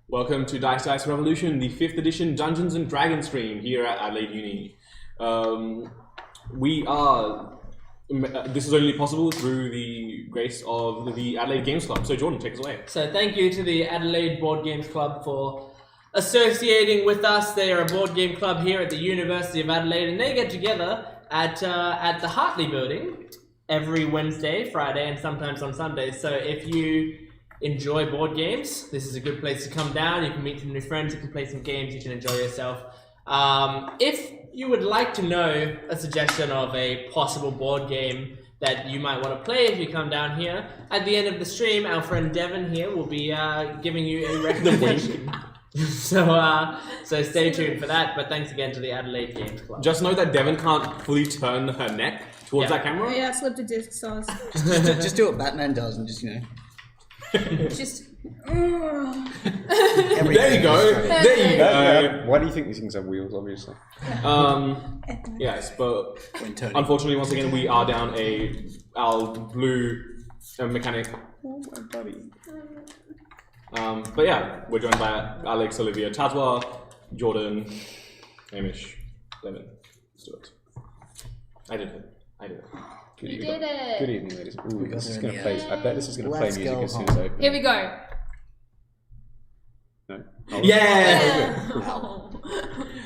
Welcome to Dice Revolution, the 5th edition Dungeons and Dragons stream here at Adelaide Uni. This is only possible through the grace of the Adelaide Games Club. So Jordan, take us away. So thank you to the Adelaide Board Games Club for associating with us. They are a board game club here at the University of Adelaide, and they get together at the Hartley building every Wednesday, Friday, and sometimes on Sundays. So if you enjoy board games, this is a good place to come down. You can meet some new friends, you can play some games, you can enjoy yourself. If you would like to know a suggestion of a possible board game that you might want to play if you come down here, at the end of the stream, our friend Devin here will be giving you a recommendation. So stay tuned for that, but thanks again to the Adelaide Games Club. Just know that Devin can't fully turn her neck towards that camera. Yeah, slip the disc sauce. just do what Batman does and just, Just. There you go. There you go. Why do you think these things have wheels, obviously? Yes, but unfortunately, once again, we are down our blue mechanic. Oh, my buddy. But yeah, we're joined by Alex, Olivia, Tazwa, Jordan, Hamish, Lemon, Stuart. I did it. You did it. Good evening, ladies. Ooh, this is going to play. I bet this is going to play music as soon as I open. Here we go. No? Yeah!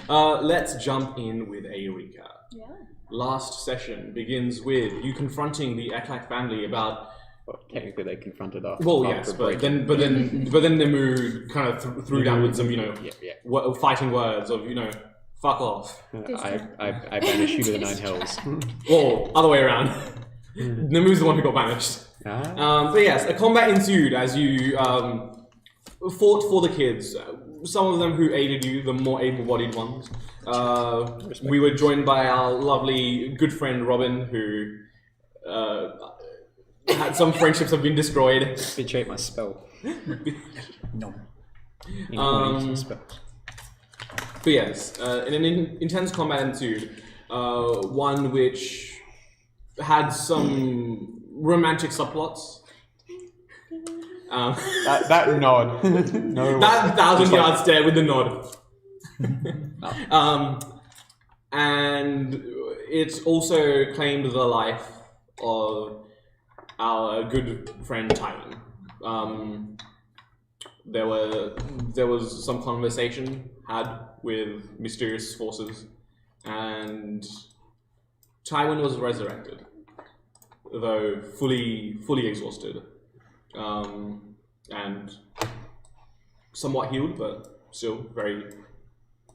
Oh. Let's jump in with a recap. Yeah. Last session begins with you confronting the Eklak family about. Well, technically, they confronted us. Well, yes, but then Nemu kind of threw down with some, fighting words of, fuck off. I banish you to the 9 hells. Or other way around. Nemu's the one who got banished. But yes, a combat ensued as you fought for the kids. Some of them who aided you, the more able-bodied ones. We were joined by our lovely good friend Robin, who had some friendships have been destroyed. Betrayed my spell. No. But yes, an intense combat ensued. One which had some romantic subplots. That nod. No. That 1,000-yard stare with the nod. And it also claimed the life of our good friend Tywin. There was some conversation had with mysterious forces, and Tywin was resurrected, though fully exhausted, and somewhat healed, but still very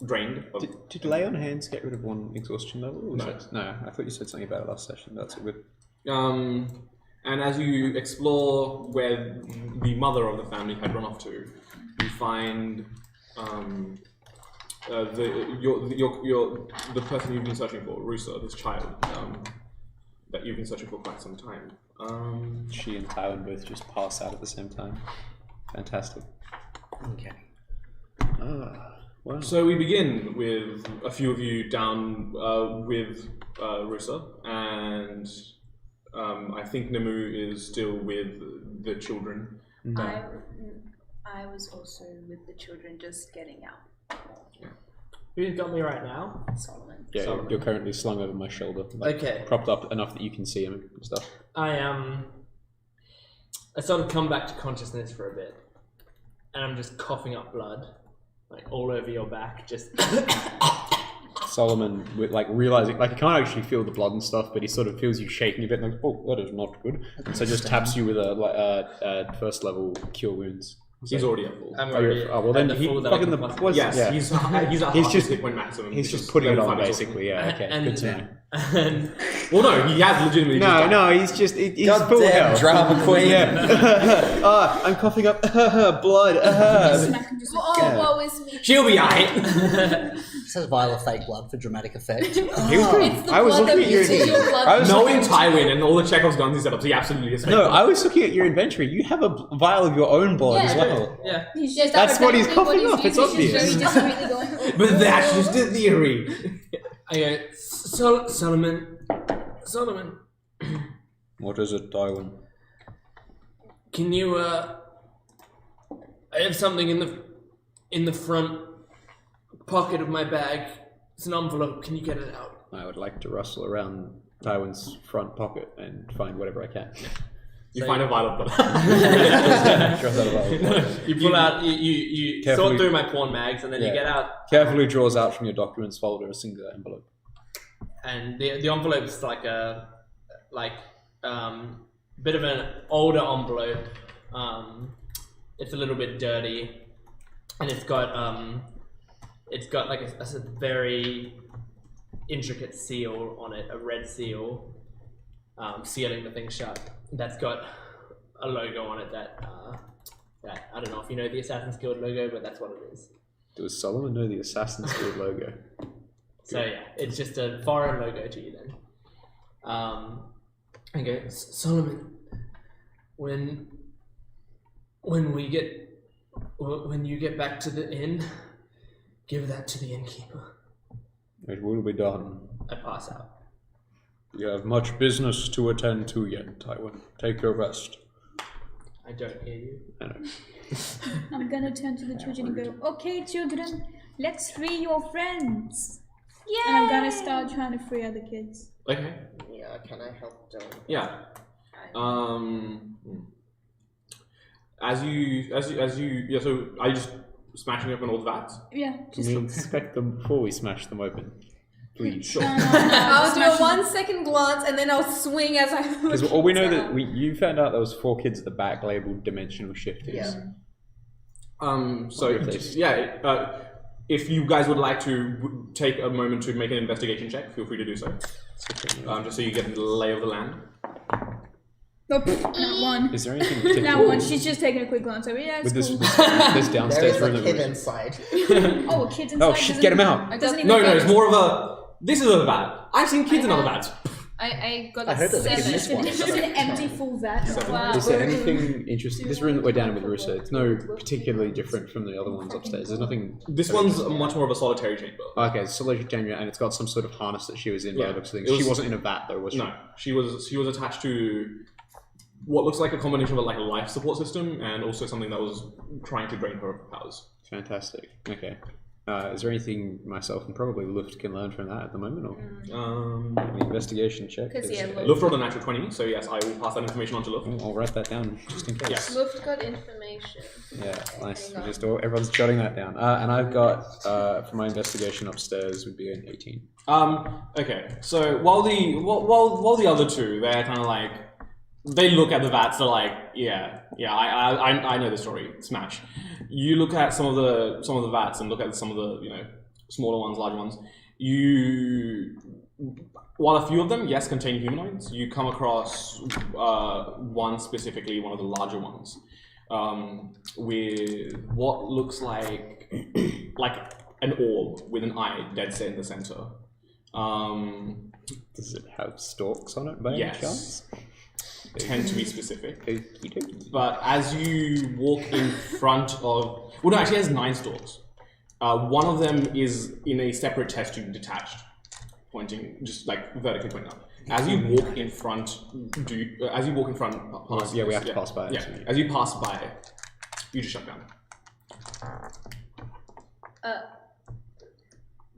drained. Did lay on hands get rid of one exhaustion level? No. No, I thought you said something about it last session. That's good. And as you explore where the mother of the family had run off to, you find the person you've been searching for, Rusa, this child that you've been searching for quite some time. She and Tywin both just pass out at the same time. Fantastic. Okay. Wow. So we begin with a few of you down with Rusa, and I think Nemu is still with the children. I was also with the children, just getting out. Yeah. Who's got me right now? Solomon. Yeah, Solomon. you're currently slung over my shoulder. Okay. Propped up enough that you can see him and stuff. I sort of come back to consciousness for a bit, and I'm just coughing up blood, like all over your back, just. Solomon, with realizing, he can't actually feel the blood and stuff, but he sort of feels you shaking a bit, and oh, that is not good. And so just taps you with a first level cure wounds. He's already at full. I'm already well then at he full that fucking I the can was Yes, yeah. he's just hit point maximum. He's because just putting it level on 5 is basically. Yeah, okay, And- good to know. And Well, no, he has legitimately. No, he's just he's full Goddamn health. drama queen. Yeah. I'm coughing up blood. Woe is me. She'll be alright. Says vial of fake blood for dramatic effect. He was good. It's the I was blood looking of at your. your blood. I was Knowing looking- Tywin and all the Chekhov's guns he set up, he absolutely is. No, I was looking at your inventory. You have a vial of your own blood as well. yeah. That's what he's coughing up, it's obvious. But that's just a theory. I go, Solomon. What is it, Tywin? Can you, I have something in the in the front pocket of my bag. It's an envelope. Can you get it out? I would like to rustle around Tywin's front pocket and find whatever I can. You find a vial of blood. You pull out, you sort through my pawn mags, and then you get out. Carefully draws out from your documents folder a single envelope. And the envelope's like a bit of an older envelope. It's a little bit dirty, and it's got like a very intricate seal on it, a red seal, sealing the thing shut. That's got a logo on it that I don't know if you know the Assassin's Guild logo, but that's what it is. Does Solomon know the Assassin's Guild logo? So yeah, it's just a foreign logo to you then. I go, Solomon, when you get back to the inn, give that to the innkeeper. It will be done. I pass out. You have much business to attend to yet, Tywin. Take your rest. I don't hear you. I know. I'm gonna turn to the children and go, okay, children, let's free your friends. Yeah. And I'm gonna start trying to free other kids. Okay. Yeah, can I help them? Yeah. As you so are you just smashing open all the vats? Yeah. Can we inspect them before we smash them open? Please. Sure. I'll do a 1 second glance and then I'll swing as I. Because all we know that you found out there was 4 kids at the back labeled dimensional shifters. Yeah. So if you guys would like to take a moment to make an investigation check, feel free to do so. Just so you get the lay of the land. Nope, not one. Is there anything particular? Not one. She's just taking a quick glance over. Yeah, it's With cool. this downstairs room that we're in. inside. Oh, a kid's inside. Oh shit! Get him out! Doesn't even No, it's more of a. This is a vat. I've seen kids in other vats. I got I a heard there's a kid in 7. this one. It's just an empty full vat. Wow. Is there anything interesting? This room that we're down in with Rusa, it's no particularly different from the other ones upstairs. There's nothing. This one's much more of a solitary chamber. Okay, it's solitary chamber, and it's got some sort of harness that she was in. Yeah. By the looks of things. It was- She wasn't in a vat though, was she? No, she was attached to what looks like a combination of like a life support system and also something that was trying to drain her of her powers. Fantastic. Okay. Is there anything myself and probably Luft can learn from that at the moment, or an investigation check? 'Cause, yeah, Luft rolled a natural 20, so yes, I will pass that information on to Luft. I'll write that down just in case. Yes. Luft got information. Yeah, nice. Hang on. Just everyone's jotting that down. And I've got for my investigation upstairs would be an 18. Okay, so while the other two, they're kind of like, they look at the vats, they're like, I know the story. Smash. You look at some of the vats and look at some of the smaller ones, larger ones. While a few of them, yes, contain humanoids, you come across one specifically, one of the larger ones, with what looks like an orb with an eye dead set in the center. Does it have stalks on it by any chance? Tend to be specific. Okey-dokey. But as you walk in front of... Well, no, actually it has 9 stalks. One of them is in a separate test tube detached, pointing, just like vertically pointing up. As you walk in front, past... Yeah, we have to pass by it. Yeah, as you pass by, you just shut down.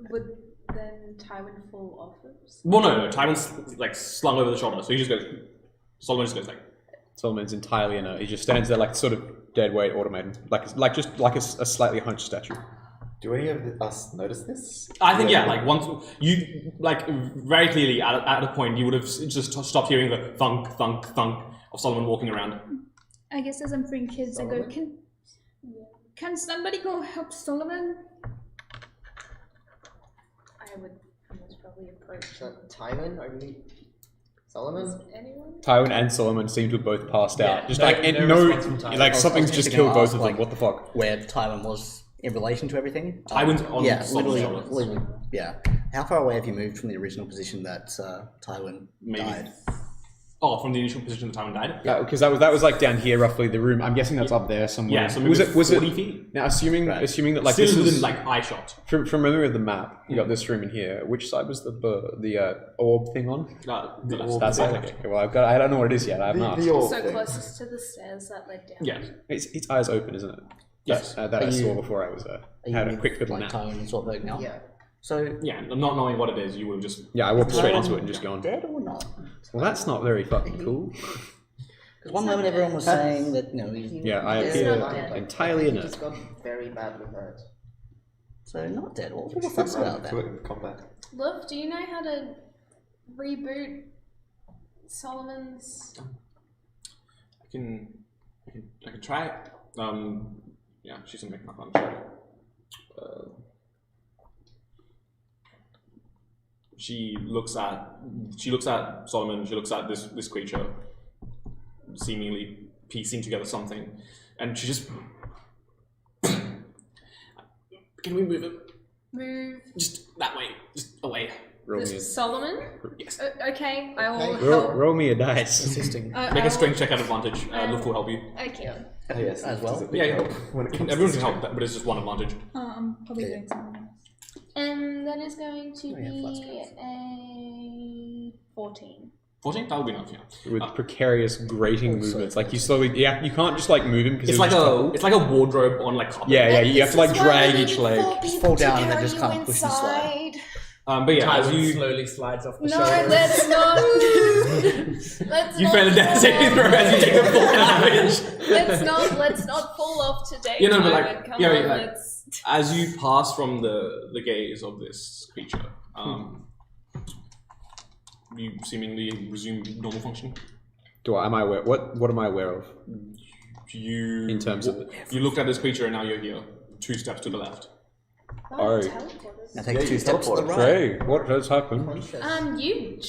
Would then Tywin fall off it? Well, no, Tywin's like slung over the shoulder, so he just goes... Solomon just goes like... Solomon's entirely inert. He just stands there like sort of dead weight automated, like a slightly hunched statue. Do any of us notice this? I think like once you very clearly at a point you would have just stopped hearing the thunk thunk thunk of Solomon walking around. I guess as I'm freeing kids, Solomon? I go, can somebody go help Solomon? I would most probably approach. Tywin? Only Solomon? Anyone? Tywin and Solomon seem to have both passed out. Yeah, Just no- like no response from Tywin. something's just killed both of them. What the fuck? Where Tywin was in relation to everything? Tywin's on Solomon's shoulder. literally, yeah. How far away have you moved from the original position that Tywin died? Oh, from the initial position that Tywin died? Yeah, because that was like down here roughly the room. I'm guessing that's up there somewhere. Yeah, so was maybe it 40 feet? Now assuming that like Still this within is like eye shot. from memory of the map, you got this room in here. Which side was the orb thing on? The left. That side. Okay. Well, I don't know what it is yet. I have not. The orb So thing. closest to the stairs that led down. Yeah. Its eyes open, isn't it? Yes. That I saw before I was had a quick little like nap. Tywin sort of like now? Yeah. So, Yeah, not knowing what it is, you would have just. Yeah, I walked straight Tywin into it and just gone. dead or not? Well, that's not very fucking cool. Because one moment everyone was saying that, he's Yeah, I dead. appear Like, entirely he inert. just got very badly hurt. So not dead. What was the fuss about that? In combat. Love, do you know how to reboot Solomon's? I can try it. Yeah, she's gonna make my fun. Sorry. She looks at Solomon. She looks at this creature, seemingly piecing together something, and she just. Can we move him? Move Just that way, just away. Roll me, this Solomon? Yes. Okay, I will roll, help. roll me a dice. Assisting. Make a strength check at advantage. Luft will help you. Okay. Oh, yes. As well? It's a big Yeah, help when it comes everyone to can help, but it's just one advantage. I'm probably doing something else. And that is going to Oh, yeah, flat be a 14. 14? That would be enough, yeah. With precarious grating movements, like you slowly, you can't just like move him because It's like a wardrobe on like carpet. yeah, you have to like drag each leg. Just fall down and then just kind of push and slide. But yeah, as Tywin you slowly slides off the No, shoulder. let's not. Let's you not fail a death saving throw as you take the full damage. Let's not fall off today. You know, but Tywin. like, Come yeah, on, like, let's. as you pass from the gaze of this creature, you seemingly resume normal function. Am I aware? What am I aware of? You In terms of you looked at this creature and now you're here. 2 steps to the left. Oh. Now take 2 steps to the right. Hey, what has happened? You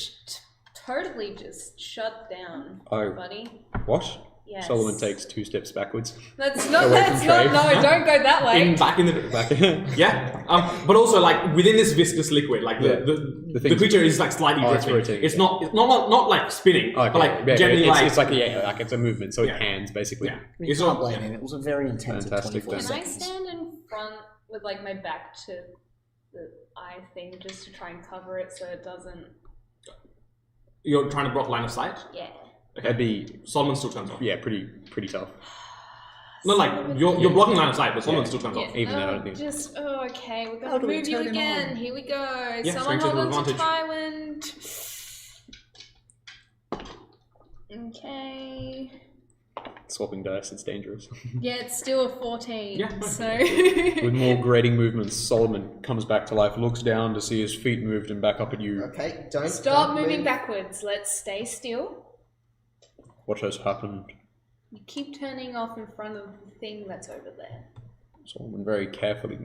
totally just shut down, Oh. buddy. What? Yes. Solomon takes 2 steps backwards. That's not. Away That's from not. Trey. No, don't go that way. Back in the Back. yeah. But also like within this viscous liquid, like Yeah. the thing's- creature is like slightly Oh, it's drifting. rotating, It's yeah. not like spinning, Okay. but like Yeah, gently it's like it's a movement, so Yeah. it hands basically. yeah. You It's can't not blame him. It was a very intensive Fantastic 24 then. Can I seconds. stand in front with like my back to the eye thing just to try and cover it so it doesn't? You're trying to block line of sight. Yeah. That'd be Solomon still turns off. pretty tough. Not like you're blocking line of sight, but Solomon still turns off. Even though I don't think. Okay, we're How gonna do we move you turn him again. on? Here we go. Yeah, Someone strength hold to on to advantage. Tywin. Okay. Swapping dice, it's dangerous. Yeah, it's still a 14. Yeah, So. With more grating movements, Solomon comes back to life, looks down to see his feet moved and back up at you. Okay, don't Stop don't moving move. backwards. Let's stay still. What has happened? You keep turning off in front of the thing that's over there. Solomon very carefully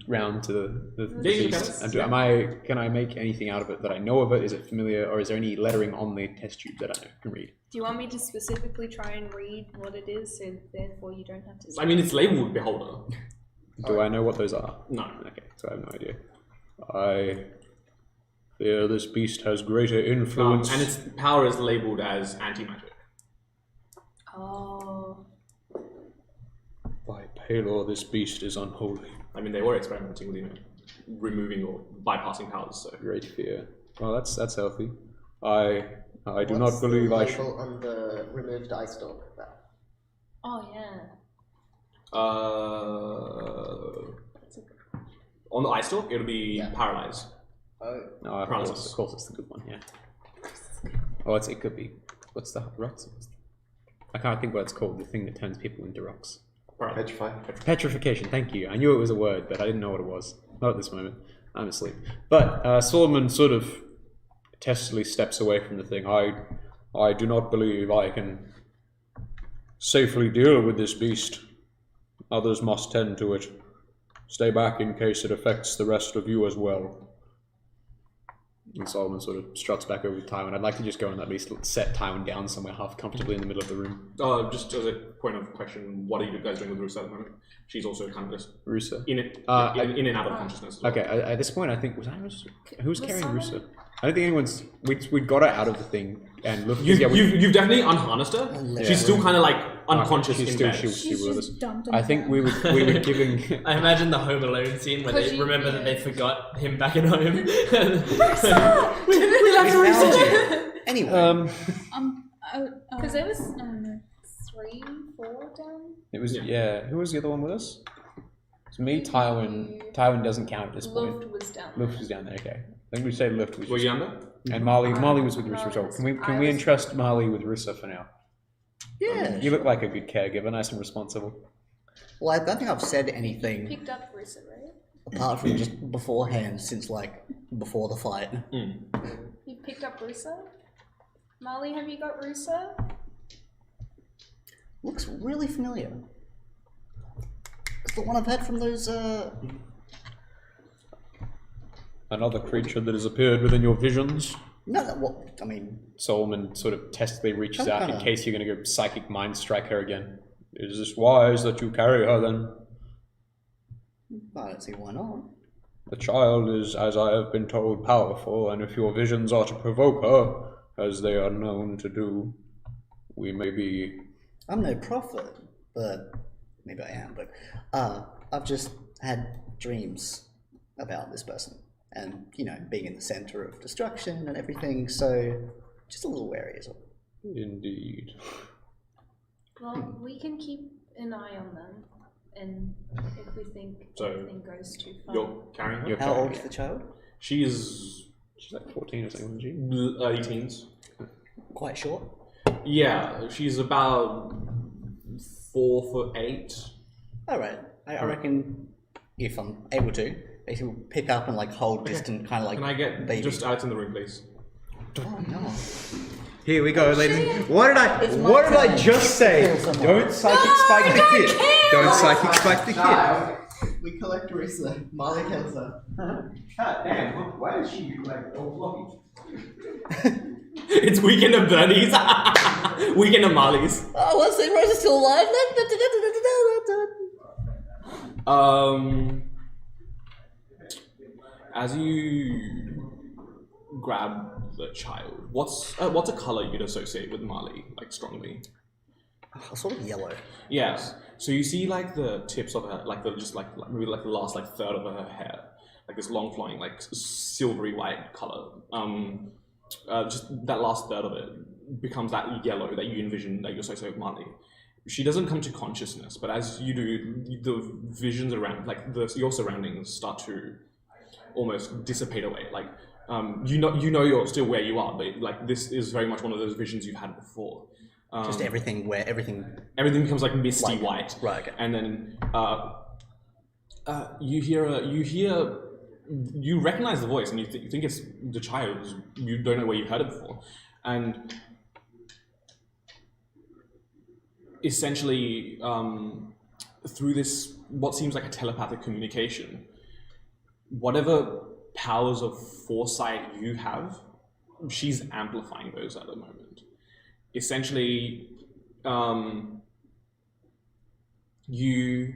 round to the Yeah, you beast. can. And can I make anything out of it that I know of it? Is it familiar, or is there any lettering on the test tube that I can read? Do you want me to specifically try and read what it is, so therefore you don't have to? I mean, it's labeled Beholder. Do I know what those are? No. Okay, so I have no idea. I fear this beast has greater influence. And its power is labeled as anti-magic. Oh. By Palor, this beast is unholy. I mean, they were experimenting with, removing or bypassing powers, so. Great fear. Well, that's healthy. I do What's not believe the I should. label on the removed eye stalk? Oh yeah. On the eye stalk, it'll be Yeah. paralyzed. Oh, No, of Paralysis. course, it's the good one. Yeah. Oh, it could be. What's the rocks? I can't think what it's called. The thing that turns people into rocks. Paralyzed. petrify. Petrification. Thank you. I knew it was a word, but I didn't know what it was. Not at this moment. I'm asleep. But Solomon sort of testily steps away from the thing. I do not believe I can safely deal with this beast. Others must tend to it. Stay back in case it affects the rest of you as well. And Solomon sort of struts back over to Tywin. I'd like to just go and at least set Tywin down somewhere half comfortably in the middle of the room. Just as a point of question, what are you guys doing with Rusa at the moment? She's also kind of just Rusa. in it, in and out of consciousness. As well. Okay, at this point, I think who's carrying Rusa? I don't think anyone's. We got her out of the thing and look. You've definitely unharnessed her. Yeah. She's still kind of like unconscious She's in still bed. she was. just dumped on I the think ground. we were giving. I imagine the Home Alone scene where they Could you- remember that they forgot him back at home. We found you. Anyway, Because Because there was I don't know. 3, 4 down It was Who was the other one with us? It's me, Tywin. Tywin doesn't count at this point. Luft was down. Luft was down there. Okay. I think we say Luft was. Were you under? And Marley was with Rissa as well. Can we entrust Marley with Rissa for now? Yeah. You look like a good caregiver, nice and responsible. Well, I don't think I've said anything Picked up Rissa, right? apart from just beforehand, since before the fight. You picked up Rissa? Molly, have you got Rissa? Looks really familiar. It's the one I've had from those. Another creature that has appeared within your visions. No, I mean. Solomon sort of testily reaches out in kinda... case you're going to go psychic mind strike her again. Is this wise that you carry her then? I don't see why not. The child is, as I have been told, powerful, and if your visions are to provoke her, as they are known to do, we may be... I'm no prophet, but maybe I am, but I've just had dreams about this person. And, being in the center of destruction and everything, so just a little wary as well. Indeed. Well, we can keep an eye on them, and if we think anything goes too far. You're carrying her? How old is the child? She's like 14 or something, isn't she? early teens. Quite short. Yeah, she's about 4'8". All right. I reckon if I'm able to, basically pick up and hold distant, kind of like. Can I get baby. just Alex in the room, please? Oh no. Here we go, ladies. What did I just say? Don't psychic spike the kid. Don't psychic spike the kid. We collect Rissa. Marley kills her. God damn, why is she all floppy? It's weekend of Bernie's. Weekend of Marley's. Oh, what's it? Rosa's still alive? As you grab the child, what's a color you'd associate with Marley, strongly? Sort of yellow. Yes. So you see the tips of her, maybe the last third of her hair, this long flowing silvery white color. Just that last third of it becomes that yellow that you envision that you associate with Marley. She doesn't come to consciousness, but as you do, the visions around, your surroundings start to almost dissipate away. You know you're still where you are, but this is very much one of those visions you've had before. Just everything becomes misty white. Right. Okay. And then you recognize the voice, and you think it's the child. You don't know where you've heard it before, and essentially through this what seems like a telepathic communication, whatever powers of foresight you have, she's amplifying those at the moment. Essentially, you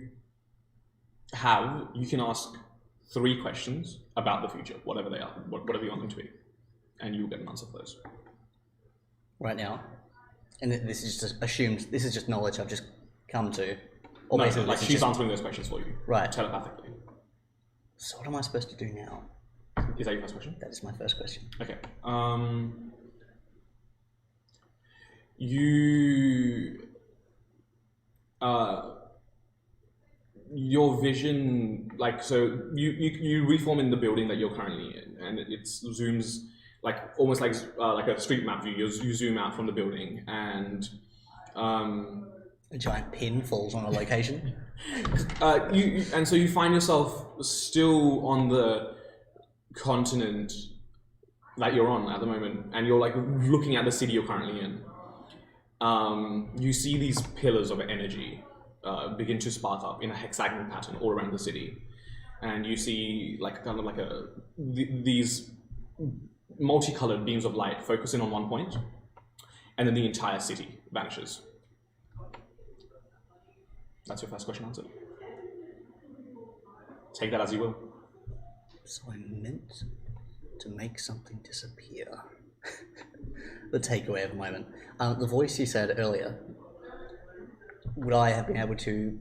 can ask 3 questions about the future, whatever they are, whatever you want them to be, and you'll get an answer for those. Right now, and this is just assumed. This is just knowledge I've just come to. Or No, basically, this is she's just, answering those questions for you, right. telepathically. So what am I supposed to do now? Is that your first question? That is my first question. Okay. Your vision, so you reform in the building that you're currently in, and it zooms almost like a street map view. You zoom out from the building, and A giant pin falls on a location. so you find yourself still on the continent that you're on at the moment, and you're looking at the city you're currently in. You see these pillars of energy begin to spark up in a hexagonal pattern all around the city, and you see these multicolored beams of light focusing on one point, and then the entire city vanishes. That's your first question answered. Take that as you will. So I'm meant to make something disappear. The takeaway of the moment. The voice you said earlier, would I have been able to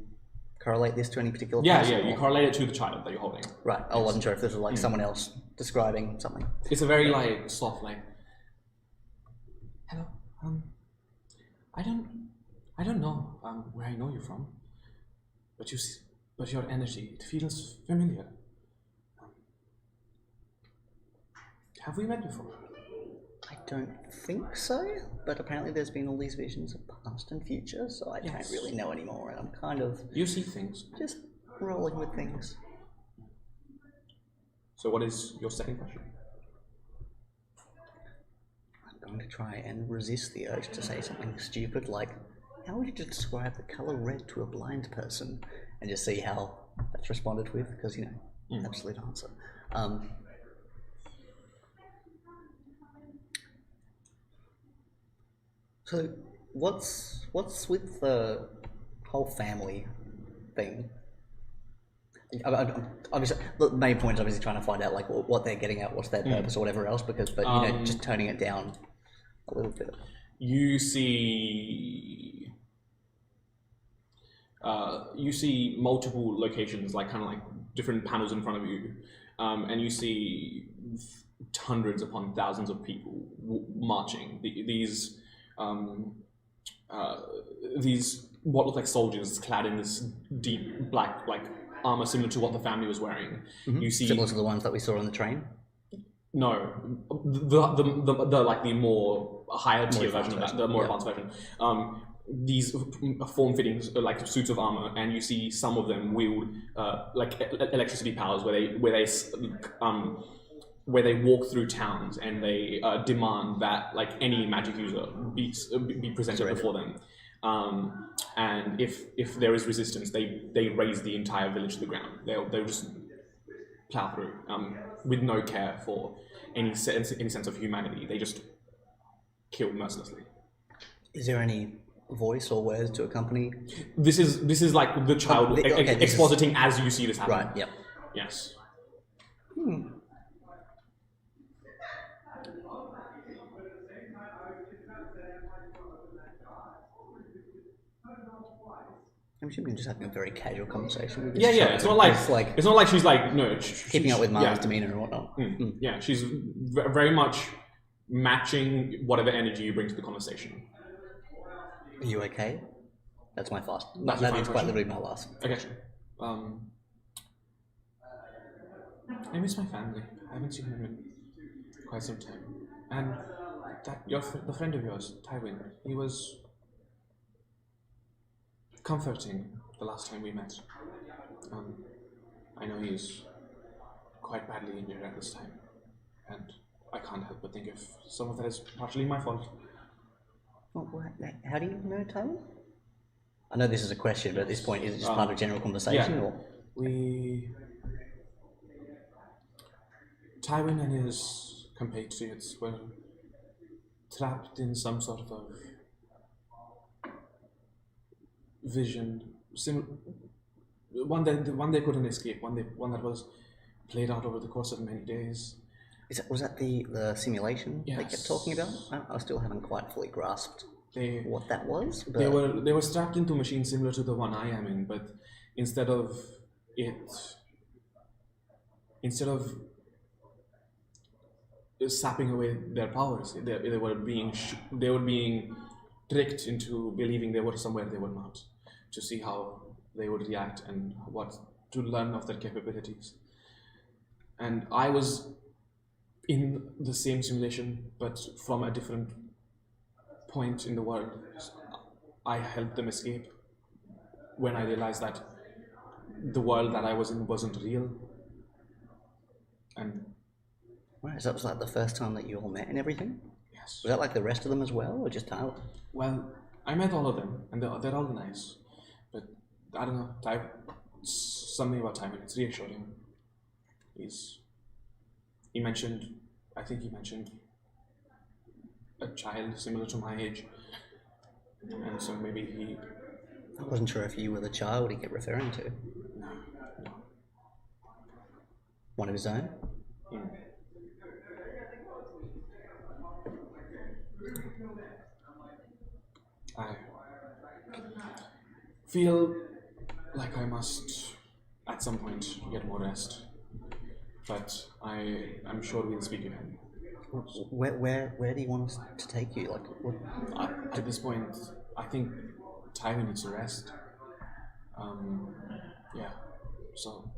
correlate this to any particular person? Yeah, you correlate it to the child that you're holding. Right, I wasn't sure if this was someone else describing something. It's a very soft hello, I don't know where I know you from. but your energy, it feels familiar. Have we met before? I don't think so, but apparently there's been all these visions of past and future, so I don't really know anymore, and I'm kind of... You see things. Just rolling with things. So what is your second question? I'm going to try and resist the urge to say something stupid like, how would you describe the colour red to a blind person? And just see how that's responded with, because, you know, absolute answer. So, what's with the whole family thing? Obviously, the main point is obviously trying to find out like what they're getting at, what's their purpose or whatever else. But you know, just toning it down a little bit. You see multiple locations, like kind of like different panels in front of you, and you see hundreds upon thousands of people marching. These what look like soldiers clad in this deep black armor similar to what the family was wearing. You see similar to the ones that we saw on the train. No, the more higher tier version of that, the more advanced version. These form-fitting like suits of armor, and you see some of them wield like electricity powers, where they walk through towns and they demand that like any magic user be presented before them. And if there is resistance, they raise the entire village to the ground. They'll just plow through with no care for any sense of humanity. They just kill mercilessly. Is there any voice or words to accompany? This is like the child expositing as you see this happen. Right. Yep. Yes. I'm assuming you're just having a very casual conversation. Yeah. It's not like she's like keeping up with Mara's demeanor and whatnot. Yeah, she's very much matching whatever energy you bring to the conversation. Are you okay? That's my fast. That's that is quite literally my last. Okay. I miss my family. I haven't seen them in quite some time. And the friend of yours, Tywin, he was comforting the last time we met. I know he's quite badly injured at this time, and I can't help but think if some of that is partially my fault. How do you know Tywin? I know this is a question, but at this point, is it just part of general conversation? Yeah. Tywin and his compatriots were trapped in some sort of vision, one they couldn't escape, one that was played out over the course of many days. Was that the simulation Yes. they kept talking about? I still haven't quite fully grasped what that was. But... They were strapped into machines similar to the one I am in, but instead of sapping away their powers, they were being tricked into believing they were somewhere they were not, to see how they would react and to learn of their capabilities. And I was in the same simulation, but from a different point in the world. I helped them escape when I realized that the world that I was in wasn't real. And right, so that was like the first time that you all met and everything? yes. Was that like the rest of them as well, or just Tyler? Well, I met all of them, and they're all nice. But I don't know, something about Tywin, it's reassuring. He mentioned a child similar to my age. And so maybe I wasn't sure if you were the child he kept referring to. No. One of his own? I feel like I must, at some point, get more rest. But I'm sure we'll speak again. Where do you want us to take you? Like, what? At this point, I think Tywin needs to rest. Yeah. So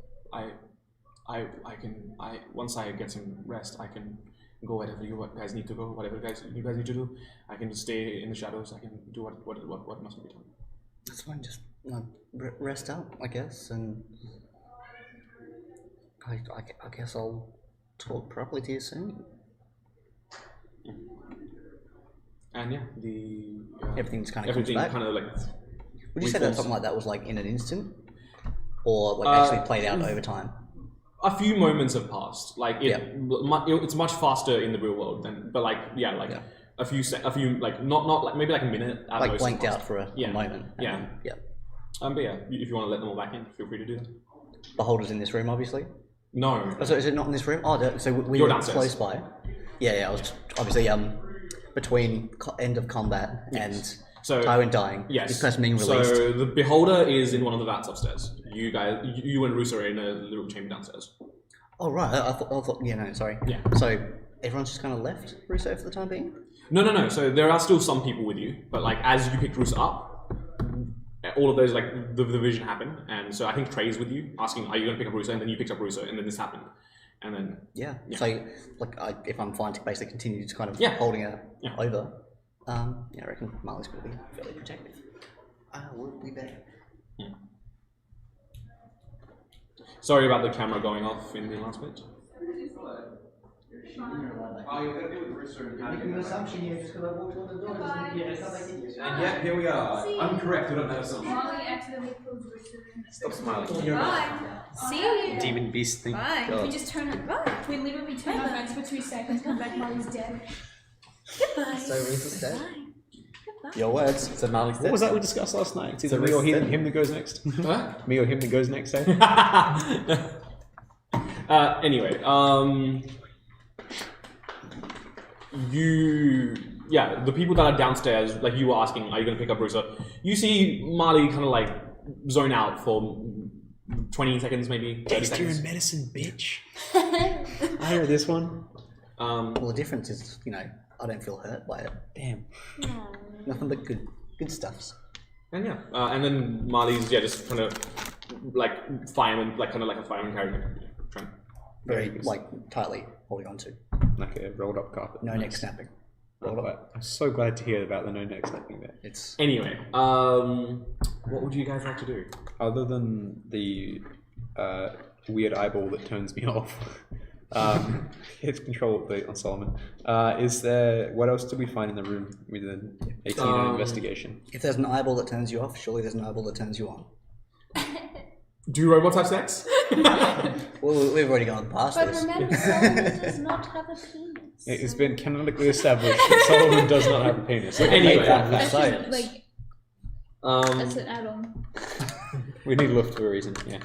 once I get some rest, I can go wherever you guys need to go, whatever you guys need to do. I can just stay in the shadows. I can do what must be done. That's fine. Just rest up, I guess, and I guess I'll talk properly to you soon. And yeah, everything's kind of everything comes back. kind of like. Would you say that something like that was like in an instant, or like actually played out over time? A few moments have passed. Like it's much faster in the real world than, but like a few like not like maybe like a minute. At Like most blanked out for a moment. Yeah. Yeah. But yeah, if you want to let them all back in, feel free to do that. Beholder's in this room, obviously. No. Oh, so is it not in this room? Oh, so we You're were downstairs. close by. Yeah. I was obviously between end of combat and Tywin dying. Yes. This person being released. So the Beholder is in one of the vats upstairs. You and Russo are in a little chamber downstairs. Oh right, I thought. Yeah, no, sorry. Yeah. So everyone's just kind of left Russo for the time being. No. So there are still some people with you, but like as you picked Russo up, all of those like the vision happened, and so I think Trey's with you, asking, "Are you going to pick up Russo?" And then you picked up Russo, and then this happened, and then So like, if I'm fine to basically continue to kind of holding her over, I reckon Marley's going to be fairly protective. I will be back. Yeah. Sorry about the camera going off in the last bit. Oh, you're going to do with Russo and Making an assumption here just because I walked through the door doesn't mean And yet, here we are. Uncorrected on that assumption. Molly accidentally closed Russo. Stop smiling. Bye. See you. Demon beast thing. Bye. We just turn on. Bye. We literally turn on lights for 2 seconds. Come back. Molly's dead. Goodbye. So Reese's dead? Your words. So Marley's dead? What was that we discussed last night? It's either me or him that goes next. Huh? Me or him that goes next, eh? Anyway, the people that are downstairs, like you were asking, are you going to pick up Russo? You see Marley kind of like zone out for 20 seconds, maybe 30 Taste seconds. your medicine, bitch. I hear this one. Well, the difference is, I don't feel hurt by it. Damn. Nothing but good stuffs. And and then Marley's just kind of like fireman, like kind of like a fireman character, trying. Very tightly holding on to. Like a rolled up carpet. No neck snapping. Rolled up. I'm so glad to hear about the no neck snapping there. It's Anyway, what would you guys like to do? Other than the weird eyeball that turns me off, hits control on Solomon. Is there? What else do we find in the room with an 18 investigation? if there's an eyeball that turns you off, surely there's an eyeball that turns you on. Do robots have sex? Well, we've already gone past But this. remember, Solomon does not have a penis. It's been canonically established that Solomon does not have a penis. Anyway, That's science. just, like, that's an add-on. We need look for a reason. Yeah.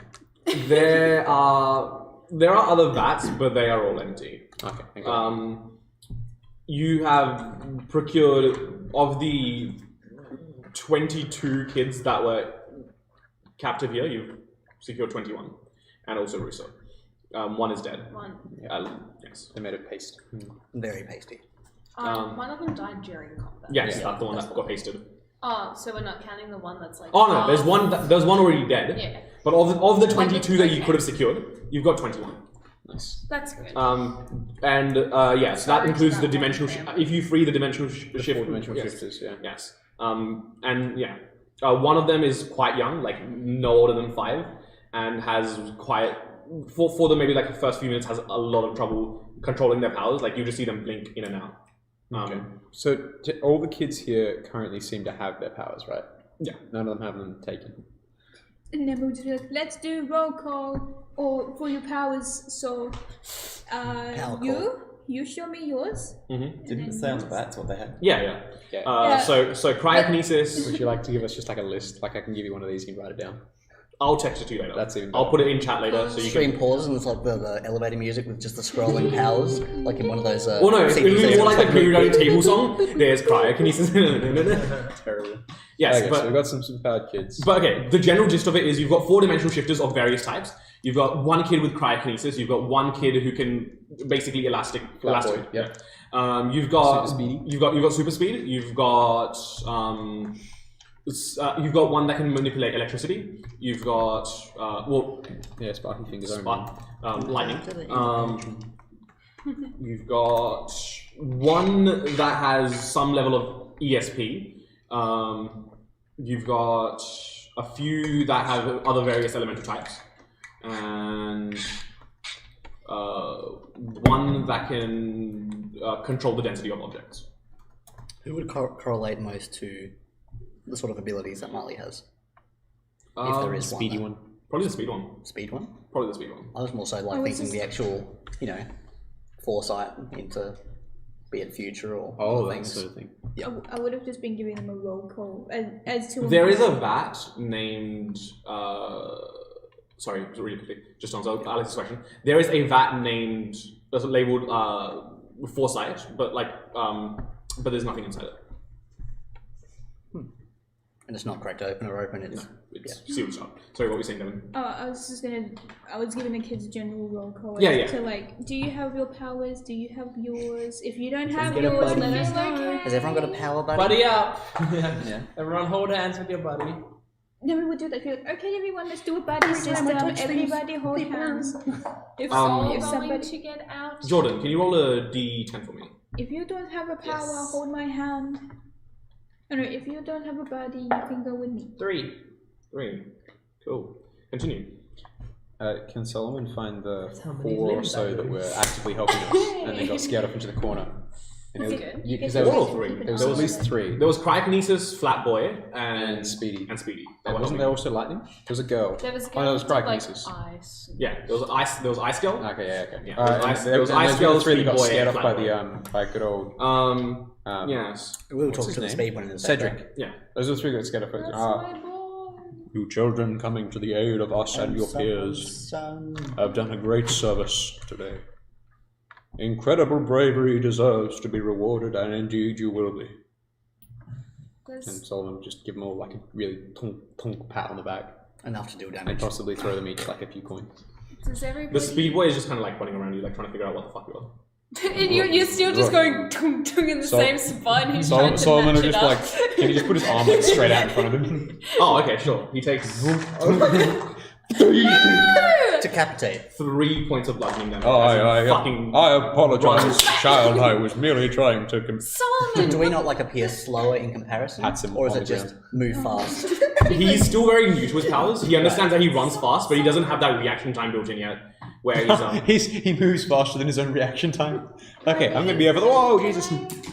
there are other vats, but they are all empty. Okay. Thank God. You have procured of the 22 kids that were captive here. You've secured 21, and also Russo. One is dead. One. Yes. They made it paste. Very pasty. One of them died during combat. Yes, that's the one that got pasted. Oh, so we're not counting the one that's like. Oh no, there's one. There's one already dead. Yeah. But of the 22 that you could have secured, you've got 21. Nice. That's good. Yes, that includes the dimensional. If you free the dimensional shift, Dimensional yes. shifters. Yeah. Yes. One of them is quite young, like no older than 5, and has quite for the maybe like the first few minutes has a lot of trouble controlling their powers. Like you just see them blink in and out. Okay. So all the kids here currently seem to have their powers, right? Yeah. None of them have them taken. And then we'll just be like, let's do roll call or for your powers. So, you show me yours. Mm-hmm. Didn't it say on the bats what they had? Yeah. Yeah. So cryokinesis. Would you like to give us just like a list? Like I can give you one of these, you can write it down. I'll text it to you later. That's even I'll put it in chat later, so you Stream can. pauses and it's like the elevator music with just the scrolling powers, like in one of those. Well, no, it's more like the periodic table song. There's cryokinesis. Terrible. Yes, Okay, but so we've got some superpowered kids. But okay, the general gist of it is you've got 4 dimensional shifters of various types. You've got one kid with cryokinesis. You've got one kid who can basically elastic. Yeah. You've got Super speedy. You've got super speed. You've got You've got one that can manipulate electricity. You've got sparking fingers. Lightning. You've got one that has some level of ESP. You've got a few that have other various elemental types, and one that can control the density of objects. Who would correlate most to the sort of abilities that Marley has? If there is speedy one. one. Probably the speed one. Speed one? Probably the speed one. I was more so like thinking the actual, foresight into be it future or other that things. sort of thing. I would have just been giving them a roll call as to. There is a vat named. Sorry, really quickly, just to answer Alex's question. There is a vat named labeled foresight, but there's nothing inside it. And it's not cracked open or open. It's sealed shut. Sorry, what were you saying, Devin? I was giving the kids a general roll call. Yeah. To do you have your powers? Do you have yours? If you don't have get a yours, buddy. let us know. Has everyone got a power buddy? Buddy up! Yeah. Everyone hold hands with your buddy. Then we would do that. We'd be like, okay, everyone, let's do a buddy system. Everybody hold hands. If Going to get out. Jordan, can you roll a d10 for me? if you don't have a power, hold my hand. No, if you don't have a buddy, you can go with me. 3. 3. Cool. Continue. Can Solomon find the how many 4 or limbs so that that is. were actively helping us and then got scared off into the corner? That's good. Because Keep there Four was, or three? an there was eye at on least them. 3. There was Cryokinesis, Flatboy, and Speedy. And Speedy. Wasn't there also lightning? There was a girl. There was Oh, no, it was like cryokinesis. ice. Yeah, there was ice. There was Ice Girl. Okay, yeah. Yeah, There was ice girls. 3 that got Speedboy, scared and off by Flatboy. the by good old Yes. We'll What's talk his to the name? speed one in a Cedric. second. Yeah. Those are the 3 that got scared off. That's my boy. You children coming to the aid of us and your peers have done a great service today. Incredible bravery deserves to be rewarded, and indeed you will be. And Solomon would just give them all like a really tonk pat on the back, Enough to do and damage. possibly throw them each like a few coins. Does everybody... The Speedboy is just kind of like running around you, like trying to figure out what the fuck you are. and you're still just going tung tung in the same spot. And he's trying to Solomon match would it just up. like, can he just put his arm like straight out in front of him? Oh, okay, sure. He takes Decapitate. 3 points of bludgeoning damage. Oh, as he fucking I apologize, runs. child. I was merely trying to. Solomon! Do we not like appear slower in comparison? Pats him Or is on it the just move fast? He's still very new to his powers. He understands that he runs fast, but he doesn't have that reaction time built in yet. Where he's He moves faster than his own reaction time. Okay, I'm gonna be over the wall, Jesus.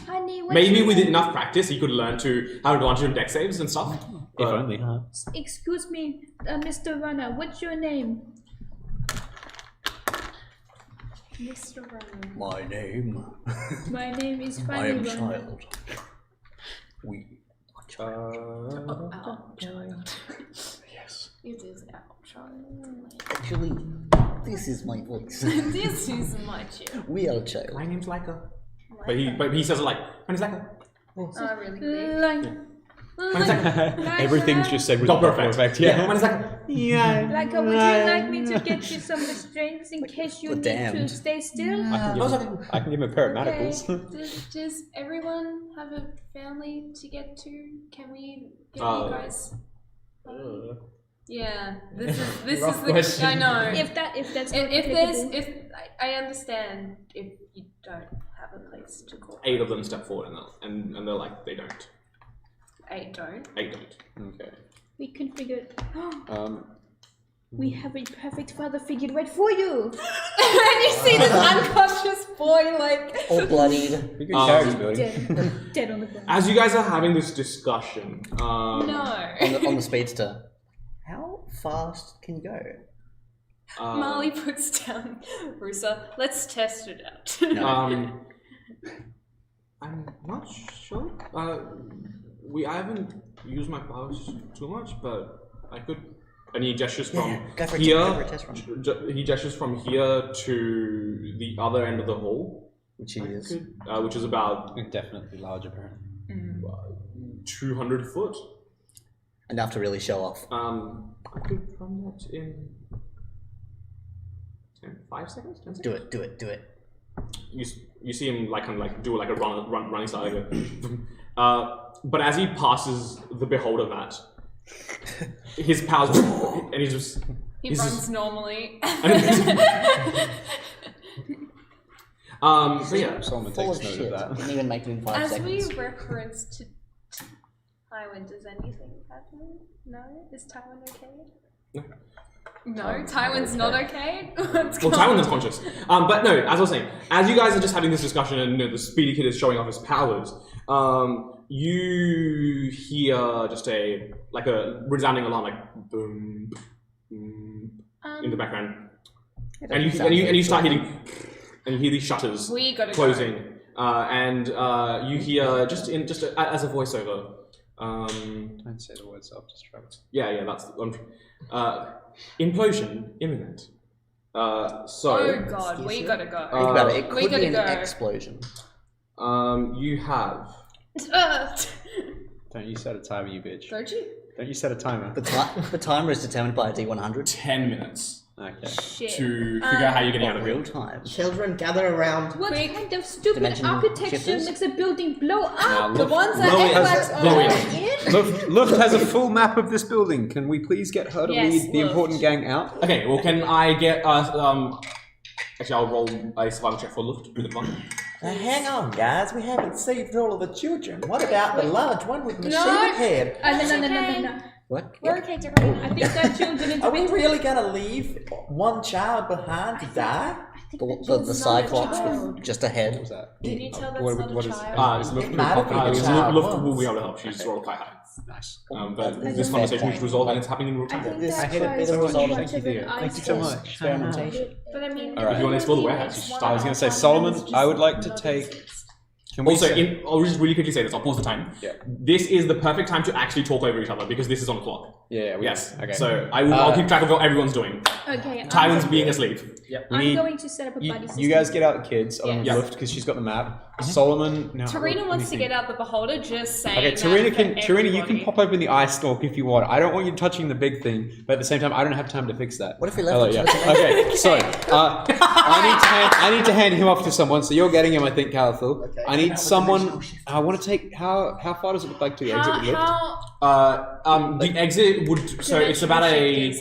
Honey, what's maybe your with name? enough practice, he could learn to have advantage of deck saves and stuff. If But only, huh? Excuse me, Mr. Runner, what's your name? Mr. Runner. My name. My name is I Funny am Runner. child. We are child. Our child. Yes. It is our child. Actually, this is my voice. This is my child. We are child. my name's Leica. But he says it like, my name's Leica. Oh, really quick. Like, My name's Leica. Everything's just said with Doppler Doppler effect. effect. Yeah. My name's Leica. would you like me to get you some restraints in case you the need to damned. stay still? I can give him a pair of manacles. Does everyone have a family to get to? Can we get you guys? Yeah, this is Rough the question. I know. If that's not if there's applicable. I understand if you don't have a place to call. 8 of them step forward and they're like, they don't. 8 don't. 8 don't. Okay. We can figure. Um. We have a perfect father figure right for you. And you see this unconscious boy like. All bloodied. Pretty good character building. Dead on the ground. As you guys are having this discussion, No. On the speedster. How fast can you go? Marley puts down Rusa. Let's test it out. No. I'm not sure. I haven't used my powers too much, but I could. And he gestures from go for here. a test run. He gestures from here to the other end of the hall, Which is. which is about Definitely large, apparently. 200 foot. Enough to really show off. I could run that in 5 seconds. 10 seconds. Do it. You see him like kind of like do like a running style. but as he passes the beholder vat, his powers and he's just He runs normally. So yeah, Solomon Full takes of note shit. of that. Didn't even make it in 5 As seconds. we reference to Tywin, does anything happen? No? Is Tywin okay? No, Tywin's not okay? What's well, going Tywin's unconscious. But no, as I was saying, as you guys are just having this discussion and the Speedy Kid is showing off his powers, you hear just a resounding alarm, like boom, boom, in the background, and you start hearing, and you hear these shutters We gotta closing, and you hear as a voiceover. Don't say the word self-destruct. Yeah, that's implosion imminent. So. Oh god, we gotta go. Think about it. It we could gotta be an go. explosion. You have. Don't you set a timer, you bitch. Don't you? Don't you set a timer. The timer is determined by a D100. 10 minutes Okay. Shit. to figure out how you're getting out of Real here. time. Children, gather around. What kind of stupid Dimension architecture shifters? makes a building blow up? Now, The ones that Blow it. Equifax Blow are it. in? Luft has a full map of this building. Can we please get her to Yes, lead the Luft. important gang out? Okay, well, can I get actually, I'll roll a survival check for Luft with advantage. Now hang on, guys. We haven't saved all of the children. What about the large one with the No. machine head? No. What? We're okay, Jeremy. I think that children is Are we really gonna leave one child behind to die? The Cyclops with just a head. What was that? Can you tell that's What- not what a is- child? It's Luft, It might have been a child Luft once. will be able to help. She's rolled quite high. Nice. But this conversation is resolved and it's happening in real I time. think This that's hit a why bit it's of a result. much Thank you, of an Theo. ice Thank you so wall. much. Experimentation. But I mean, Alright. If you wanna explore the warehouse, you should I was going to say, Solomon, I would like to take... Can we Also, say- I'll just really quickly say this. I'll pause the time. Yeah. This is the perfect time to actually talk over each other because this is on the clock. Yeah, we Yes. Okay. So I'll keep track of what everyone's doing. Okay, Tywin's being asleep. I'm need- going to set up a buddy system. You guys get out the kids, Yes. Luft, because she's got the map. Solomon... No, Tarina wants to get out the beholder, just saying. Okay, that Tarina, for you can everybody. pop open the eye stalk if you want. I don't want you touching the big thing, but at the same time, I don't have time to fix that. What if we left Hello, it to yeah. the- Okay, so I need to hand him off to someone. So you're getting him, I think, Calathil. Okay. I need someone. I want to take. How far does it look like to the exit with Luft? The exit would. So it's about a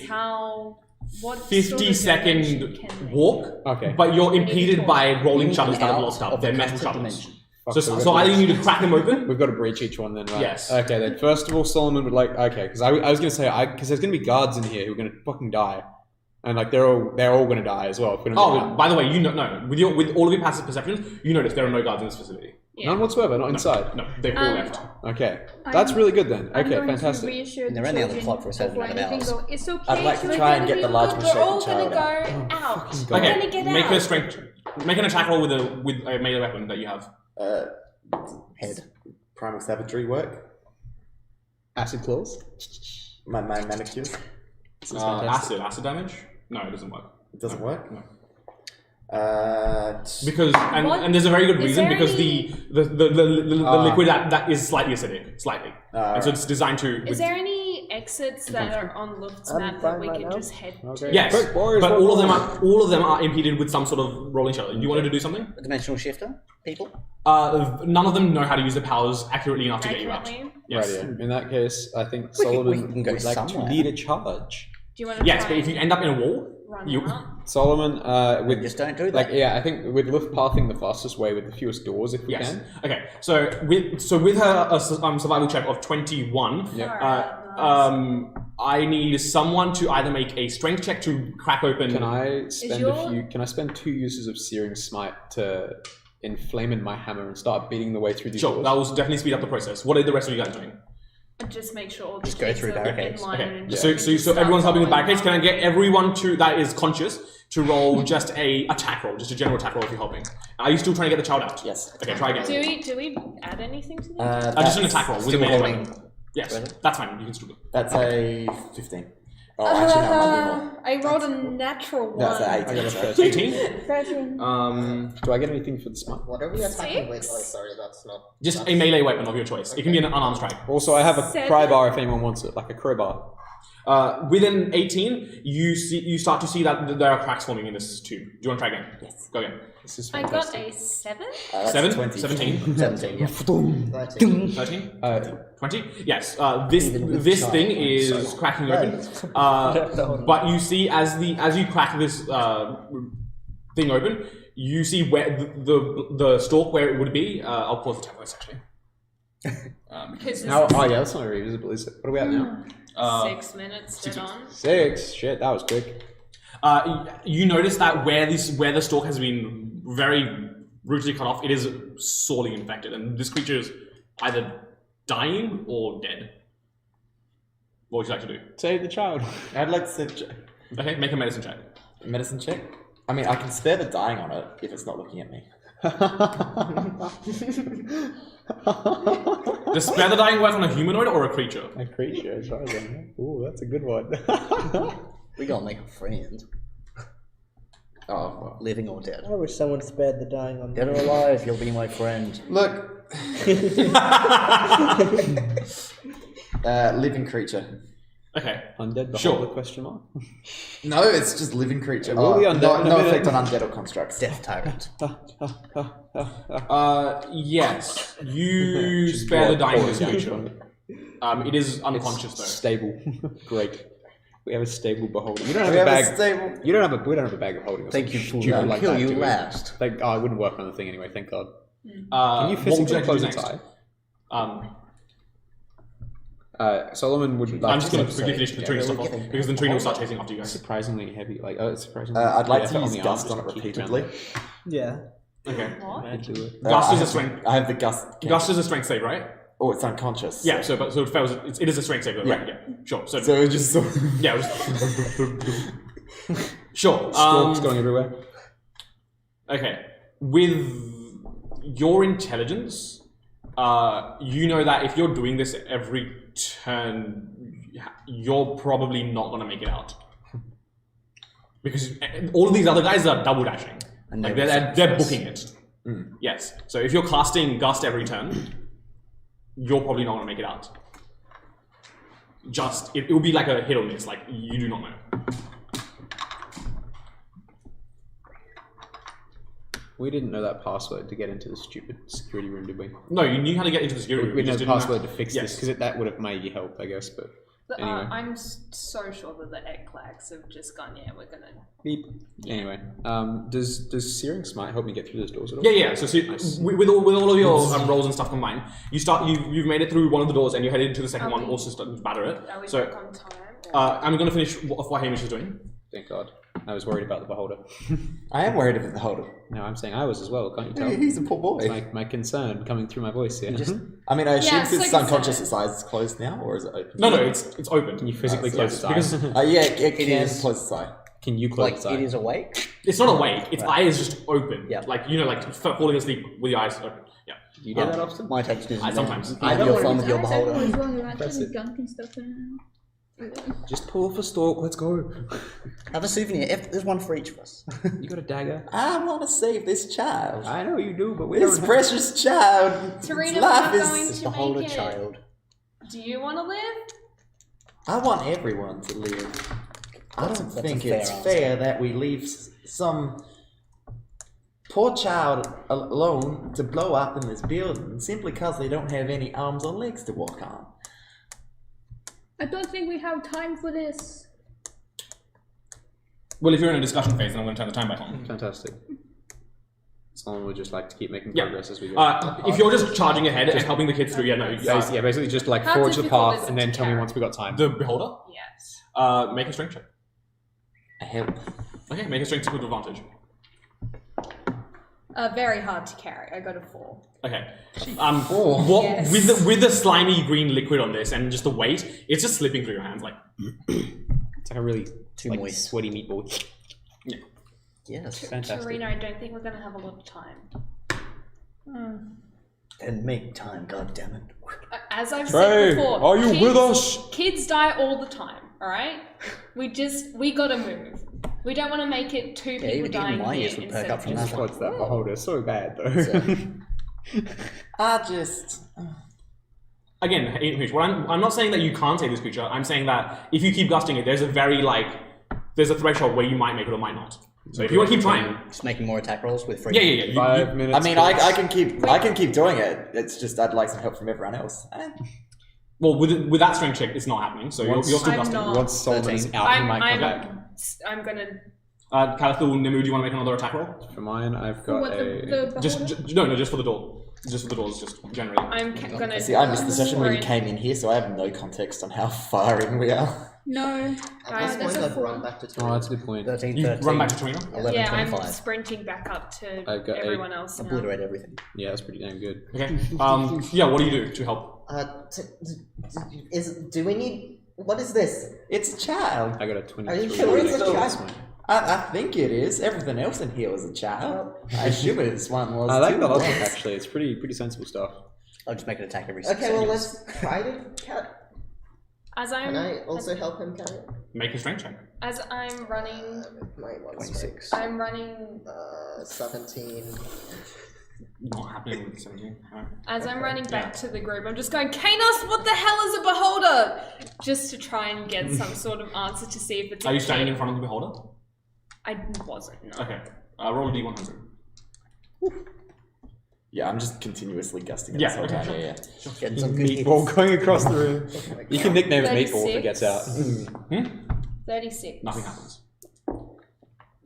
what 50-second dimension can they- walk. Okay. But you're impeded by rolling In shutters that are and blocked out up. of They're the metal quantum shutters. dimension. So either you need to crack them open. We've got to breach each one then, right? Yes. Okay, then first of all, Solomon would like. Okay, because I was gonna say because there's gonna be guards in here who are gonna fucking die, and like they're all gonna die as well if we don't get Oh, out. by the way, you know, no. With all of your passive perceptions, you notice there are no guards in this facility. None whatsoever, not inside. No, they've all left. Okay, that's really good then. I'm Okay, going to fantastic. reassure the They're only on the children clock for a certain before amount of anything hours. go, it's okay. I'd like to you're try and gonna get the be large good. machine. We're all Child gonna go out. We're Okay, gonna get make out. a strength. Make an attack roll with a melee weapon that you have. Head. Primal savagery work. Acid claws. My manicures. This is fantastic. Acid damage. No, it doesn't work. It doesn't work. No. Because And there's a very good Is reason there because any- the liquid that is slightly acidic, slightly, and so right. it's designed to. Is there any exits that are on Luft's map that we fine can right now. just head Okay. to? Yes, Quick, boys, but one all more. of them are impeded with some sort of rolling shutter. You wanted to do something? A dimensional shifter? People? None of them know how to use the powers accurately enough to get you out. Accurately? Yes. Radio. In that case, I think We can Solomon go would like somewhere. to lead a charge. Do you want to Yes, try but if you end up in a wall, run you. out? Solomon, with Just don't do that. like yeah, I think with Luft pathing the fastest way with the fewest doors if we Yes. can. Okay. So with her survival check of 21, I need someone to either make a strength check to crack open. Can I spend your- Can I spend 2 uses of Searing Smite to inflame in my hammer and start beating the way through these Sure, doors? that will definitely speed up the process. What are the rest of you guys doing? And just make sure all the Just go kids through are barricades. in line Okay. and So just everyone's helping with start barricades. Can I following get everyone that is conscious to roll just a attack roll, just a general attack roll if you're helping? Are you still trying to get the child out? Yes. Okay, try again. Do we add anything to this? Just an attack roll with a Still melee rolling. weapon. Yes, that's fine. You can still do it. That's a 15. Oh, actually, no, I'm I rolled a natural one. That's an 18. I got a so- 13. 13. Do I get anything for the smite? What are we attacking with? Six? Oh, sorry, that's not. Just a melee weapon of your choice. It can be an unarmed strike. Also, I have a Seven. crowbar if anyone wants it, like a crowbar. Within 18, you start to see that there are cracks forming in this tube. Do you want to try again? Yes. Go again. This is I fantastic. got a 7. 7? 20. 17? 17, yeah. 13? 20? Yes. This thing is cracking open. But you see, as you crack this thing open, you see where the stalk where it would be. I'll pause the templates actually. Now, yeah, that's not very visible, is it? What are we at now? 6 minutes dead on. 6. Shit, that was quick. You notice that where the stalk has been very brutally cut off, it is sorely infected, and this creature is either dying or dead. What would you like to do? Save the child. I'd like to say Okay, make a medicine check. medicine check. I mean, I can spare the dying on it if it's not looking at me. Does spare the dying work on a humanoid or a creature? A creature, as far as I know. Ooh, that's a good one. We gotta make a friend. Oh, well. Living or dead. I wish someone spared the dying on Dead or alive, you'll be my friend. Look. Living creature. Okay. Undead, Sure. question mark? No, it's just living creature. will be undead in a no minute. effect on undead or constructs. Death tyrant. Yes. You spare the dying this creature. It is unconscious though. Stable. Great. We have a stable beholder. You don't have We a have a bag. stable. We don't have a bag of holding. Or Thank you something for stupid like kill that, you do we? last. Like, I wouldn't work on the thing anyway. Thank God. Can you What would physically like to close do its next? eye? Solomon would. I'm just going to say- finish the tree stuff off because then tree will start chasing after you guys. Surprisingly heavy. Like, it's surprisingly. I'd like effort to on use the arm gust just on it to keep it repeatedly. Yeah. Okay. What? Gust I is a have- strength. I have the gust. Gust is a strength save, right? Oh, it's unconscious. Yeah. So it fails. It is a strength save, though, right? Yeah. Sure. So So it just sort of yeah. Sure. Storms going everywhere. Okay. With your intelligence, you know that if you're doing this every turn, you're probably not going to make it out. Because all of these other guys are double dashing. And Like they're they're booking it. Yes. So if you're casting Gust every turn, you're probably not going to make it out. It will be like a hit or miss. Like, you do not know. We didn't know that password to get into the stupid security room, did we? No, you knew how to get into the security room. We you know just the didn't password to fix Yes. this because that would have maybe helped, I guess. But anyway, I'm so sure that the egg clags have just gone, yeah, we're gonna... beep. Anyway, does Searing Smite help me get through those doors at all? Yeah. So with all of your rolls and stuff combined, you've made it through one of the doors and you're headed into the second one. Also, starting to batter it. Are we So back on time? I'm going to finish what Hamish is doing. Thank God. I was worried about the beholder. I am worried about the holder. No, I'm saying I was as well. Can't you tell? He's a poor boy. It's my concern coming through my voice here. I mean, I assume Yeah, since it's so unconscious, concerned. its eyes is closed now, or is it open? No, it's open. Can you physically so close its eyes? because Yeah, it can is- close its eye. Can you close Like, its eye? it is awake. it's not awake. Its eye is just open. Yeah. Like like falling asleep with your eyes open. Yeah. Do you do that often? My attention is sometimes. I have your phone with your Guys, beholder. everyone's running around That's doing it. gunk and stuff. Just pull off a stalk. Let's go. Have a souvenir. There's one for each of us. You got a dagger? I want to save this child. I know you do, but we This don't. precious child. Serena, Its life we're is. going It's to beholder make it. child. Do you want to live? I want everyone to live. I don't That's a think fair it's answer. fair that we leave some poor child alone to blow up in this building simply because they don't have any arms or legs to walk on. I don't think we have time for this. Well, if you're in a discussion phase, then I'm going to turn the time back on. Fantastic. Someone would just like to keep making Yeah. progress as we go. If you're just charging ahead and helping the kids through, Basically just like How forge the difficult is path it and then to tell me carry? once we got time. the beholder. Yes. Make a strength check. I help. Okay, make a strength check with advantage. Very hard to carry. I got a 4. Okay. Four. Yes. With the slimy green liquid on this and just the weight, it's just slipping through your hands. Like It's like a really moist. sweaty meatball. Yes. Fantastic. Serena, I don't think we're going to have a lot of time. And make time, goddammit. As I've Trey, said before, are you with us? Kids die all the time, alright? We gotta move. We don't want to make it two people even dying my here ears would perk instead up of from just that. one. What's that beholder? So bad though. So- I just. again, I'm not saying that you can't save this creature. I'm saying that if you keep gusting it, there's a threshold where you might make it or might not. So if you want to keep trying, just making more attack rolls with free. Yeah. 5 minutes. I mean, I can keep doing it. It's just I'd like some help from everyone else. Well, with that strength check, it's not happening. So you're still I'm gusting. not. Once Solomon is out, he might come back. I'm gonna. Calathul, Nimu, do you want to make another attack roll? For mine, I've got What, the Just for the door. Just for the doors, just generally. I'm gonna. See, I missed the session where you came in here, so I have no context on how far in we are. No. Guys, there's a 4. Run back to 20. Oh, that's a good point. 13, You 13, run back to Trina. 11, yeah, 25. I'm sprinting back up to I've got everyone else now. Obliterate everything. Yeah, that's pretty damn good. Okay. Yeah. What do you do to help? Do we need? What is this? It's a child. I got a Are 23. you sure it's a next child? point. I think it is. Everything else in here was a child. I assume this one was. I like too. the logic actually. It's pretty sensible stuff. I'll just make an attack every 6 Okay, well, seconds. let's try to carry. As Can I also help him carry it? Make a strength check. as I'm running, My one 26. I'm running. 17. Not happening with 17. As I'm running back to the group, I'm just going, Kanos, what the hell is a beholder? Just to try and get some sort of answer to see if it's. Are you standing in front of the beholder? I wasn't. No. Okay. Roll a d100. Yeah, I'm just continuously gusting it Yeah, this whole okay, time. sure. Yeah. Getting some good Meatball hits. going across the room. You can nickname it Meatball if it gets out. 36. Nothing happens.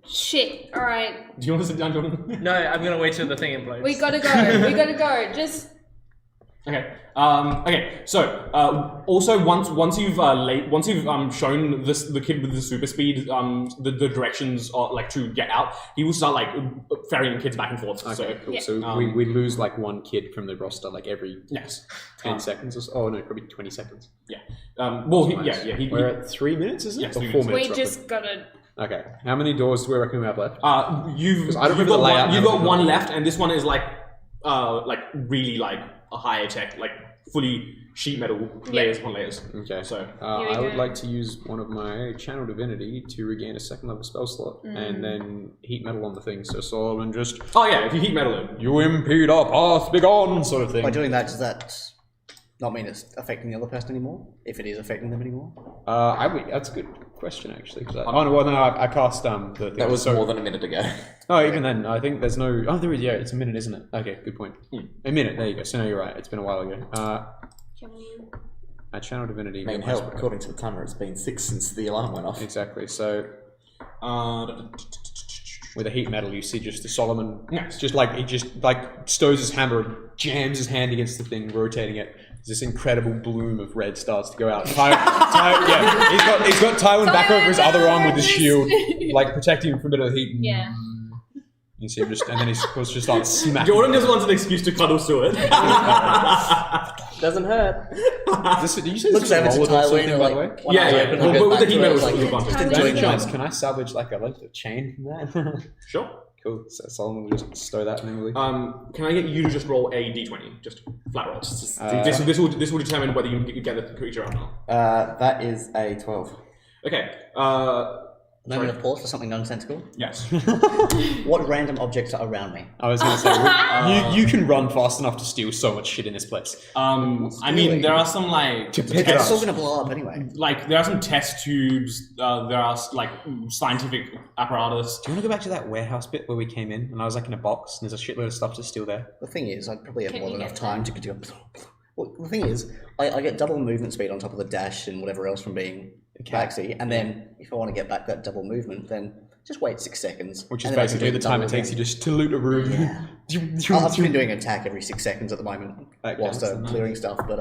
Shit. All right. Do you want to sit down, Jordan? No, I'm gonna wait till the thing implodes. We gotta go. Just. Okay. Okay. So also once you've shown the kid with the super speed the directions like to get out, he will start like ferrying kids back and forth. Okay, So cool. Yeah. So we lose like one kid from the roster like every yes. 10 seconds or so. Oh no, probably 20 seconds. Yeah. Well, Nice. We're at 3 minutes, isn't it? Yeah, Or 3 4 minutes. minutes. We roughly? just gotta. Okay. How many doors do we reckon we have left? You've I don't you've remember the got layout one, you've now. got one left, and this one is like really like a higher tech, like fully sheet metal layers upon layers. Okay. So Here we I would go. like to use one of my channel divinity to regain a 2nd level spell slot and then heat metal on the thing. So Solomon just if you heat metal it. you impede our path, begone sort of thing. By doing that, does that not mean it's affecting the other person anymore? If it is affecting them anymore? That's a good question actually. I cast the thing. That was more than a minute ago. Oh, even then, I think there's no. Oh, there is. Yeah, it's a minute, isn't it? Okay, good point. A minute. There you go. So no, you're right. It's been a while ago. Can we? Channel divinity. I mean, get hell, my spell. according to the timer, it's been 6 since the alarm went off. Exactly. So with a heat metal, you see just the Solomon. Yes. Just like he just like stows his hammer and jams his hand against the thing, rotating it. This incredible bloom of red starts to go out. He's got Tywin back over his other arm with his shield, like protecting him from a bit of the heat. Yeah. You see him just, and then he's supposed to just start smacking. Jordan just wants an excuse to cuddle to it. Doesn't hurt. Did you say Looks this over was to a roller or something, Tywin, by the way? like, one Yeah, eye yeah. open, But goes with the back heat to metal, it, like, you're fine. just Tywin enjoying doesn't- life. Can I salvage like a length of chain from that? Sure. Cool. So Solomon will just stow that nimbly. Can I get you to just roll a d20, just flat roll? This will determine whether you can get the creature or not. That is a 12. Okay. Moment of pause for something nonsensical. Yes. What random objects are around me? I was going to say, you can run fast enough to steal so much shit in this place. I mean, there are some like To pick it It's up. still gonna blow up anyway. like there are some test tubes. There are like scientific apparatus. Do you want to go back to that warehouse bit where we came in and I was like in a box and there's a shitload of stuff just still there? The thing is, I probably have Can more you than enough get time to do. Well, the thing is, I get double movement speed on top of the dash and whatever else from being backseat, and then if I want to get back that double movement, then just wait 6 seconds. Which is and then I can basically do the time it double takes you again. just to loot a room. I've been doing an attack every 6 seconds at the moment Okay, whilst that's nice. clearing stuff, but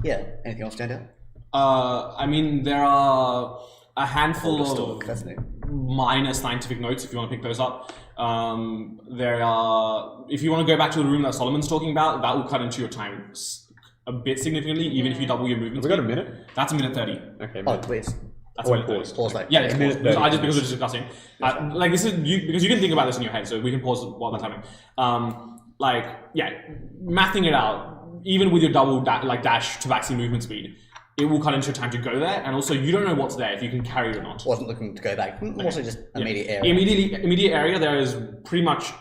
yeah. Anything else stand out? I mean, there are a handful Older of store, that's new. minor scientific notes if you want to pick those up. There are, if you want to go back to the room that Solomon's talking about, that will cut into your time a bit significantly, even if you double your movement. Have we got a speed. minute? That's a minute 30. Okay, Oh, minute. please. That's a minute 30. Pause that. Yeah, it's minute pause. 30. I just because we're just discussing. Like this is you because you didn't think about this in your head, so we can pause while that's happening. Mathing it out, even with your double dash to vaccine movement speed, it will cut into your time to go there, and also you don't know what's there if you can carry it or not. Wasn't looking to go back. Also just immediate area. Immediate area. There is pretty much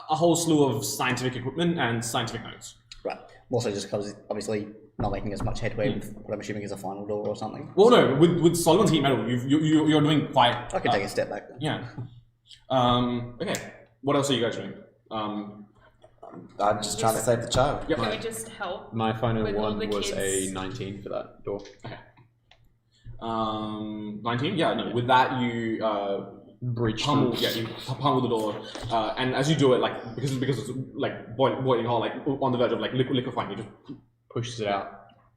a whole slew of scientific equipment and scientific notes. Right. Also just because obviously not making as much headway with what I'm assuming is a final door or something. Well, no, with Solomon's heat metal, you're doing quite. I can take a step back then. Yeah. Okay. What else are you guys doing? I'm just trying to save the child. Yep. Can we just help? My final With all one the was a kids. 19 for that door. Okay. 19. Yeah. No. With that, you Breach pummel. through. Yeah. You pummel the door, and as you do it, like because it's like boiling hot, like on the verge of like liquefying, you just pushes it out.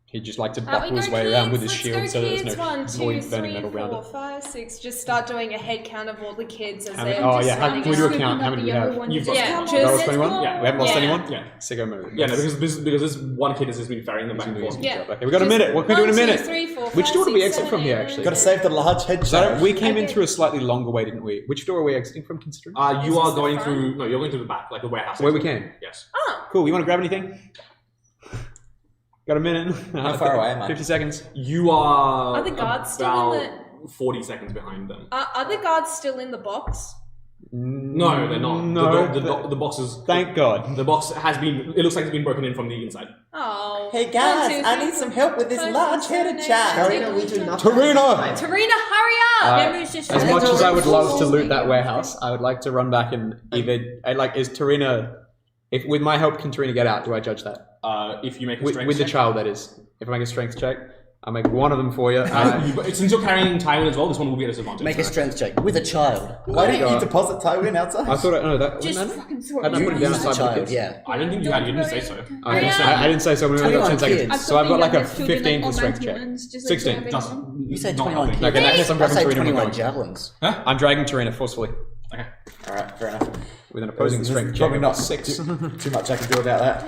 He'd just like to We buckle his go way kids, around with his let's shield go so there's kids. no 1, 2, void burning 3, metal around 4, it. 5, 6. Just start doing a head count of all the kids as How they're many- oh, just yeah, how running can we do a around. count? How many do we have? You've got Yeah, some. just- That was 21? Yeah. We haven't lost Yeah. anyone? Yeah. Sicko move. Yeah. No, because this one kid has just been ferrying them back and forth. Yeah. Okay, we got a minute. What can we do in a 1, 2, minute? 3, 4, Which 5, door do we 6, exit from 7, here, 8, actually? Got to save the large head So child. we came in Okay. through a slightly longer way, didn't we? Which door are we exiting from, considering? You Is are this the going front? through. No, you're going through the back, like the warehouse. Where we exit. came. Yes. Oh, Cool, you want to grab anything? Got a minute. How far away am I? 50 seconds. You are. Are the guards still in about 40 seconds behind them. are the guards still in the box? No, they're not. No, The box is. Thank God. The box has been. It looks like it's been broken in from the inside. Oh. Hey 1, guys, 2, I 3, need some 4, help with this 5, large-headed 6, 7, 8, child. Tarina, we do not. Tarina! Tarina, hurry up! Memory's just As showing much as I would love to full loot that screen. warehouse, I would like to run back and either is Tarina, if with my help can Tarina get out? Do I judge that? If you make a With, strength with the check. child, that is. If I make a strength check, I'll make one of them for you. Since you're carrying Tywin as well, this one will be at a disadvantage. Make a strength check with a child. Why didn't God. you deposit Tywin outside? I thought no, that Just wasn't fucking throw I don't it. put it You down use the outside the child, kids. yeah. I didn't think you had. You didn't say so. I didn't say so. We only got 10 21 seconds. kids. So I've got like a I've children 15 for like strength all check. my humans, just like 16. grabbing Doesn't. them. You said Not 21 helping. kids. Okay, in that case I'm I grabbing say Tarina. 21 javelins. I'm dragging Tarina forcefully Okay. Alright, fair enough. with an opposing There's strength check. probably of not 6. too much I can do about that.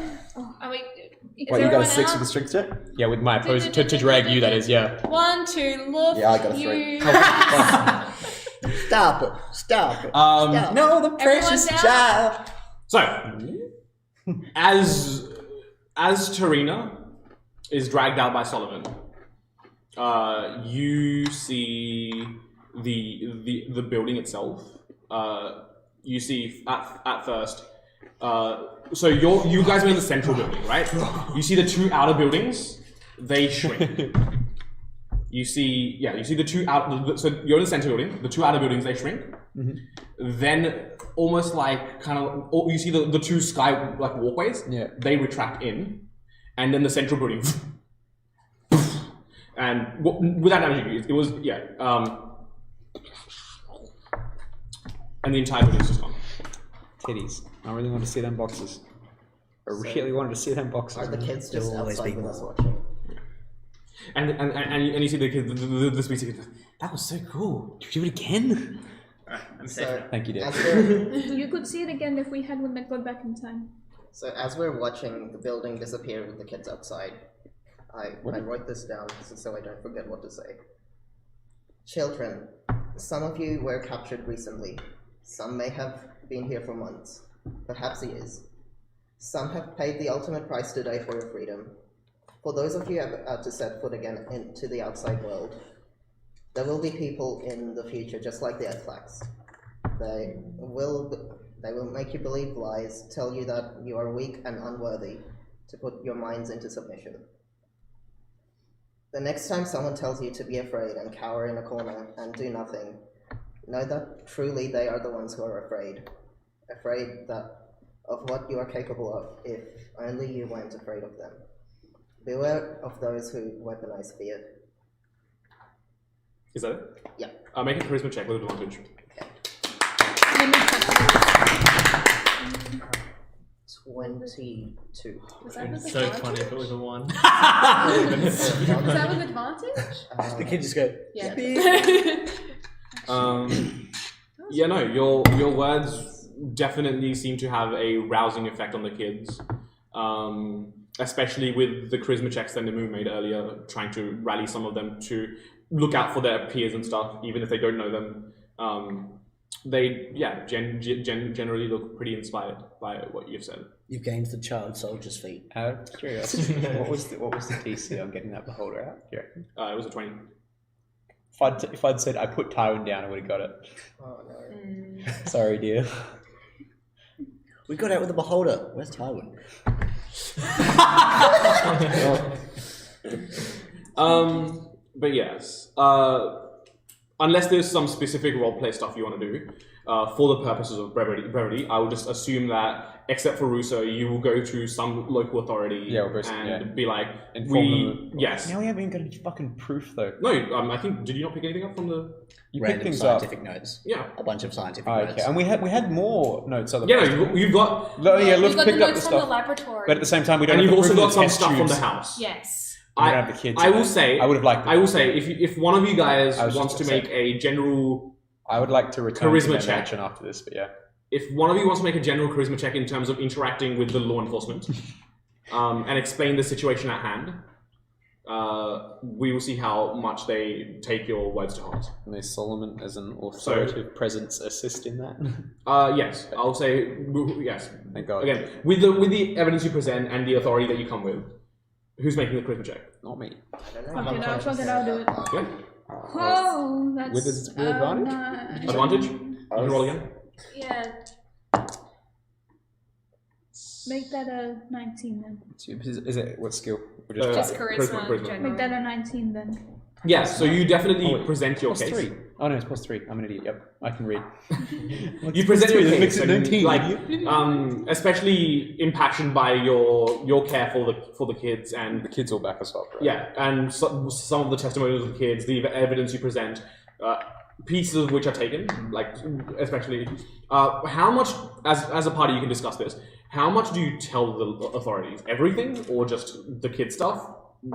Are we, is What, you got a everyone 6 out? with the strength check? Yeah, with my opposing to drag you. That is, yeah. 1, 2, look. Yeah, I got a you. 3. Stop it. Stop it. Stop. No, the precious Everyone's child. So, as Tarina is dragged out by Solomon, you see the building itself. You see at first. So you guys are in the central building, right? You see the two outer buildings. They shrink. You see the two out. So you're in the center building. The two outer buildings they shrink. Then almost like you see the two sky like walkways. Yeah. They retract in, and then the central building. And without damaging you, it was and the entire building is just gone. Titties. I really want to see them boxes. I really wanted to see them boxes. Are the kids just There'll always outside be with us more. watching? And you see the kid, the species kid. That was so cool. Did you do it again? So, Thank you, Dave. as we're, You could see it again if we had one that got back in time. so as we're watching the building disappear with the kids outside, I wrote this down so I don't forget what to say. Children, some of you were captured recently. Some may have been here for months, perhaps years. Some have paid the ultimate price today for your freedom. For those of you about to set foot again into the outside world, there will be people in the future just like the Ethlax. They will make you believe lies, tell you that you are weak and unworthy, to put your minds into submission. The next time someone tells you to be afraid and cower in a corner and do nothing, know that truly they are the ones who are afraid. Afraid of what you are capable of if only you weren't afraid of them. Beware of those who weaponize fear. Is that it? Yeah. Make a charisma check with advantage. 22. Was that with So advantage? funny if it was a 1. Was that with advantage? The kids just go, Yeah. Yeah, no, your words definitely seem to have a rousing effect on the kids. Especially with the charisma checks that Namu made earlier, trying to rally some of them to look out for their peers and stuff, even if they don't know them. They generally look pretty inspired by what you've said. you've gained the child soldier's feet. Out of curiosity, what was the DC on getting that beholder out? Do you reckon? It was a 20. If I'd said I put Tywin down, I would have got it. Oh no. Sorry, dear. We got out with the beholder. Where's Tywin? But yes, unless there's some specific roleplay stuff you want to do, for the purposes of brevity, I will just assume that, except for Russo, you will go to some local authority and be like, yes. Now we haven't even got any fucking proof though. No, I think, did you not pick anything up from the... You Random picked things scientific up. notes. Yeah. A bunch of scientific Oh, notes. okay, and we had more notes. You've got... No, yeah, We've Luft got the picked up the notes from the stuff. laboratory. But at the same time, we don't And have you've the also proof got of some test stuff from the tubes. house. Yes. We don't have the kids. I will say... I would have liked. I will say, if one of you guys I was wants just to gonna make a general... I would like to return Charisma to check. their mansion after this, but yeah. If one of you wants to make a general charisma check in terms of interacting with the law enforcement, and explain the situation at hand, we will see how much they take your words to heart. May Solomon, as an authoritative presence, assist in that? Yes, I'll say yes. Thank God. Again, with the evidence you present and the authority that you come with, who's making the charisma check? Not me. Okay, now fuck it, I'll do it. Yeah. Oh, that's... With advantage? nice. Advantage? You can roll again. Yeah. Make that a 19 then. Is it what skill? Or Just charisma, charisma. Make that a 19 then. Yes, so you definitely present your plus case. 3. Oh no, it's plus 3. I'm an idiot. Yep, I can read. You present your That case, makes it and, 19, like, especially impassioned by your care for the kids and The kids all back us up, right? yeah, and some of the testimonials of the kids, the evidence you present, pieces of which are taken, like especially how much as a party you can discuss this. How much do you tell the authorities? Everything, or just the kid stuff?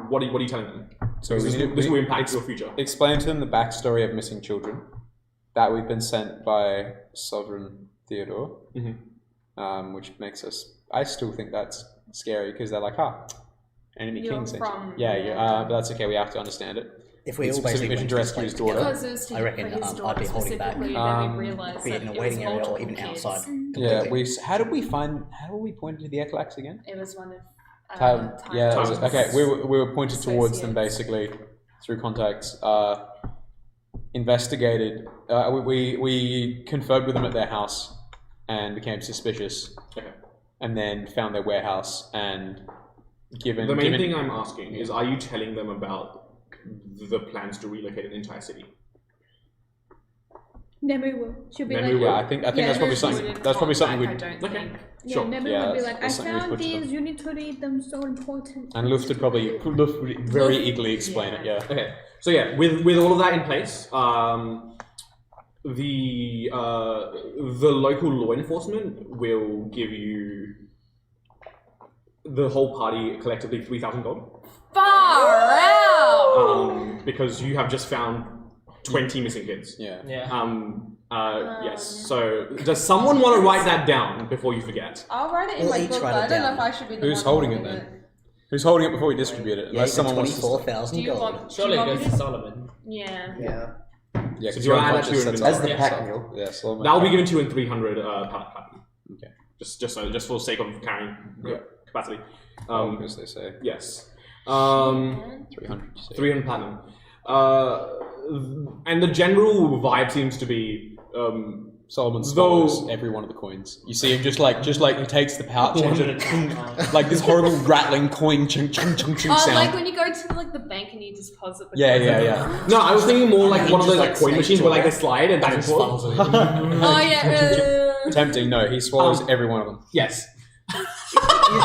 What are you telling them? So This will impact your future. Explain to them the backstory of missing children, that we've been sent by Sovereign Theodore, which makes us. I still think that's scary because they're like, enemy You're king sent from- you. Yeah, but that's okay. We have to understand it. If we It's all specific basically mission to went rescue his this place daughter. Because it was I reckon, for his I'd daughter be holding back. specifically, then we realised be that it in a it was waiting area or multiple even kids. outside. Yeah, completely. how were we pointed to the Eclax again? It was one of Yeah, that was- Tyler's okay. We were pointed towards them associates. basically through contacts. Investigated. We conferred with them at their house and became suspicious. Okay. And then found their warehouse and given. The main thing I'm asking is, are you telling them about the plans to relocate an entire city? Never will. She'll be Never like, will. Yeah, I think Yeah, that's probably there's something. That's probably something we. I don't Okay. think. yeah, Sure. Never Yeah, will be that's- like, I that's something we found put to them. these, you need to read them, so important. And Luft would probably very eagerly explain it. Yeah. Okay, so yeah, with all of that in place, the local law enforcement will give you the whole party collectively 3,000 gold. Far out! Because you have just found 20 missing kids. Yeah. Yeah. Yes. So does someone want to write that down before you forget? I'll write it in We'll my each book, write but it I don't know down. if I should be the Who's one holding it then? Who's holding it before we distribute it? Yeah, Unless someone wants to. 24,000 Do you gold. want? Surely do you it want goes me to Solomon. Yeah. Yeah. Yeah, So do you want to add that to your sets inventory? up- As the Yeah, pack so- mule. Yeah, Solomon. That will be given to you in 300 platinum. Okay. Just for the sake of carrying Yeah. capacity. As they say. Yes. 300. you say. 300 platinum. And the general vibe seems to be Solomon Though- swallows every one of the coins. You see him just like he takes the pouch and like this horrible rattling coin chunk chunk chunk chunk Oh, sound. like when you go to like the bank and you deposit the Yeah. No, I was thinking more like one of those Just like like coin snake machines where like to they slide and back and forth. Oh yeah. Tempting. No, he swallows every one of them. Yes.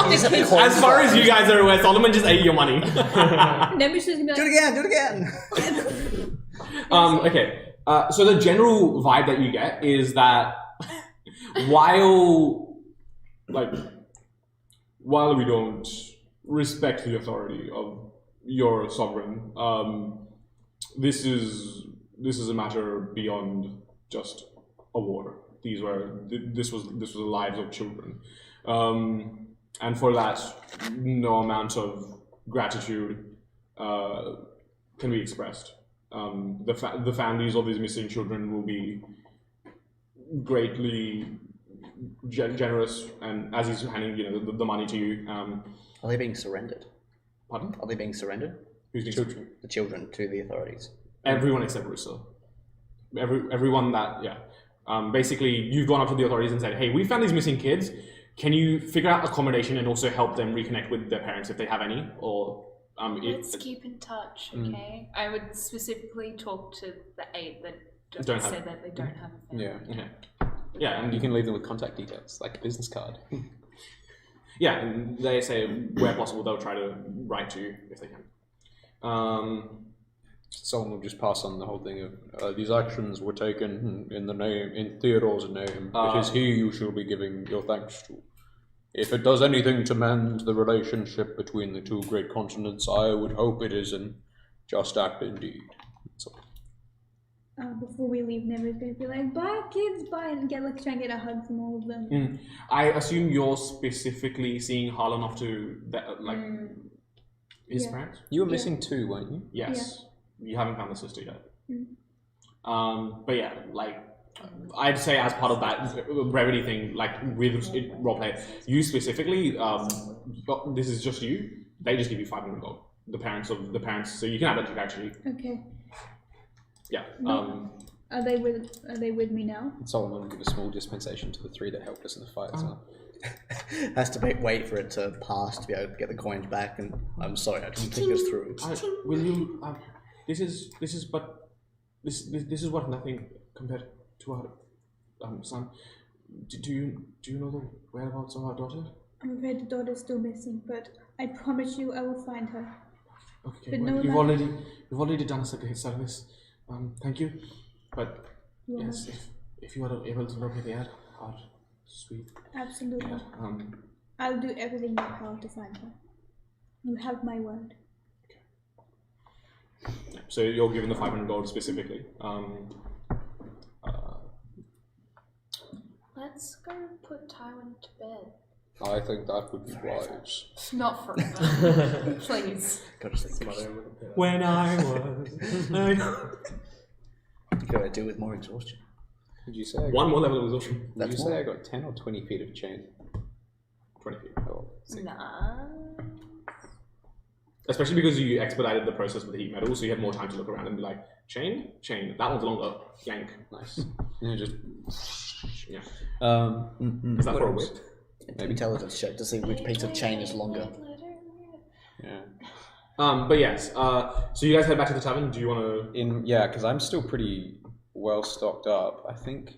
Use it for As far as you guys are aware, Solomon just ate your money. Nemesis is gonna be Do it like, again, do it again! Okay. So the general vibe that you get is that while we don't respect the authority of your sovereign, this is a matter beyond just a war. This was the lives of children, and for that, no amount of gratitude can be expressed. The families of these missing children will be greatly generous, and as he's handing the money to you, Are they being surrendered? pardon? Are they being surrendered? Who's being children? The children to the authorities. Everyone except Russo. Everyone that basically you've gone up to the authorities and said, hey, we found these missing kids. Can you figure out accommodation and also help them reconnect with their parents if they have any? Or Let's keep in touch, okay? I would specifically talk to the 8 that said that they don't have a family. Yeah. Okay. Yeah, and You can leave them with contact details, like a business card. yeah, and they say where possible they'll try to write to you if they can. Someone will just pass on the whole thing of these actions were taken in Theodore's name. It is he you shall be giving your thanks to. If it does anything to mend the relationship between the two great continents, I would hope it is an just act indeed. So, before we leave, Never's gonna be like, bye kids, bye, and try and get a hug from all of them. I assume you're specifically seeing Harlan off to his parents? you were missing 2, weren't you? Yes. You haven't found the sister yet. But yeah, I'd say as part of that brevity thing, with roleplay, you specifically, this is just you. They just give you 500 gold. The parents, so you can have that actually. Okay. Yeah. Are they with me now? Solomon will give a small dispensation to the 3 that helped us in the fight as well. Has to wait for it to pass to be able to get the coins back, and I'm sorry, I didn't think this through. Will you? This is what nothing compared to our son. Do you know the whereabouts of our daughter? I'm afraid the daughter's still missing, but I promise you I will find her. Okay, But well, no, you've already done us a great service. Thank you. But yes, if you are able to locate the ad, sweet. Absolutely. Yeah, I'll do everything in my power to find her. You have my word. So you're given the 500 gold specifically. Let's go put Tywin to bed. I think that would be wise. Not forever. Please. Go to sleep. When I was... You gotta do with more exhaustion. Did you say One more level of exhaustion. Did you say I got 10 or 20 feet of chain? 20 feet. Oh, Nah. Especially because you expedited the process with the heat metal, so you had more time to look around and be like, chain, that one's longer, yank. nice. Yeah, just Yeah. Is that for a whip? Maybe intelligence check to see which piece of chain is longer. yeah. But yes. So you guys head back to the tavern. Do you want to? Because I'm still pretty well stocked up. I think.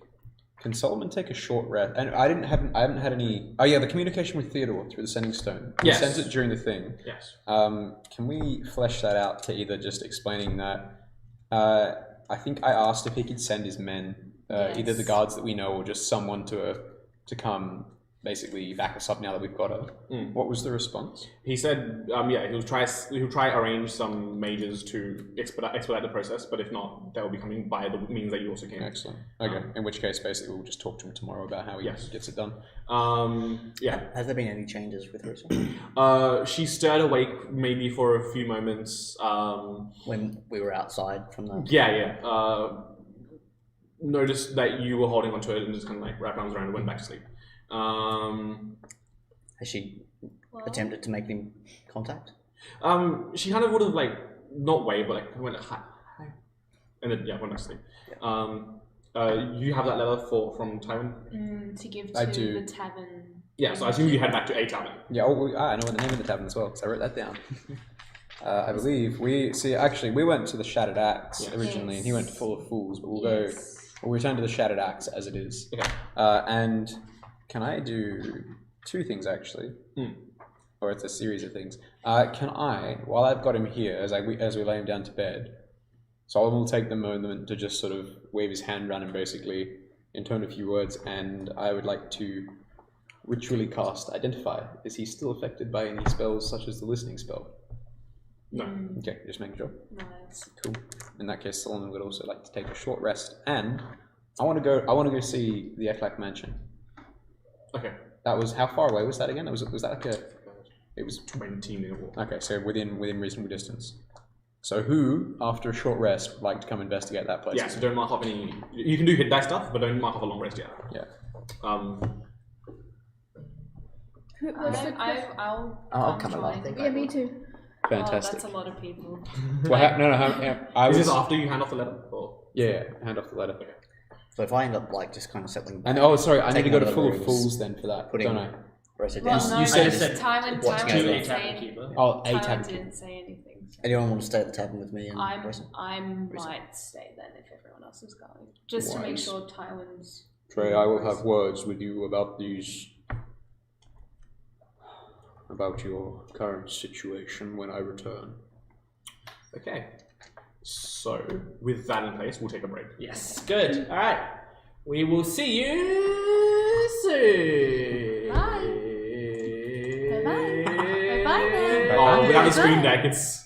Can Solomon take a short rest? And I haven't had any. Oh yeah, the communication with Theodore through the sending stone. He sends it during the thing. Yes. Can we flesh that out to either just explaining that? I think I asked if he could send his men, either the guards that we know or just someone to come basically back us up now that we've got her. What was the response? He said, he'll try arrange some mages to expedite the process, but if not, they'll be coming by the means that you also came. Excellent. Okay. In which case, basically, we'll just talk to him tomorrow about how he gets it done. Has there been any changes with her? She stirred awake maybe for a few moments. When we were outside from the... Noticed that you were holding onto it and just kind of wrapped arms around and went back to sleep. Has she attempted to make them contact? She kind of would have not waved, but went hi, and then went back to sleep. You have that letter from Tywin? To give to the tavern. Yeah, so I assume you head back to a tavern. Yeah, I know the name of the tavern as well, because I wrote that down. I believe we went to the Shattered Axe originally, and he went to Full of Fools, but we'll return to the Shattered Axe as it is. Okay. And can I do 2 things actually? Or it's a series of things. Can I, while I've got him here, as we lay him down to bed, Solomon will take the moment to just sort of wave his hand around and basically intone a few words, and I would like to ritually cast Identify. Is he still affected by any spells such as the Listening spell? No. Okay, just making sure. Nice. Cool. In that case, Solomon would also like to take a short rest, and I want to go see the Eklak mansion. Okay. That was, how far away was that again? Was that it was 20-minute walk. Okay, so within reasonable distance. So who, after a short rest, would like to come investigate that place? Yeah, so don't mark off any... You can do hit die stuff, but don't mark off a long rest yet. Yeah. I'll come along. Yeah, me too. Fantastic. Oh, that's a lot of people. Well, Is this after you hand off the letter? Or? Yeah, hand off the letter. Okay. So if I end up just kind of settling back... And I need to go to Full of Fools then for that, don't I? Write it Well, down. no, you said- because Tywin Watching didn't over. say keeper. Oh, a Tywin tavern didn't keeper. say anything. So Anyone want to stay at the tavern with me and Risa? I might stay then if everyone else is going, just to make Wise. sure Tywin's. Trey, I will have words with you about these. About your current situation when I return. Okay. So, with that in place, we'll take a break. Yes, good. All right. We will see you soon. Bye. Bye-bye. Bye-bye then. Oh, without the screen deck, it's.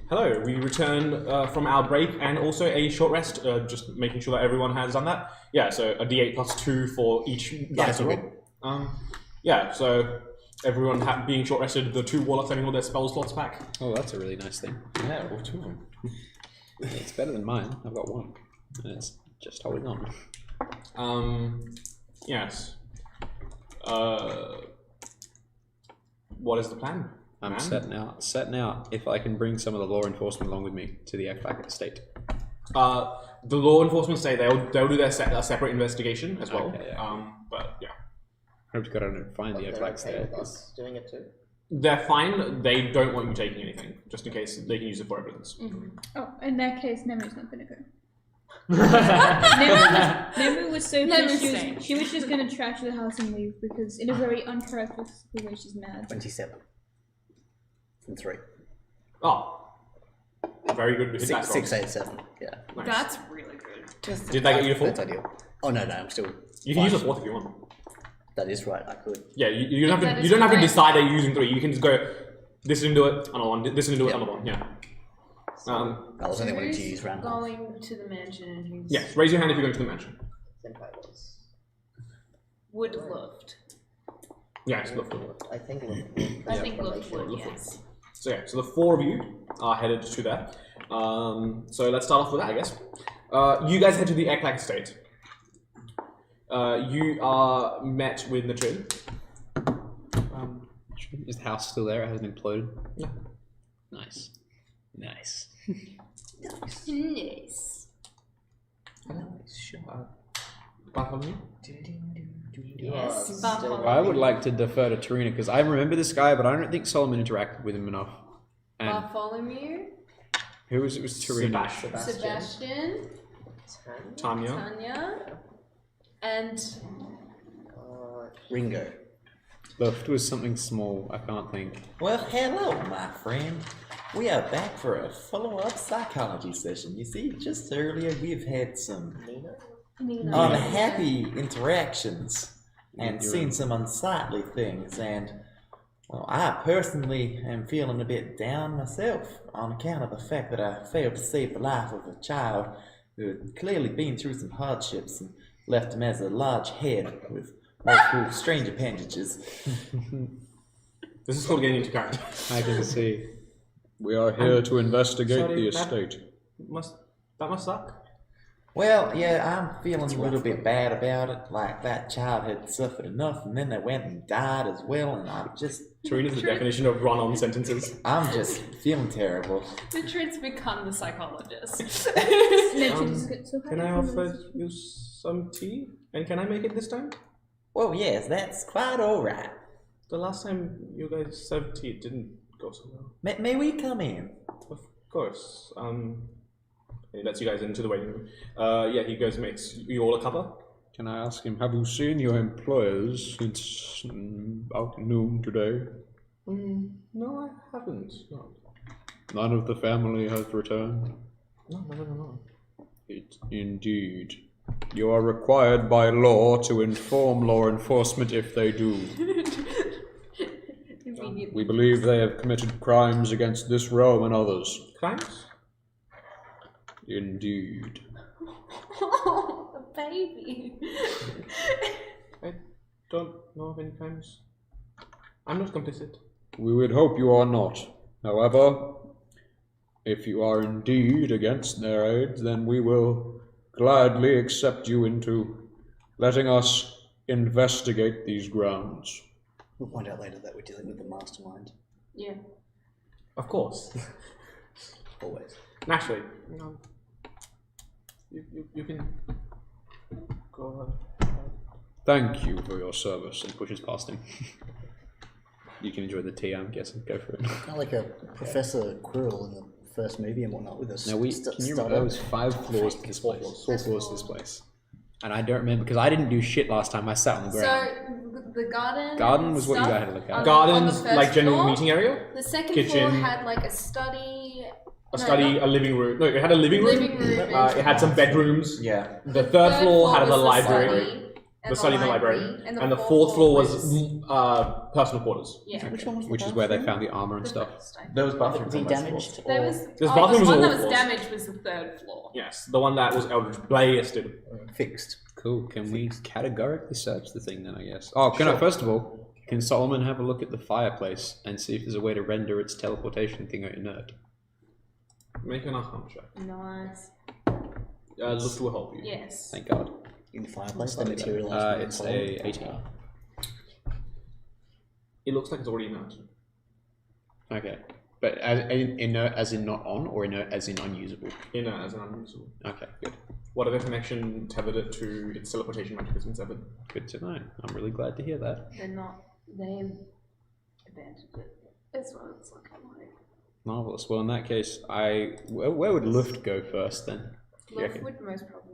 Hello, we return from our break and also a short rest, just making sure that everyone has done that. Yeah, so a d8 plus 2 for each dice roll. Yeah, so everyone being short rested, the 2 warlocks having all their spell slots back. Oh, that's a really nice thing. Yeah, or 2 of them. It's better than mine. I've got 1. And it's just holding on. Yes. What is the plan? I'm setting out if I can bring some of the law enforcement along with me to the Ekfak estate. The law enforcement say they'll do their separate investigation as well. Okay, yeah. But yeah. I've just got to find the Ekfak estate. with us doing it too. They're fine. They don't want you taking anything, just in case they can use it for evidence. Oh, in that case, Nemu's not gonna go. Nemu was so pissed. She was just gonna trash the house and leave because in a very uncharacteristic way she's mad. 27. From 3. Oh. Very good. 6, 8, 7. Yeah. Nice. That's really good. Did that get you to 4? That's ideal. Oh no, I'm still. You can use a 4th if you want. That is right. I could. Yeah, you don't have to. You don't have to decide that you're using 3. You can just go. This didn't do it. Another one. This didn't do it. Another one. Yeah. I was only wanting to use round half. Going to the mansion and who's Yes. Raise your hand if you're going to the mansion. would loved. Yes, look. I think I think loved would, yes. So yeah, so the 4 of you are headed to there. So let's start off with that, I guess. You guys head to the Ekfak estate. You are met with Natrin. Is the house still there? It hasn't imploded? No. Nice. Nice. Nice. Bartholomew? Yes. I would like to defer to Tarina because I remember this guy, but I don't think Solomon interacted with him enough. And Bartholomew. who was it? It was Tarina. Sebastian. Tanya. And Ringo. Luft was something small. I can't think. Well, hello, my friend. We are back for a follow-up psychology session. You see, just earlier we've had some unhappy interactions and seen some unsightly things, and well, I personally am feeling a bit down myself on account of the fact that I failed to save the life of a child who had clearly been through some hardships and left him as a large head with multiple strange appendages. This is called getting into character. I can see. We are here to investigate the estate. That must suck. Well, yeah, I'm feeling a little bit bad about it. Like, that child had suffered enough, and then they went and died as well, and I'm just... Tarina's the definition of run-on sentences. I'm just feeling terrible. the truth's become the psychologist. Can I offer you some tea? And can I make it this time? Oh, yes, that's quite alright. The last time you guys served tea, it didn't go so well. May we come in? Of course. He lets you guys into the waiting room. Yeah, he goes and makes you all a cuppa. Can I ask him, have you seen your employers since about noon today? No, I haven't. No. None of the family has returned? No. Indeed. You are required by law to inform law enforcement if they do. We believe they have committed crimes against this realm and others. Crimes? Indeed. Oh, a baby. I don't know of any crimes. I'm not complicit. We would hope you are not. However, if you are indeed against their aid, then we will gladly accept you into letting us investigate these grounds. We'll find out later that we're dealing with the mastermind. Yeah. Of course. Always. Naturally. You can go ahead. Thank you for your service, and pushes past him. You can enjoy the tea, I'm guessing. Go for it. Not like a Professor Quirrell in the first movie and whatnot with us. Now can you remember there was 5 floors to this place? 4 floors to this place. And I don't remember, because I didn't do shit last time, I sat on the ground. So, the garden... Garden was what you guys had to look at. Gardens, like general meeting area? The second kitchen, floor had like a study... a living room. No, it had a living room. Living room. It had some bedrooms. Yeah. The third floor had the library. the study in the library. And the fourth floor was personal quarters. Yeah. Which one was the Which is where they bathroom? found the armor and stuff. There was bathrooms The on most damaged floors. There or- was There's the bathrooms one on that all was floors. damaged was the 3rd floor. Yes, the one that was Eldritch blasted. fixed. Cool. Can we categorically search the thing then, I guess? Oh, can I, first of all, can Solomon have a look at the fireplace and see if there's a way to render its teleportation thing inert? Make an Arcana check. Nice. Luft will help you. Yes. Thank God. In the fireplace, they materialise. It's a 18. It looks like it's already inert. Okay. But inert as in not on, or inert as in unusable? Inert as an unusable. Okay, good. Whatever connection tethered it to its teleportation magic has been severed. Good to know. I'm really glad to hear that. They're not. They abandoned it. That's what it's looking like. Marvelous. Well, in that case, where would Luft go first then? Luft would most probably.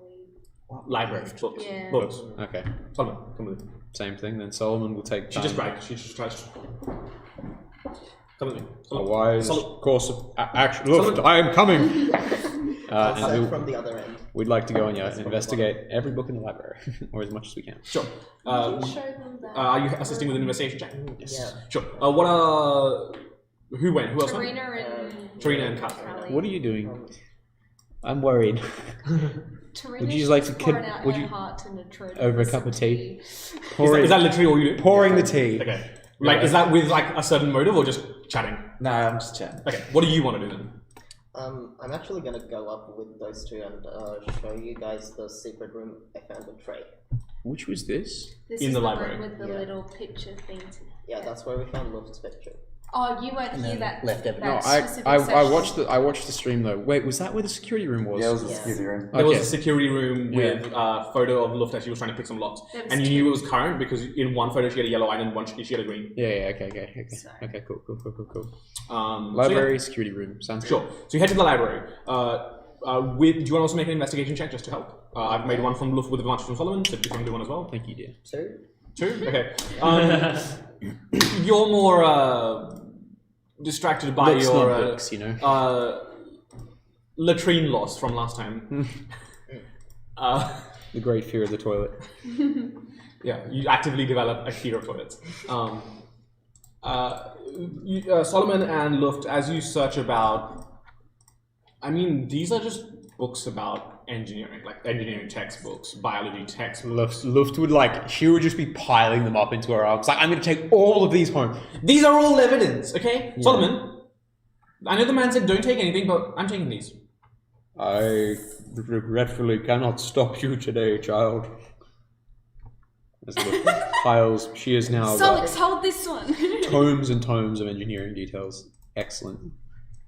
Library, books. Yeah. Books. Okay. Solomon, come with me. Same thing. Then Solomon will take. She just bragged. She just tries. Come with me. A Solomon. wise Solomon. course of action. Luft, I am coming. Outside from the other end. We'd like to go and investigate every book in the library, or as much as we can. Sure. Show them that. Are you assisting with an investigation check? Yes. Yeah. Sure. Who went? Who else went? Tarina and Kat. What are you doing? I'm worried. Would you just like to would you over a cup of tea? Is that literally all you do? Pouring the tea. Okay. Like, is that with like a certain motive or just chatting? No, I'm just chatting. Okay. What do you want to do then? I'm actually gonna go up with those two and show you guys the secret room I found with Trey. Which was this? This In is the the library. one with the little picture thing. Yeah, that's where we found Luft's picture. Oh, you weren't And here then that. left that evidence. No, specific I session. watched the stream though. Wait, was that where the security room was? Yeah, it was the Yeah. security room. There was Okay. a security room with a photo of Luft as she was trying to pick some locks. There was And you two. knew it was current because in one photo she had a yellow eye and in one she had a green. Yeah, okay. Sorry. Okay, cool. So Library, security room. Sounds yeah, sure. So you head to the library. Do you want to also make an investigation check just to help? I've made one from Luft with advantage from Solomon, so if you want to do one as well. good. Thank you, dear. Two? Okay. You're more distracted by Books, your not books, you know. latrine loss from last time. The great fear of the toilet. Yeah, you actively develop a fear of toilets. Solomon and Luft, as you search about, I mean, these are just books about engineering, like engineering textbooks, biology textbooks. Luft would she would just be piling them up into her arms. Like, I'm going to take all of these home. These are all evidence, okay? Yeah. Solomon, I know the man said don't take anything, but I'm taking these. I regretfully cannot stop you today, child. As Luft piles, she is now Solix, hold this one. tomes and tomes of engineering details. Excellent.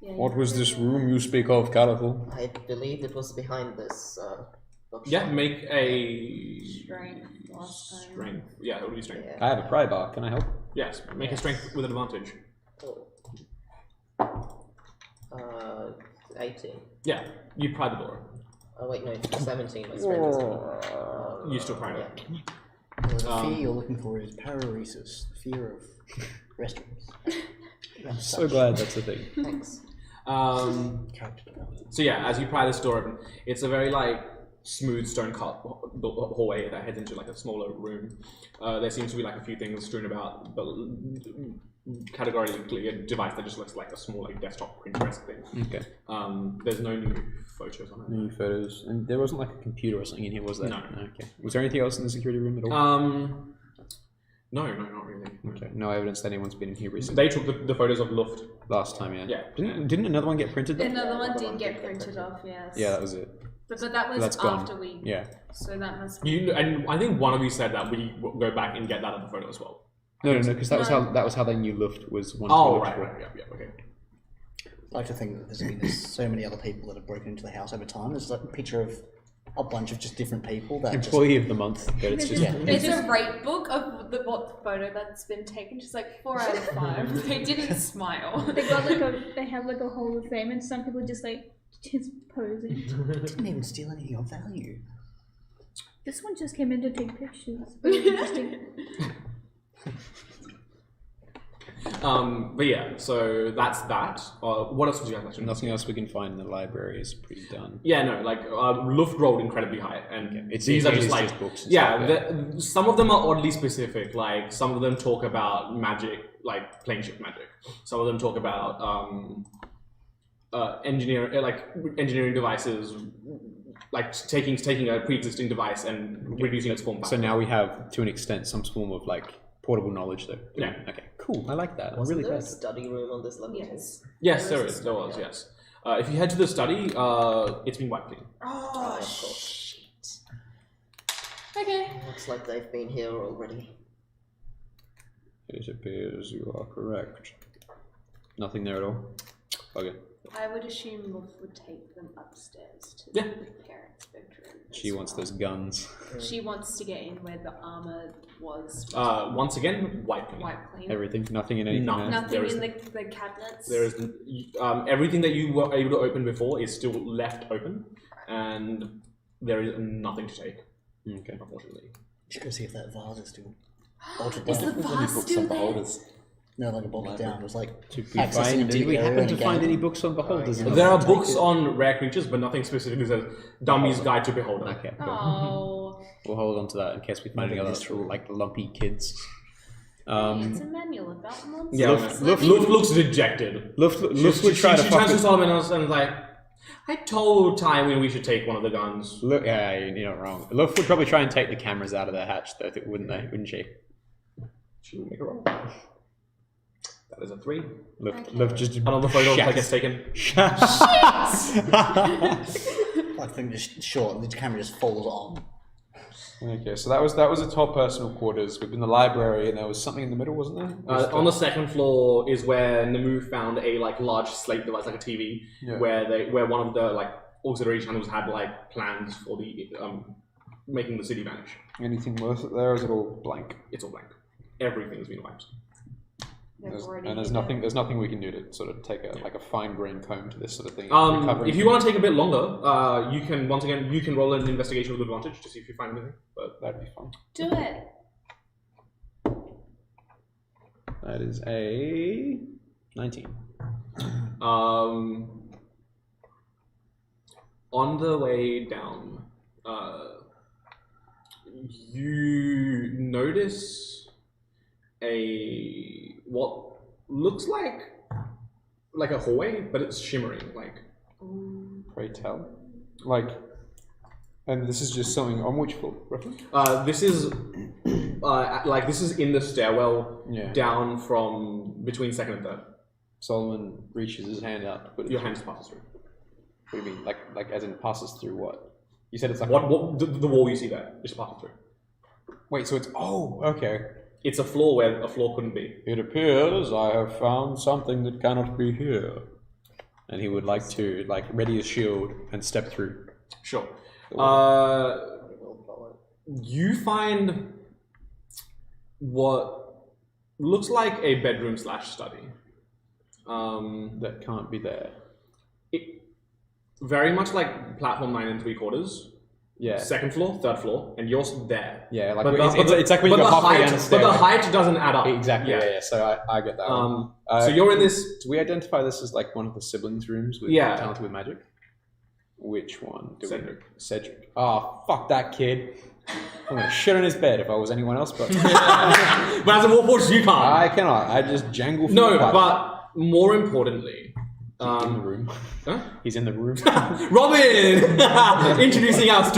Yeah, What was this room you speak of, Calico? I believe it was behind this bookshop. Yeah, make a Strength last time. strength. Yeah, it would be strength. Yeah. I have a pry bar. Can I help? Yes, make a strength with an advantage. 18. Yeah, you pry the door. Oh wait, no, 17. My strength is You still pry it. The fear you're looking for is pararesis, the fear of restaurants. I'm so glad that's a thing. Thanks. Character development. So yeah, as you pry this door open, it's a very smooth stone cut hallway that heads into a smaller room. There seems to be a few things strewn about, but categorically a device that just looks like a small desktop printer-esque thing. Okay. There's no new photos on it. New photos. And there wasn't a computer or something in here, was there? No. Okay. Was there anything else in the security room at all? No, not really. Okay. No evidence that anyone's been in here recently. They took the photos of Luft. Last time, yeah. Yeah. Didn't another one get printed though? Another one did get printed off, yes. Yeah, that was it. But that was That's gone. after we. Yeah. So that must be. And I think one of you said that we go back and get that other photo as well. No, because that was how they knew Luft was one. Oh, to look right, for. yeah, okay. I like to think that there's been so many other people that have broken into the house over time. There's a picture of a bunch of just different people that Employee of the month, but it's just It's a rate book of the photo that's been taken. Just 4 out of 5. They didn't smile. They got they have a Hall of Fame, and some people just posing. didn't even steal anything of value. This one just came in to take pictures. Very interesting. But yeah, so that's that. What else would you guys like to know? Nothing else we can find in the library is pretty done. Yeah, no, like Luft rolled incredibly high, and these are it just is like just books and yeah. stuff, Some of them are oddly specific. Like some of them talk about magic, like plane shift magic. Some of them talk about engineering devices, like taking a pre-existing device and reducing its form factor. So now we have, to an extent, some form of like portable knowledge there. Yeah. Okay. Cool. I like that. I'm Wasn't really there a glad. study room on this level? Yes, there is. There was. Yes. If you head to the study, it's been wiped clean. Oh, of course. Okay. Looks like they've been here already. It appears you are correct. Nothing there at all. Okay. I would assume Wolf would take them upstairs to Yeah. the parents' bedroom. She wants those guns. She wants to get in where the armor was. Once again, wiped clean. Wiped clean. Everything. Nothing in anything. No. there? Nothing There is- in the cabinets. There is everything that you were able to open before is still left open, and there is nothing to take. Okay. Unfortunately. Just go see if that vase is still bolted Is down. the vase still there? No, like a bolted down. It was like Did we accessing a did we area happen in to a find game. any books on beholders? in There are this? books on rare creatures, but nothing specifically says Dummy's Guide to Beholder. Okay. Cool. Oh. We'll hold on to that in case we find any other like lumpy kids. It's a manual about monsters. Yeah, Luft looks dejected. Luft would try to she fuck turns to with. Solomon and is like, I told Tywin we should take one of the guns. Look, yeah, you're not wrong. Luft would probably try and take the cameras out of their hatch, though, wouldn't they? Wouldn't she? She will make a roll. That is a 3. Luft just Another photo that gets taken. Like thing just short, and the camera just falls on. Okay, so that was the top personal quarters. We've been in the library, and there was something in the middle, wasn't there? On the second floor is where Namu found a large slate device, like a TV, where one of the auxiliary channels had plans for the making the city vanish. Anything worth it there, or is it all blank? It's all blank. Everything's been wiped. There's nothing we can do to sort of take a fine grained comb to this sort of thing. If you want to take a bit longer, you can roll an investigation with advantage to see if you find anything. But that'd be fun. Do it. That is a 19. On the way down, you notice what looks like a hallway, but it's shimmering. Pray tell. And this is just something on which floor, roughly? This is in the stairwell down from between second and third. Solomon reaches his hand out to put your hand just passes through. What do you mean? Like as in passes through what? You said it's like what the wall you see there just passes through. Wait, so it's okay. It's a floor where a floor couldn't be. It appears I have found something that cannot be here. And he would like to ready his shield and step through. Sure. You find what looks like a bedroom / study. That can't be there. Very much like platform 9 3/4. Yeah. Second floor, third floor, and you're there. Yeah, it's like when you go halfway down the stair. But the height doesn't add up. Exactly. Yeah. So I get that. So you're in this. Do we identify this as one of the siblings' rooms with talented with magic? Which one? Cedric. Oh, fuck that kid. I'm gonna shit on his bed if I was anyone else, but but as a Warforged, you can't. I cannot. I just jangle. No, but more importantly. In the room. Huh? He's in the room. Robin! Introducing us.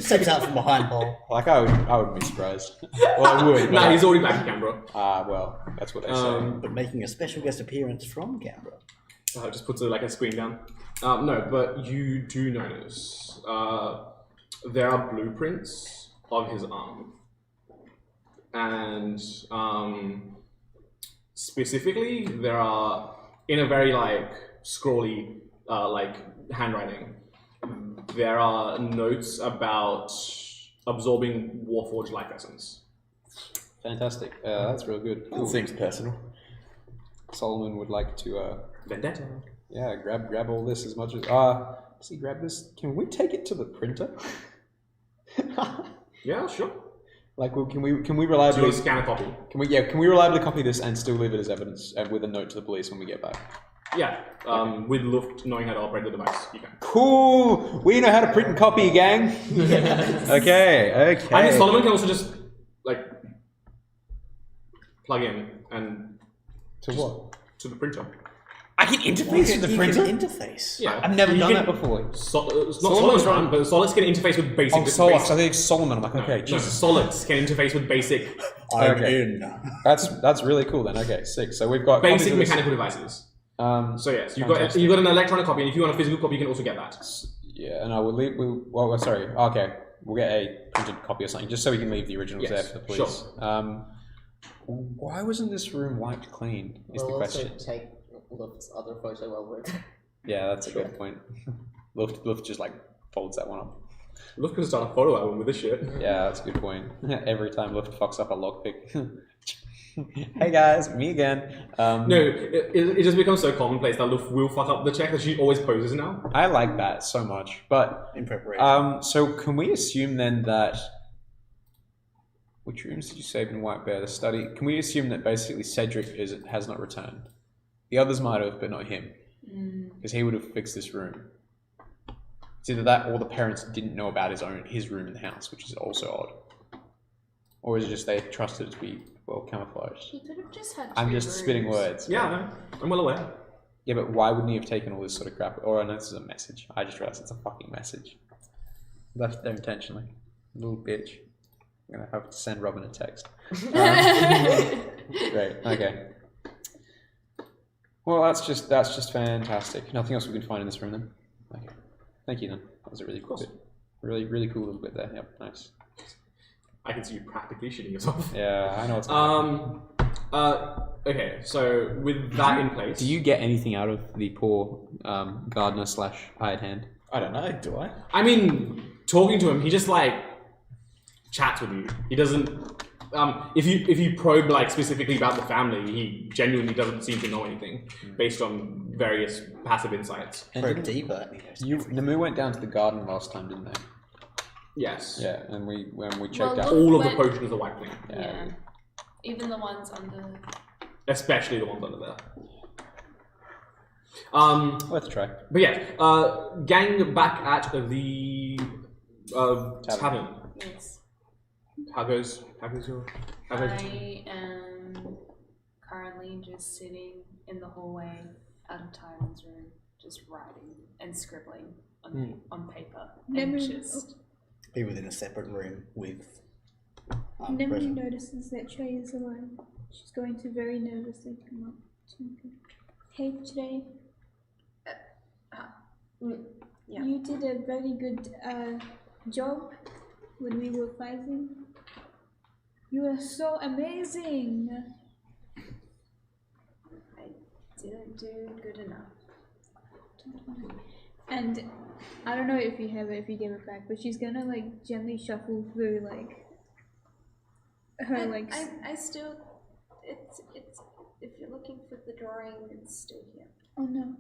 Steps out from behind Paul. I would be surprised. Well, I would. Nah, he's already back in Canberra. Well, that's what they say. But making a special guest appearance from Canberra. Just puts a screen down. No, but you do notice there are blueprints of his arm. And specifically, there are, in a very scrawly handwriting, there are notes about absorbing Warforged life essence. Fantastic. That's real good. Cool. Seems personal. Solomon would like to Vendetta. Yeah, grab all this as much as does he grab this? Can we take it to the printer? Yeah, sure. Like, can we reliably scan a copy? Can we reliably copy this and still leave it as evidence with a note to the police when we get back? Yeah, with Luft knowing how to operate the device, you can. Cool. We know how to print and copy, gang. Yes. Okay. I mean, Solomon can also just like plug in and to what? To the printer. I can interface with the printer. Interface. Yeah, I've never done that before. It's not Solomon's run, but Solix can interface with basic. Oh, Solix. I think it's Solomon. I'm like, okay, Jesus. Solix can interface with basic. I'm in. That's really cool then. Okay, sick. So we've got basic mechanical devices. So yes, you've got an electronic copy, and if you want a physical copy, you can also get that. Yeah, and I will leave. Well, sorry. Okay, we'll get a printed copy or something, just so we can leave the originals there for the police. Sure. Why wasn't this room wiped clean? Is the question. Also take Luft's other photo while we're there. Yeah, that's a good point. Luft just like folds that one up. Luft can start a photo album with this shit. Yeah, that's a good point. Every time Luft fucks up a lockpick. Hey guys, me again. No, it just becomes so commonplace that Luft will fuck up the check that she always poses now. I like that so much, but in preparation. So can we assume then that which rooms did you save in White Bear? The study. Can we assume that basically Cedric has not returned? The others might have, but not him, because he would have fixed this room. It's either that or the parents didn't know about his room in the house, which is also odd. Or is it just they trusted it to be well camouflaged? He could have just had. I'm just spitting words. Yeah, no, I'm well aware. Yeah, but why wouldn't he have taken all this sort of crap? Or I know this is a message. I just realized it's a fucking message. Left there intentionally. Little bitch. I'm gonna have to send Robin a text. Great. Okay. Well, that's just fantastic. Nothing else we can find in this room then. Okay. Thank you then. That was a really cool bit. Really, really cool little bit there. Yep, nice. I can see you practically shitting yourself. Yeah, I know what's going on. Okay, so with that in place... Do you get anything out of the poor gardener / hired hand? I don't know, do I? I mean, talking to him, he just like chats with you. He doesn't... if you probe like specifically about the family, he genuinely doesn't seem to know anything based on various passive insights. And probe deeper. Namu went down to the garden last time, didn't they? Yes. Yeah, and when we checked out all of the potions are wiped clean. Yeah. Even the ones under. Especially the ones under there. Worth a try. But yeah, gang back at the tavern. Yes. How goes your? I am currently just sitting in the hallway out of Tyron's room, just writing and scribbling on paper. And just be within a separate room with. Nemery notices that Trey is alive. She's going to very nervously come up to him. Hey, Trey. Yeah. You did a very good job when we were fighting. You are so amazing. I didn't do good enough. And I don't know if you have it, if you give it back, but she's gonna like gently shuffle through like her like. I still, it's if you're looking for the drawing, it's still here. Oh no.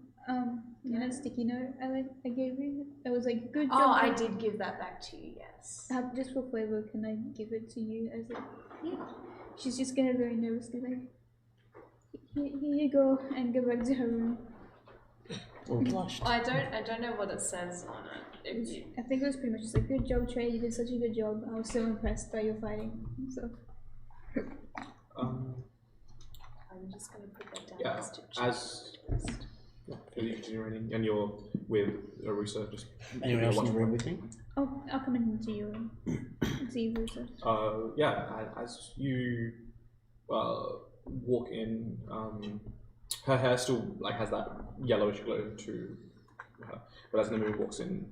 You know, sticky note I gave you. It was like good job. Oh, I did give that back to you. Yes. Just for flavor, can I give it to you as a? Yeah. She's just gonna very nervously like, here you go, and go back to her room. I don't know what it says on it. I think it was pretty much just like, good job, Trey. You did such a good job. I was so impressed by your fighting. So. I'm just gonna put that down. Yeah. As you continue writing, and you're with Arusa, just anyone else in the room with me? Oh, I'll come into your room. See Arusa. Yeah. As you walk in, her hair still like has that yellowish glow to her, but as Namu walks in,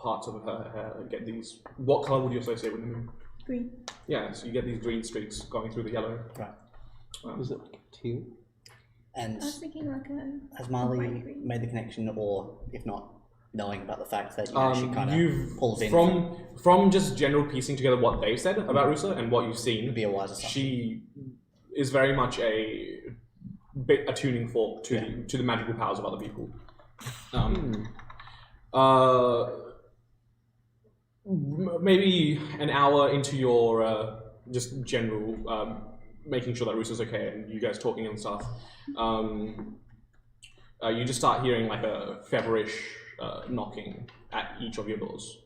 parts of her hair get these. What color would you associate with Namu? Green. Yeah, so you get these green streaks going through the yellow. Right. Was it like teal? And I was thinking like a. has Marley made the connection, or if not, knowing about the fact that she kind of pulls in from just general piecing together what they've said about Rusa and what you've seen. Be a wise assumption. She is very much a tuning fork to the magical powers of other people. maybe an hour into your just general making sure that Rooster's okay and you guys talking and stuff, you just start hearing like a feverish knocking at each of your doors.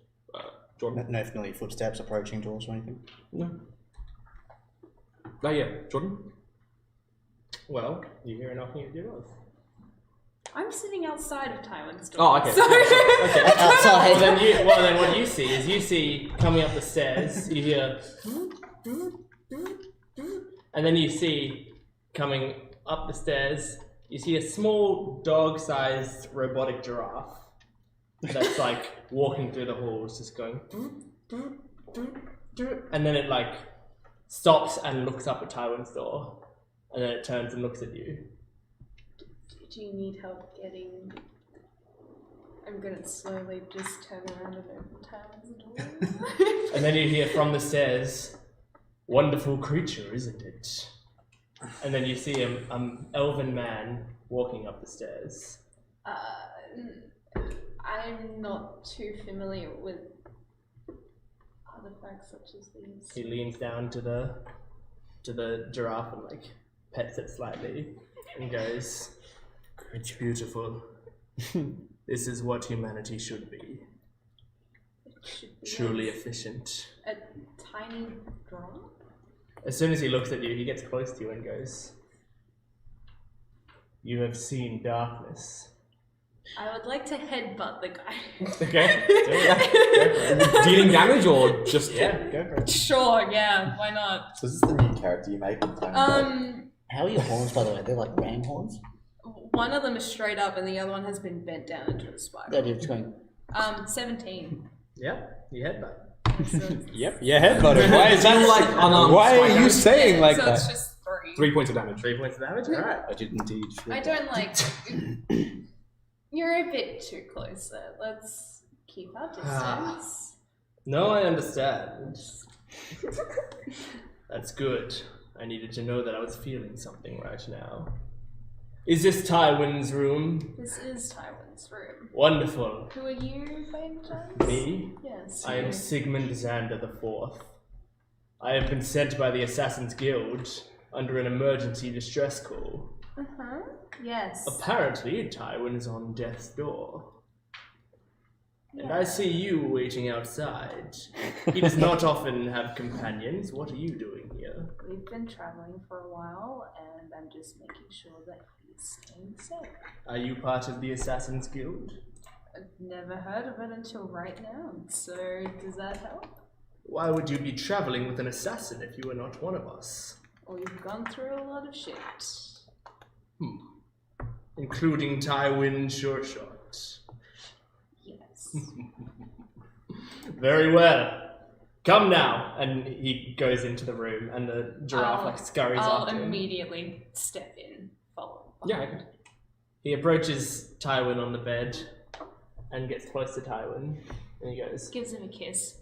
Jordan? No familiar footsteps approaching doors or anything? No. Not yet. Jordan? Well, you hear a knocking at your doors. I'm sitting outside of Tywin's door. Oh, okay. So Okay. Outside. Well, then what you see is coming up the stairs, you hear, and then you see coming up the stairs, you see a small dog-sized robotic giraffe that's like walking through the halls, just going, and then it like stops and looks up at Tywin's door, and then it turns and looks at you. do you need help getting? I'm gonna slowly just turn around and open Tywin's door. And then you hear from the stairs, "Wonderful creature, isn't it?" And then you see an elven man walking up the stairs. I'm not too familiar with artifacts such as these. He leans down to the giraffe and like pets it slightly and goes, "It's beautiful. This is what humanity should be. It should be Truly efficient." a tiny drop. As soon as he looks at you, he gets close to you and goes, "You have seen darkness." I would like to headbutt the guy. Okay. Dealing damage or just Go for it. Sure, yeah, why not? So is this the new character you make in time? How are your horns, by the way? They're like ram horns? One of them is straight up and the other one has been bent down into a spiral. The idea of just going, 17. Yeah, you headbutt. So, Yep, yeah, headbutted. Why is that like unarmed Why strike are you damage? saying like so that? it's just 3. 3 points of damage. 3 points of damage? Alright. I did indeed. I don't like... You're a bit too close there. Let's keep our distance. No, I understand. That's good. I needed to know that I was feeling something right now. Is this Tywin's room? This is Tywin's room. Wonderful. Who are you, by any chance? Me? Yes. I am Sigmund Xander IV. I have been sent by the Assassin's Guild under an emergency distress call. Uh-huh. Yes. Apparently, Tywin is on death's door. And I see you waiting outside. He does not often have companions. What are you doing here? We've been traveling for a while, and I'm just making sure that he's staying safe. Are you part of the Assassin's Guild? I've never heard of it until right now, so does that help? Why would you be traveling with an assassin if you were not one of us? We've gone through a lot of shit. Including Tywin Sureshot. Yes. Very well. Come now. And he goes into the room and the giraffe scurries I'll after him. immediately step in, follow. Yeah, I can. He approaches Tywin on the bed and gets close to Tywin. And he goes, Gives him a kiss.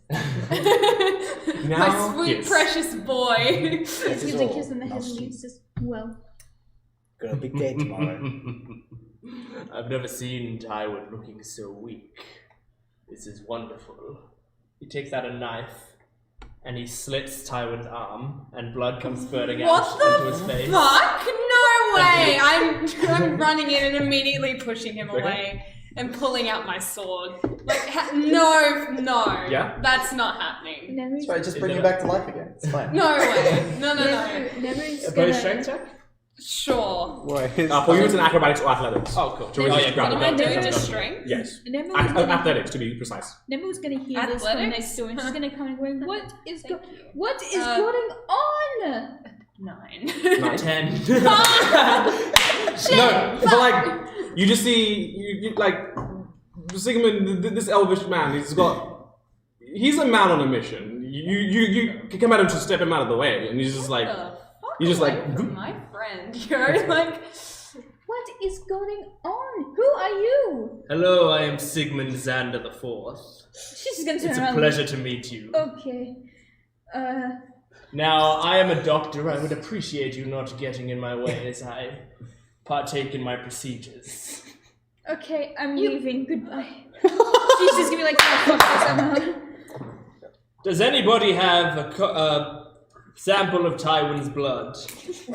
Now, My sweet yes. precious boy. Gives a kiss on the head and leaves us. Well, got a big day tomorrow. I've never seen Tywin looking so weak. This is wonderful. He takes out a knife and he slits Tywin's arm, and blood comes spurting out What the into his face. Fuck? No way! I'm running in and immediately pushing him away and pulling out my sword. Like, no. Yeah? That's not happening. Never's, Sorry, just bring him back to life again. It's fine. No way. No. Never's Opposed gonna... strength check? Sure. For you, it's an acrobatics or athletics. Oh, cool. To resist grab Am the I belt. doing just strength? Yes. Never was gonna, Athletics, to be precise. Never was gonna hear this from Athletics? next door, and she's gonna come and go, what is Thank you. what is going on? 9. 10. No, but like, you just see, you like, Sigmund, this elvish man, he's a man on a mission. You can come at him to step him out of the way, and he's just like, You're just like my friend. You're like, What is going on? Who are you? Hello, I am Sigmund Xander IV. She's gonna turn It's a around. pleasure to meet you. Okay. Now, I am a doctor. I would appreciate you not getting in my way as I partake in my procedures. Okay, I'm leaving. Goodbye. She's just gonna be like, oh, fuck this, I'm out. Does anybody have a sample of Tywin's blood?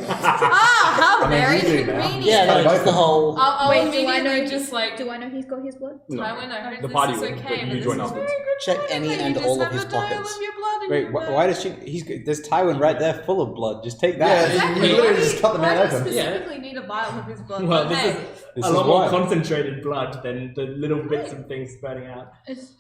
How very convenient. Yeah, no, just the whole. I'll Wait, do I know immediately just like, Do I know he's got his blood? No. Tywin, I heard The this party is would, okay, but you this join is afterwards. very good Check to know any that and you all just of his have a dial pockets. of your blood in Wait, your bag. why does she? There's Tywin right there, full of blood. Just take that. Yeah, you literally just cut the man Why do you open. specifically need a vial of his blood? Well, But this hey, is This a is lot more why. concentrated blood than the little bits of things spurting out. It's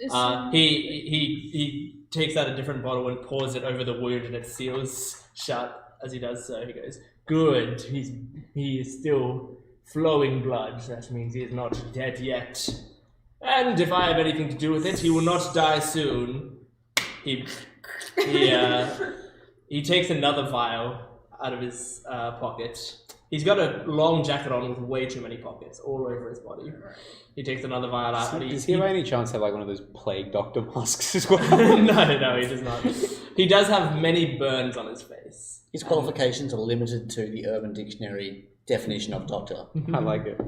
He takes out a different bottle and pours it over the wound, and it seals shut. As he does so, he goes, "Good. He is still flowing blood. That means he is not dead yet. And if I have anything to do with it, he will not die soon." He takes another vial out of his pocket. He's got a long jacket on with way too many pockets all over his body. He takes another vial out. And Does he by any chance have like one of those plague doctor masks as well? No, he does not. He does have many burns on his face. His qualifications are limited to the Urban Dictionary definition of doctor. I like it.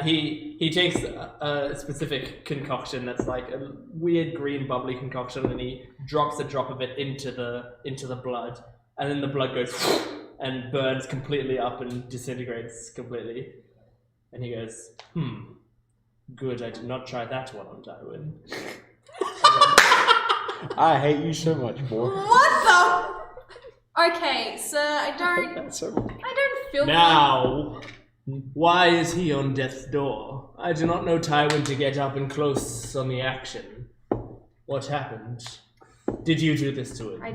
He takes a specific concoction that's like a weird green bubbly concoction, and he drops a drop of it into the blood, and then the blood goes and burns completely up and disintegrates completely. And he goes, "Good, I did not try that one on Tywin." I hate you so much, boy. what the? Okay, sir, I don't feel Now, why is he on death's door? I do not know Tywin to get up and close on the action. What happened? Did you do this to him? I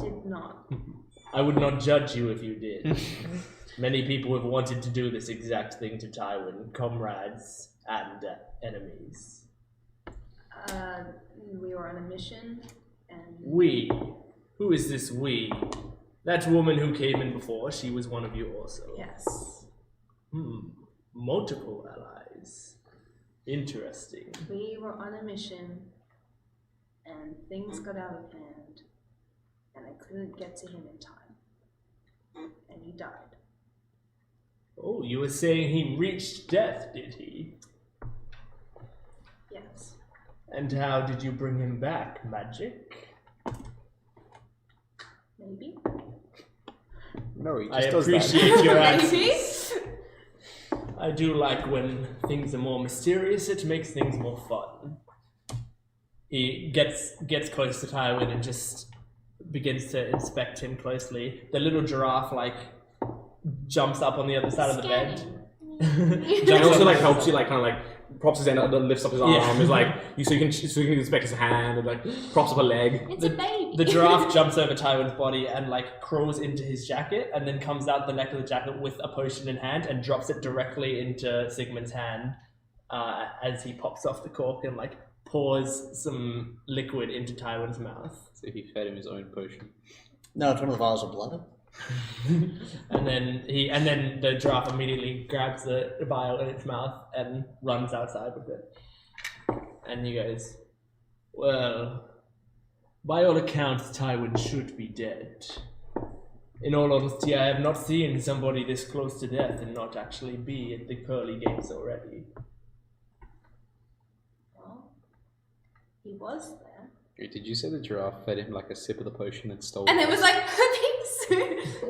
did not. I would not judge you if you did. Many people have wanted to do this exact thing to Tywin, comrades and enemies. We were on a mission, and We? Who is this we? That woman who came in before, she was one of you also. yes, Multiple allies. Interesting. we were on a mission, and things got out of hand, and I couldn't get to him in time, and he died. Oh, you were saying he reached death, did he? Yes. And how did you bring him back? Magic? Maybe. No, he I just does appreciate your Maybe. answers. I do like when things are more mysterious, it makes things more fun. He gets close to Tywin and just begins to inspect him closely. The little giraffe jumps up on the other side of the bed. He also helps you kind of props his hand up, lifts up his arm. Yeah. Is so you can inspect his hand and props up a leg. It's a baby. The giraffe jumps over Tywin's body and crawls into his jacket, and then comes out the neck of the jacket with a potion in hand and drops it directly into Sigmund's hand as he pops off the cork and pours some liquid into Tywin's mouth. So he fed him his own potion. No, it's one of the vials of blood. And then the giraffe immediately grabs the vial in its mouth and runs outside with it. And he goes, "Well, by all accounts, Tywin should be dead. In all honesty, I have not seen somebody this close to death and not actually be at the pearly gates already." Well, he was there. Wait, did you say the giraffe fed him a sip of the potion and stole And it? it was thanks.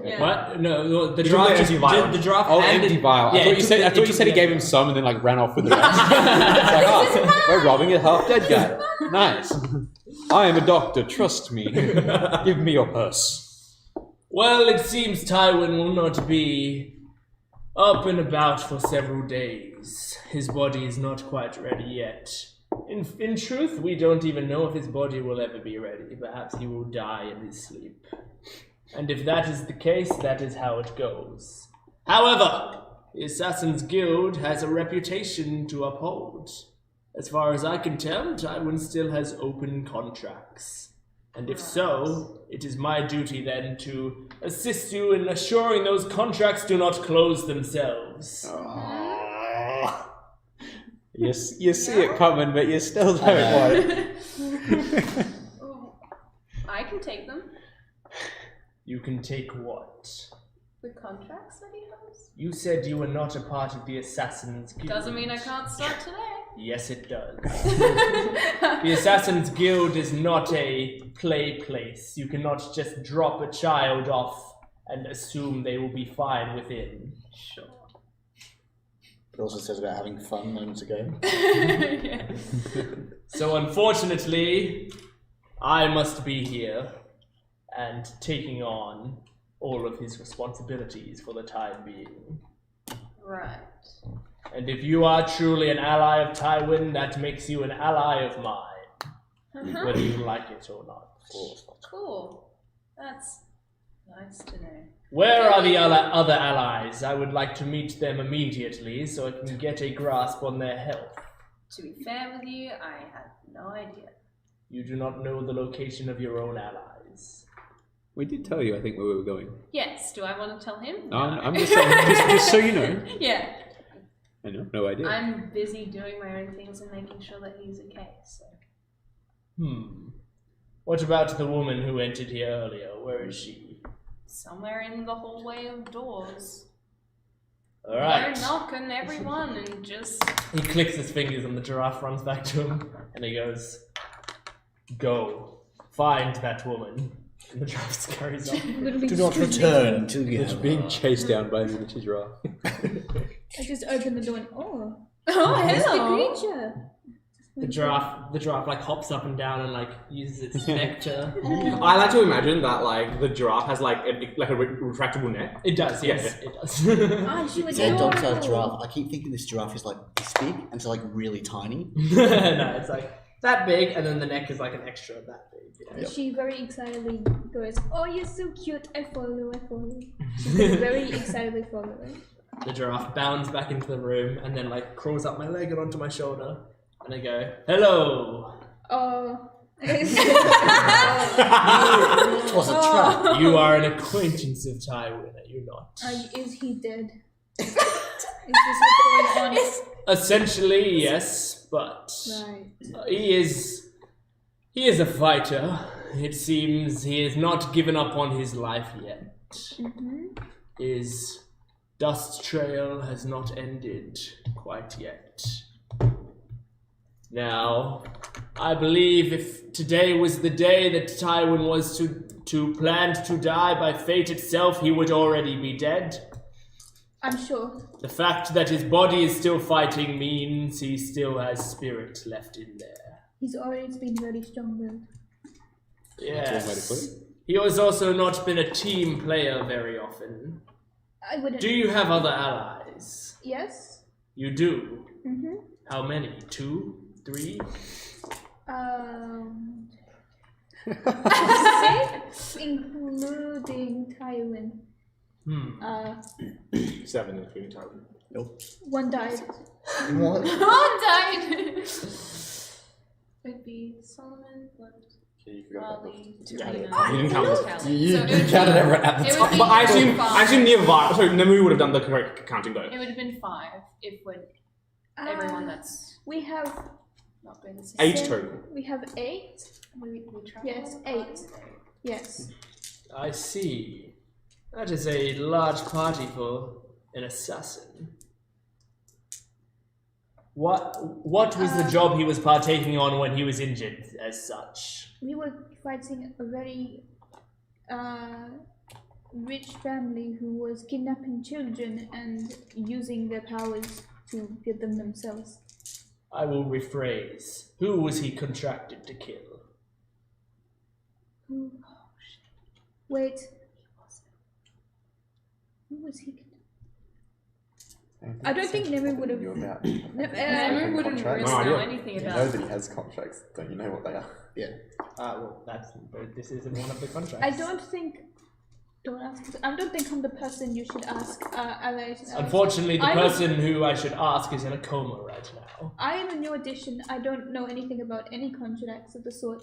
Yeah. What? No, the He giraffe took the just empty vial. the giraffe Oh, handed- empty vial. Yeah, I thought you said. I thought you said he gave him the- some and then ran off with the rest. It's like, we're robbing a half-dead guy. Nice. I am a doctor. Trust me. Give me your purse. Well, it seems Tywin will not be up and about for several days. His body is not quite ready yet. In truth, we don't even know if his body will ever be ready. Perhaps he will die in his sleep. And if that is the case, that is how it goes. However, the Assassin's Guild has a reputation to uphold. As far as I can tell, Tywin still has open contracts. And if so, it is my duty then to assist you in assuring those contracts do not close themselves. You see it coming, but you still don't want it. I can take them. You can take what? The contracts that he has. You said you were not a part of the Assassin's Guild. Doesn't mean I can't start today. Yes, it does. The Assassin's Guild is not a play place. You cannot just drop a child off and assume they will be fine within. Sure. It also says about having fun moments ago. Yes. So unfortunately, I must be here and taking on all of his responsibilities for the time being. Right. And if you are truly an ally of Tywin, that makes you an ally of mine, whether you like it or not. Cool. That's nice to know. Where are the other allies? I would like to meet them immediately so I can get a grasp on their health. To be fair with you, I have no idea. You do not know the location of your own allies. We did tell you, I think, where we were going. Yes, do I want to tell him? I'm just saying, just so you know. Yeah. I know, no idea. I'm busy doing my own things and making sure that he's okay, so. What about the woman who entered here earlier? Where is she? Somewhere in the hallway of doors. Alright. Go knock on everyone and just... He clicks his fingers and the giraffe runs back to him and he goes, "Go, find that woman." And the giraffe carries on. Literally Do not screaming. return until you It's have being chased down by a miniature giraffe. I just opened the door and Oh, it's the hello! creature. The giraffe like hops up and down and like uses its neck to. I like to imagine that like the giraffe has like a retractable neck. It does, yes, Yeah. it does. Ah, she It's a dog-sized giraffe. I keep thinking this giraffe is like this big and so like really tiny. No, it's like that big, and then the neck is like an extra that big. Yeah. She very excitedly goes, "Oh, you're so cute. I follow. She's very excitedly following. The giraffe bounds back into the room and then like crawls up my leg and onto my shoulder, and I go, "Hello." Oh. It was a trap. You are an acquaintance of Tywin, are you not? Is he dead? Is this what's going on? Essentially, yes, but Right. he is a fighter. It seems he has not given up on his life yet. His dust trail has not ended quite yet. Now, I believe if today was the day that Tywin was to planned to die by fate itself, he would already be dead. I'm sure. The fact that his body is still fighting means he still has spirit left in there. He's always been very strong-willed. That's one way to put Yes. it. He has also not been a team player very often. I wouldn't. Do you have other allies? Yes. You do. Mhm. How many? 2? 3? 6, including Tywin. 7 including Tywin. Nope. 1 died. What? Oh, died! It'd be Solomon, Molly, You Tarina, didn't count this. Kelly. You So it would counted be- everyone at the it would top. be But I assume five. Neva, sorry, Nemu would have done the correct counting though. It would have been 5 if when everyone that's We have not been the same. 8 seven- total. We have 8. We traveled Yes, a lot. 8. Yes. I see. That is a large party for an assassin. What was the job he was partaking on when he was injured as such? We were fighting a very rich family who was kidnapping children and using their powers to get them themselves. I will rephrase. Who was he contracted to kill? Who? Wait. Who was he? I don't think Nemu would have. You about Nemu wouldn't really No know idea. anything You about know it. that he has contracts, don't you know what they are? Yeah. Well, this isn't one of the contracts. I don't think. Don't ask. I don't think I'm the person you should ask. Unfortunately, the I'm- person who I should ask is in a coma right now. I am a new addition. I don't know anything about any contracts of the sort.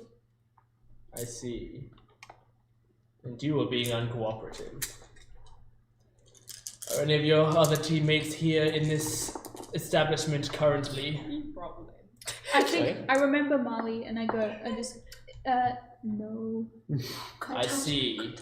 I see. And you are being uncooperative. Are any of your other teammates here in this establishment currently? Probably. I think I remember Molly, and I just, no. I see.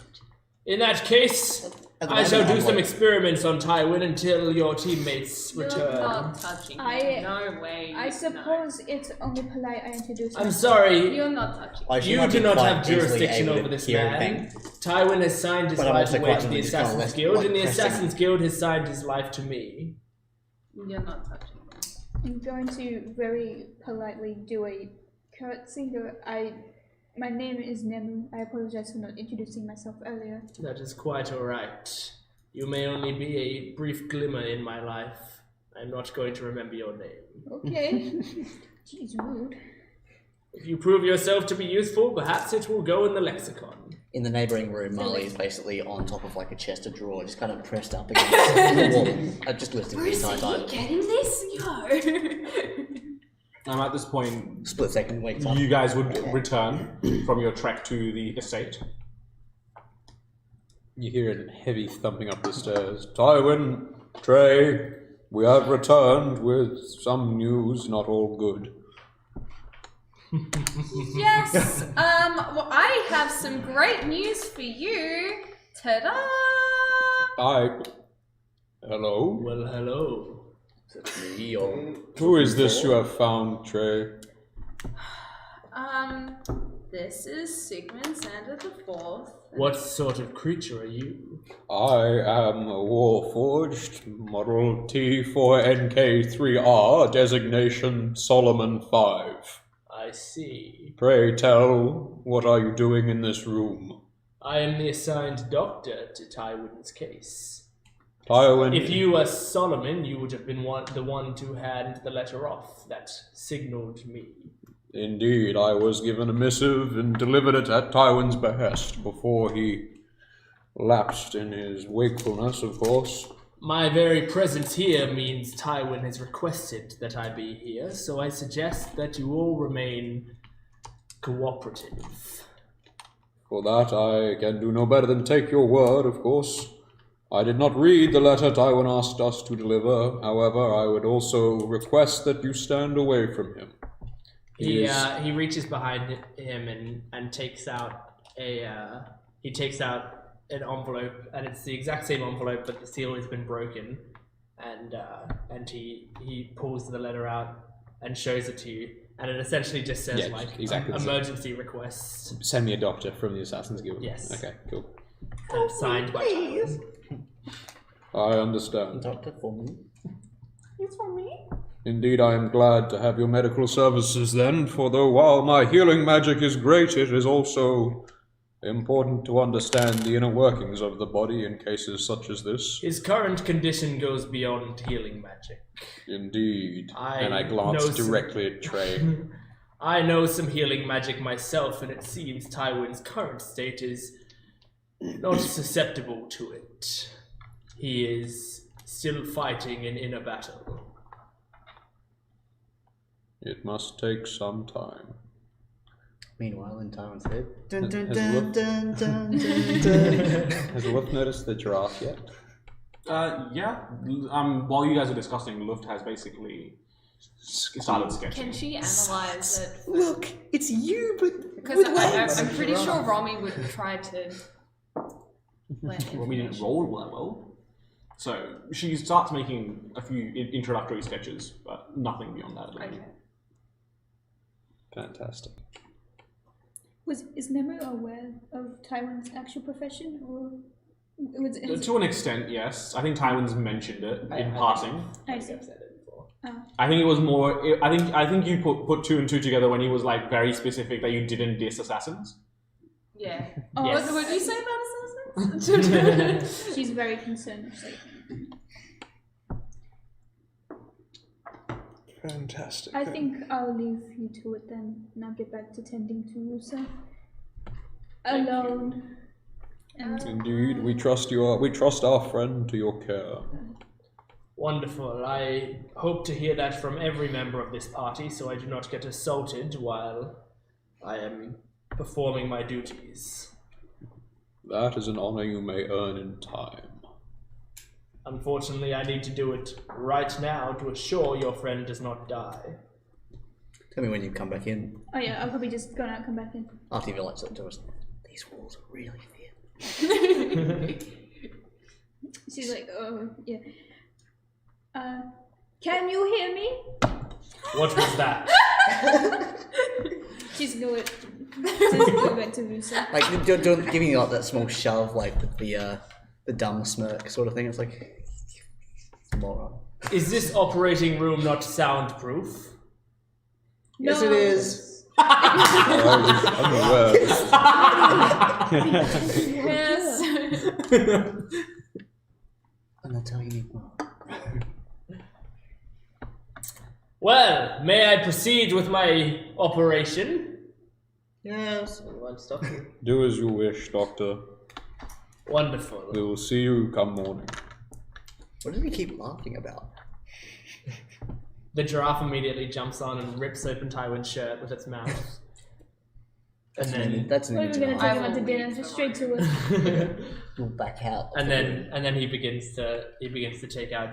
In that case, I shall do some experiments on Tywin until your teammates You're return. not touching him. No way. I suppose it's only polite I introduce I'm myself. sorry. You're not touching him. You do not have jurisdiction over this man. Tywin has signed his life away to the Assassin's Guild, and the Assassin's Guild has signed his life to me. You're not touching him. I'm going to very politely do a curtsy. My name is Nemu. I apologize for not introducing myself earlier. That is quite alright. You may only be a brief glimmer in my life. I'm not going to remember your name. Okay. Jeez, rude. If you prove yourself to be useful, perhaps it will go in the lexicon. In the neighbouring room, Marley is basically on top of like a chest of drawers, just kind of pressed up against the wall. I just listened the entire time. Are you getting this? Yo! At this point, split second, wakes up. You guys would return from your trek to the estate. You hear a heavy thumping up the stairs. Tywin, Trey, we have returned with some news, not all good. Yes. Well, I have some great news for you. Ta-da! Hello? Well, hello. Who is this you have found, Trey? This is Sigmund Sander the Fourth. What sort of creature are you? I am a Warforged, Model T4NK3R, designation Solomon 5. I see. Pray tell, what are you doing in this room? I am the assigned doctor to Tywin's case. Tywin... If you were Solomon, you would have been the one to hand the letter off that signaled me. Indeed, I was given a missive and delivered it at Tywin's behest before he lapsed in his wakefulness, of course. My very presence here means Tywin has requested that I be here, so I suggest that you all remain cooperative. For that, I can do no better than take your word, of course. I did not read the letter Tywin asked us to deliver. However, I would also request that you stand away from him. He reaches behind him and takes out an envelope, and it's the exact same envelope, but the seal has been broken. And he pulls the letter out and shows it to you, and it essentially just says emergency request. Send me a doctor from the Assassin's Guild. Yes. Okay, cool. Signed by Tywin. I understand. Doctor for me. It's for me. Indeed, I am glad to have your medical services then, for though while my healing magic is great, it is also important to understand the inner workings of the body in cases such as this. His current condition goes beyond healing magic. Indeed. And I glance directly at Trey. I know some healing magic myself, and it seems Tywin's current state is not susceptible to it. He is still fighting an inner battle. It must take some time. Meanwhile, in Tywin's head. Has Luft noticed the giraffe yet? Yeah. While you guys are discussing, Luft has basically started sketching. Can she analyze it? Look, it's you, but because I'm pretty sure Romy would try to. We didn't roll well. So she starts making a few introductory sketches, but nothing beyond that. Okay. Fantastic. Is Nemo aware of Tywin's actual profession, or to an extent, yes. I think Tywin's mentioned it in passing. I see. I think it was more. I think you put two and two together when he was like very specific that you didn't diss assassins. Yeah. Yes. What did you say about assassins? She's very concerned. She's like, Fantastic. I think I'll leave you to it then, and I'll get back to tending to Rusa alone. Indeed, we trust you. We trust our friend to your care. Wonderful. I hope to hear that from every member of this party, so I do not get assaulted while I am performing my duties. That is an honor you may earn in time. Unfortunately, I need to do it right now to assure your friend does not die. Tell me when you come back in. Oh yeah, I'll probably just go out and come back in. After you've lights up to us. These walls are really thin. She's like, oh, yeah. Can you hear me? What was that? She's going back to Rusa. Like, giving you like that small shove, like with the dumb smirk sort of thing. It's like, moron. Is this operating room not soundproof? No. Yes, it is. I'm aware. Yes. And that's how you need more. Well, may I proceed with my operation? Yes, we won't stop you. Do as you wish, Doctor. Wonderful. We will see you come morning. What did he keep laughing about? The giraffe immediately jumps on and rips open Tywin's shirt with its mouth. That's And then- that's an What are we image. gonna of take life. him out to dinner? Just straight to it. We'll back out. And then he begins to take out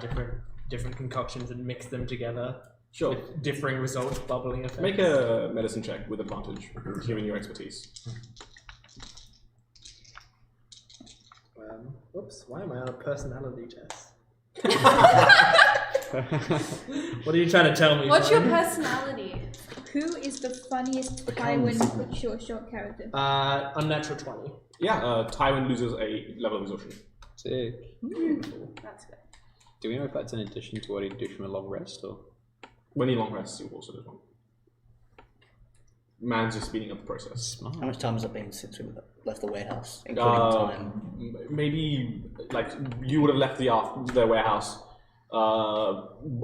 different concoctions and mix them together. Sure. With differing results, bubbling effects. Make a medicine check with advantage, given your expertise. Oops, why am I on a personality test? What are you trying to tell me? What's your Simon? personality? Who is the funniest Tywin short character? Unnatural 20. Yeah, Tywin loses a level of exhaustion. Sick. That's good. Do we know if that's in addition to what he'd do from a long rest, or? When he long rests, you also does one. Man's just speeding up the process. Smart. How much time has it been since we left the warehouse, including time? Maybe like you would have left the warehouse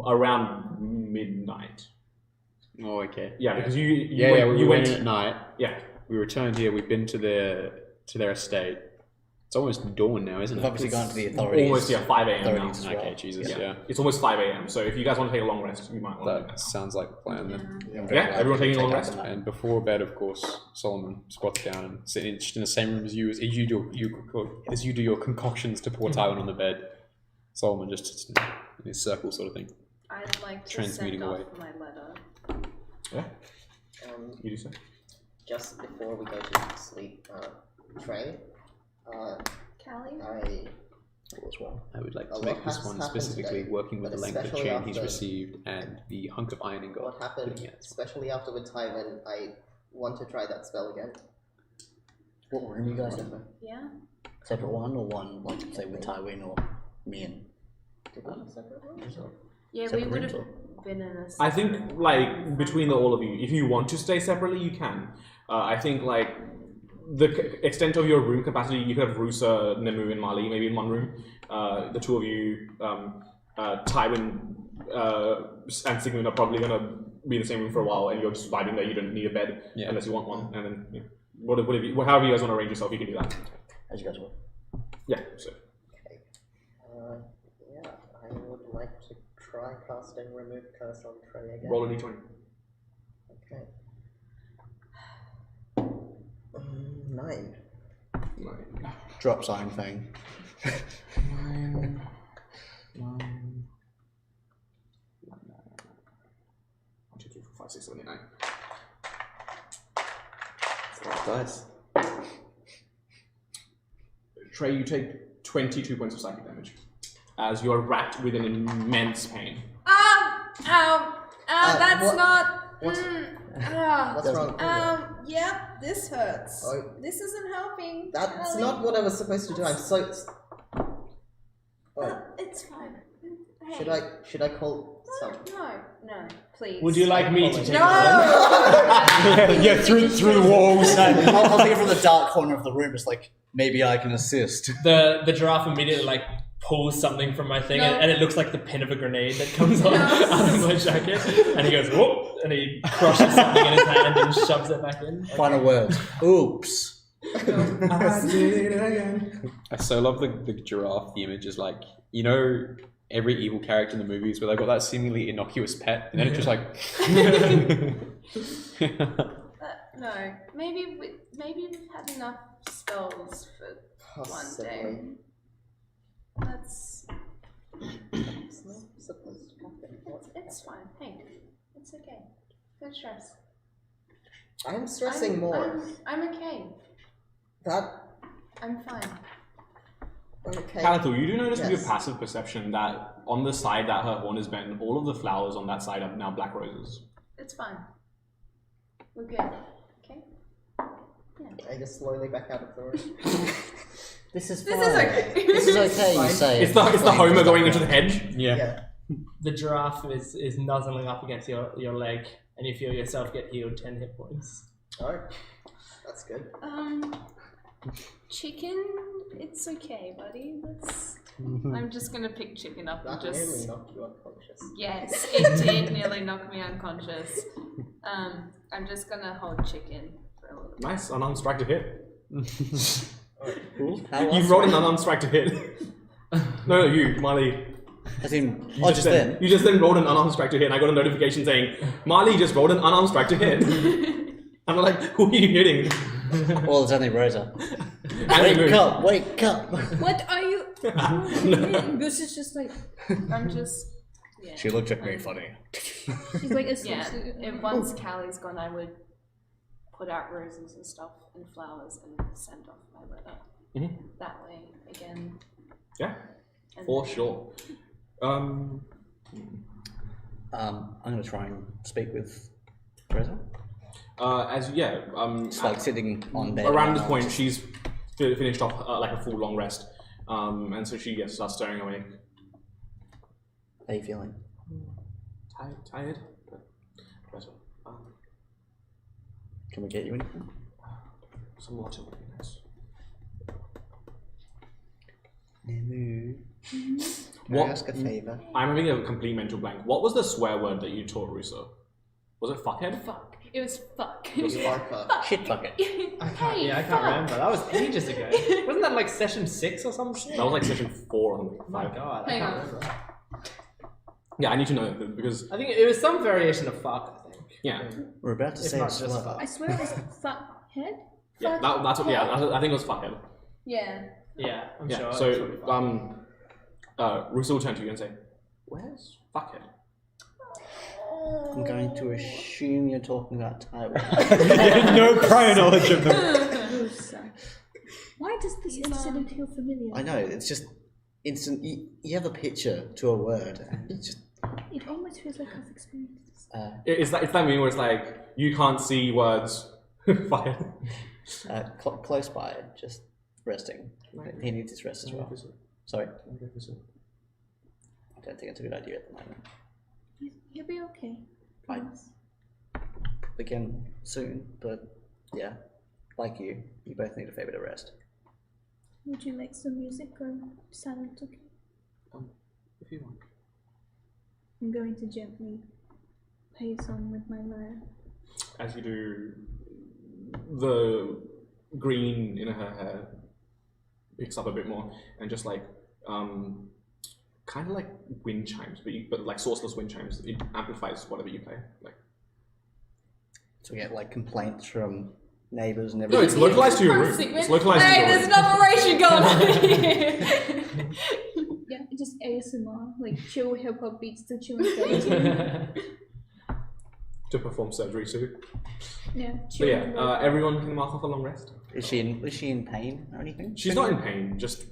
around midnight. Oh, okay. Yeah, because we you went went at night. Yeah, We returned here. We've been to their estate. It's almost dawn now, isn't We've it? obviously gone to the authorities. almost 5 a.m. now. Authorities as well. Okay, Jesus, yeah. It's almost 5 a.m. So if you guys want to take a long rest, you might want That sounds like a plan then. Yeah, everyone taking a long rest. And before bed, of course, Solomon squats down and sits just in the same room as you. As you do your concoctions to pour Tywin on the bed, Solomon just sits in his circle sort of thing. I'd like to Transmuting send away. off my letter. Yeah, you do so. Just before we go to sleep, Trey, Callie? I would like A to make lot this has one happened specifically today, working with but the length of especially chain he's after- received and the hunk of iron and gold. What happened, that he has. especially after with Tywin, I want to try that spell again. What room you guys in? Yeah? Separate one or one, like say with Tywin or me and? Did we have separate rooms? Yeah, we Separate would have rooms been in a I think like between all of you, if you want to stay separately, you can. I think like the extent of your room capacity, you could have Rusa, Nemu, and Mali maybe in one room. The two of you, Tywin and Sigmund are probably gonna be in the same room for a while, and you're just vibing there. You don't need a bed unless you want one. And then however you guys want to arrange yourself, you can do that. As you guys will. Yeah. So Yeah, I would like to try casting Remove Curse on Trey again. roll a d20. Okay. 9. Drop sign thing. 9. 1, 2, 3, 4, 5, 6, 7, 8, 9. It's a lot of dice. Trey, you take 22 points of psychic damage as you are racked with an immense pain. That's what- not. What's wrong? Yep, this hurts. Oh. This isn't helping. That's Callie. not what I was supposed to do. I'm so. Oh, It's fine. Hey. should I call some? No, please. Would you like me to take No! Yeah, through the walls. I'll take it from the dark corner of the room. It's like maybe I can assist. The giraffe immediately like pulls something from my thing, No. and it looks like the pin of a grenade that comes on out of my jacket, and he goes whoop, and he crushes something in his hand and shoves it back in. Final words. Oops. I did it again. I so love the giraffe. The image is like, you know, every evil character in the movies where they've got that seemingly innocuous pet, and then it's just like. No, maybe we've had enough spells for one day. That's. It's not supposed to happen. It's fine. Hey, it's okay. Don't stress. I'm stressing more. I'm okay. That I'm fine. Okay. Calathul, you do notice with your Yes. passive perception that on the side that her horn is bent, all of the flowers on that side are now black roses. It's fine. We're good. Okay. I just slowly back out of the room. This is This fine. is okay. This is okay, you say. It's the Homer going into the hedge. Yeah. The giraffe is nuzzling up against your leg, and you feel yourself get healed 10 hit points. Oh, that's good. Chicken, it's okay, buddy. I'm just gonna pick chicken up and That nearly just. knocked you unconscious. Yes, it did nearly knock me unconscious. I'm just gonna hold chicken for a little bit. Nice, unarmed strike to hit. Cool. You rolled an unarmed strike to hit. No, you, Marley. As in, You just then. You just then rolled an unarmed strike to hit, and I got a notification saying, Marley just rolled an unarmed strike to hit. I'm like, who are you hitting? Well, it's only Rosa. Wake up, wake up. What are you? Bruce is just like, I'm just. Yeah. She looked at me funny. she's like asleep. Yeah, if once Callie's gone, I would put out roses and stuff and flowers and send off my letter. Mm-hmm. That way, again. Yeah, And for sure. I'm gonna try and speak with Rosa. Just like sitting on bed. Around this point, she's finished off like a full long rest, and so she starts staring awake. How are you feeling? Tired, but better. Can we get you anything? Some water would be nice. Can I ask a favour? I'm having a complete mental blank. What was the swear word that you taught Russo? Was it fuckhead? Fuck. It was fuck. It was fuck. Shit bucket. I can't remember. That was ages ago. Wasn't that like session 6 or something? That was like session 4 or something. Oh my god, I Hang can't on. remember. Yeah, I need to know because I think it was some variation of fuck, I think. yeah, We're about to If say not it's just slow. fuck. I swear it was fuck head. yeah, that's what. Yeah, I think it was fuckhead. Yeah. Yeah, I'm Yeah. sure. So it's probably fuck. Russo will turn to you and say, "Where's fuckhead?" I'm going to assume you're talking about Taiwan. No prior knowledge of them. Why does this incident feel familiar? I know, it's just instant. You have a picture to a word, and it's just. It almost feels like I've experienced this. It's that meme where it's like you can't see words. Fuckhead. Close by, just resting. He needs his rest as well. Sorry. I don't think it's a good idea at the moment. You'll be okay. I Promise. begin soon, but yeah, like you both need a fair bit of rest. Would you like some music or silent okay? If you want. I'm going to gently play a song with my lyre. As you do, the green in her hair picks up a bit more and just like kind of like wind chimes, but like sourceless wind chimes. It amplifies whatever you play. Like So we get like complaints from neighbours and no, everything. it's localized to your room. It's localized to Hey, your there's room. an operation going on here. Yeah, just ASMR, like chill hip hop beats to chill and To perform surgery too. Yeah, But chill. yeah, everyone can mark off a long rest. Is she in pain or anything? She's not in pain, just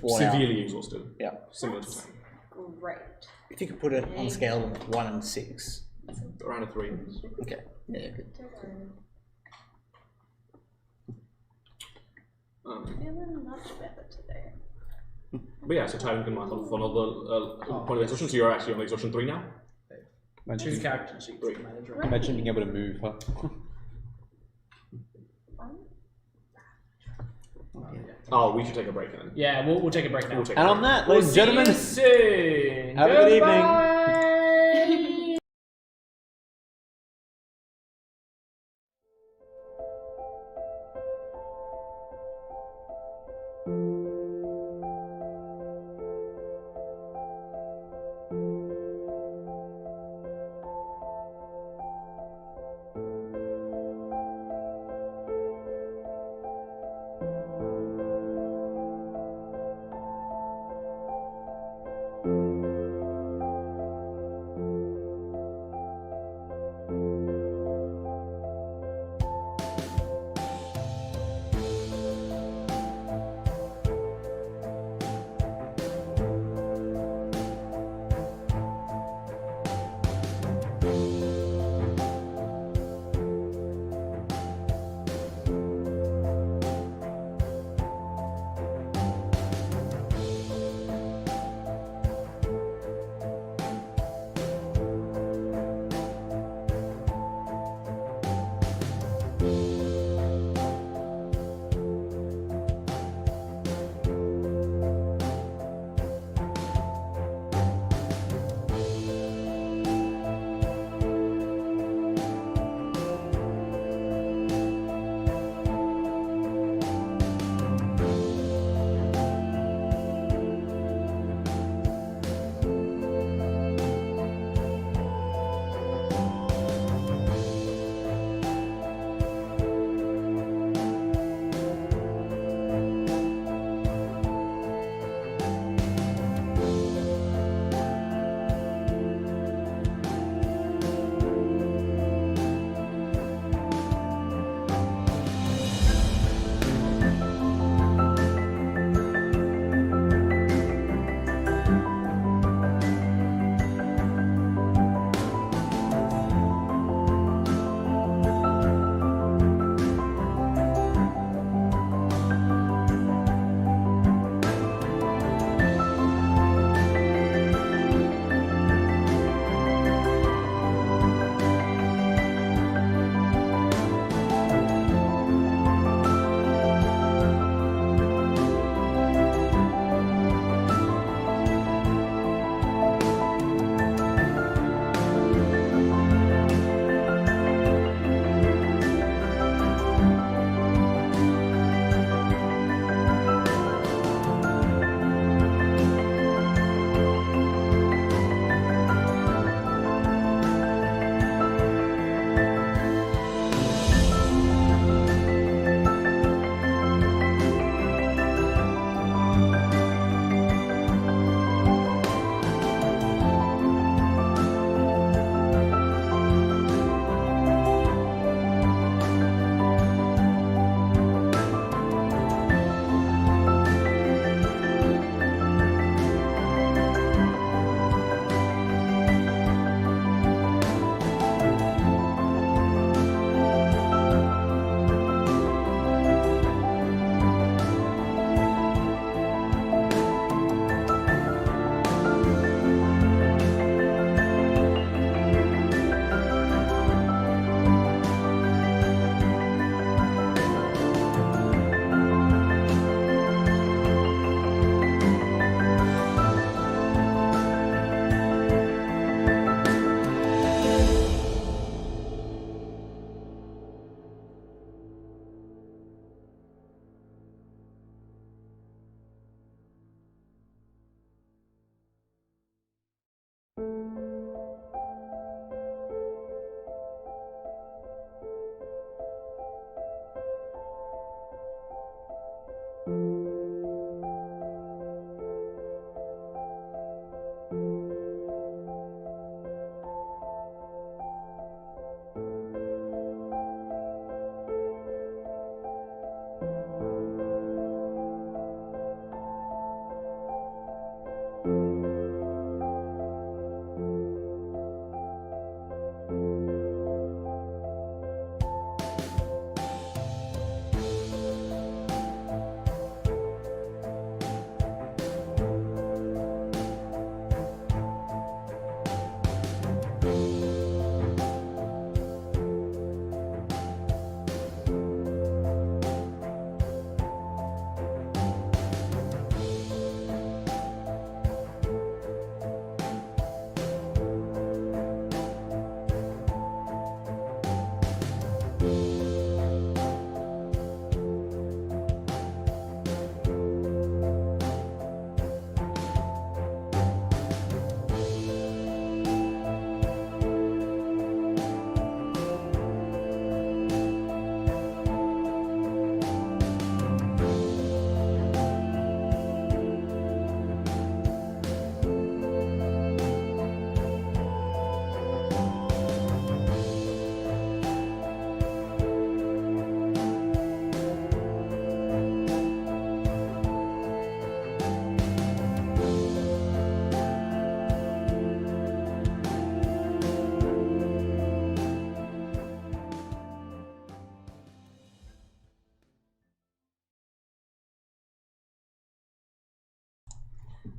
worn out. severely exhausted. Yeah. Similar to time. Great. If you could put it on a scale of 1 and 6. Around a 3. Okay. Yeah, good. Feeling much better today. But yeah, so Titan can mark off another point of exhaustion. So you're actually on exhaustion 3 now. Choose character sheets. Imagine being able to move, huh? Oh, we should take a break then. Yeah, we'll take a break now. We'll take And a on break. that, ladies and gentlemen, See you soon. have a good evening. Goodbye.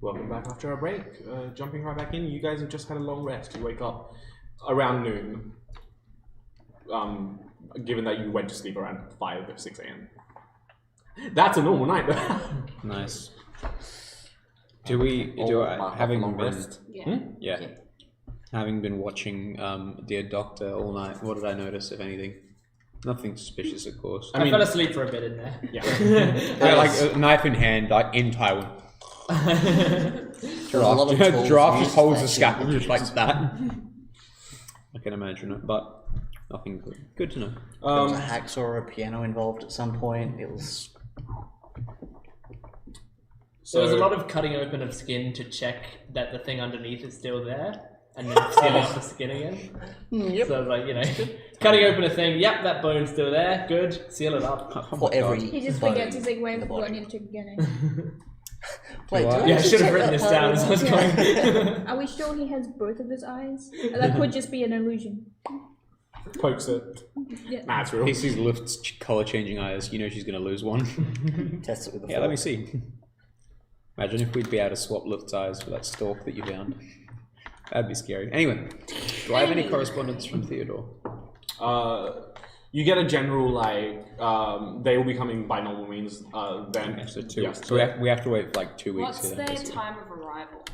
Welcome back after our break. Jumping right back in, you guys have just had a long rest. You wake up around noon. Given that you went to sleep around 5 or 6 a.m. That's a normal night. Nice. Having been having been watching Dear Doctor all night, what did I notice, if anything? Nothing suspicious, of course. I fell asleep for a bit in there. Yeah, like a knife in hand, like in Taiwan. Giraffe just holds the scalpel just like that. I can imagine it, but nothing good. Good to know. There was a hacksaw or a piano involved at some point. It was. So there was a lot of cutting open of skin to check that the thing underneath is still there, and then seal off the skin again. Yep. So like, cutting open a thing, yep, that bone's still there, good, seal it up. For every He just forgets, he's like, wait, I need to check again. Wait, I should have written this down as I was going. Are we sure he has both of his eyes? That could just be an illusion. Pokes it. Yeah. Nah, it's real. He sees Lift's color changing eyes. You know she's going to lose one. Test it with the Yeah, let me see. Imagine if we'd be able to swap Lift's eyes for that stalk that you found. That'd be scary. Anyway, do I have any correspondence from Theodore? You get a general, like, they will be coming by normal means, then. So 2 yeah, weeks. So we have to wait for like 2 weeks. What's their time of arrival?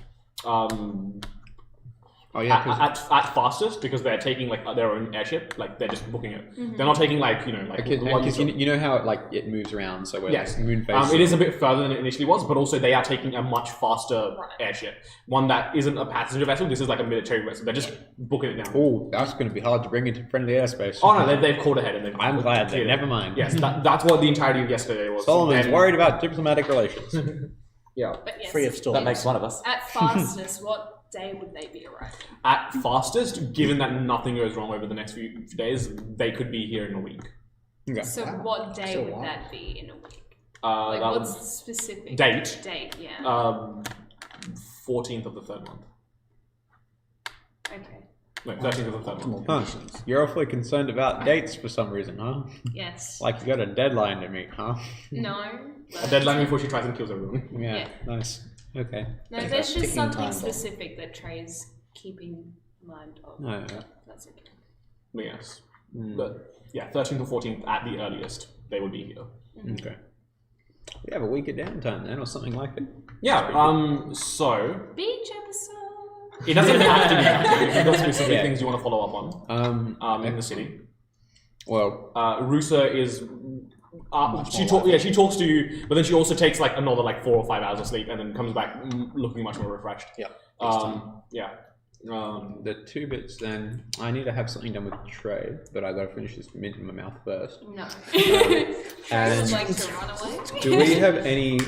At fastest, because they're taking like their own airship, like they're just booking it. They're not taking like Because you know how it moves around, so we're yes, like moon phase. it is a bit further than it initially was, but also they are taking a much faster airship, one that isn't a passenger vessel. This is like a military vessel. They're just booking it down. Oh, that's going to be hard to bring into friendly airspace. Oh no, they've called ahead and they've. I'm glad. Never mind. Yes, that's what the entirety of yesterday was. Solomon's worried about diplomatic relations. Yeah, But yes, free of storms. That makes one of us. at fastest, what day would they be arriving? at fastest, given that nothing goes wrong over the next few days, they could be here in a week. Okay. So what day So would wow. that be in a week? That What's would- the specific Date. Date, yeah. 14th of the third month. Okay. No, 13th of the third month. Huh. You're awfully concerned about dates for some reason, huh? Yes. Like you got a deadline to meet, huh? No. A deadline before she tries and kills everyone. Yeah. Nice. Okay. No, Okay, there's just ticking something time bomb. specific that Trey's keeping mind of. No, yeah. That's okay. Yes. But yeah, 13th or 14th at the earliest, they would be here. Okay. We have a week of downtime then, or something like it. Yeah, so Beach episode. it doesn't have to be active. If you've got specific Yeah. things you want to follow up on in the city. Well, Rusa is she talks to you, but then she also takes like another like 4 or 5 hours of sleep and then comes back looking much more refreshed. Yeah. the 2 bits then, I need to have something done with trade, but I gotta finish this mint in my mouth first. No. Trey would And like to run away. do we have any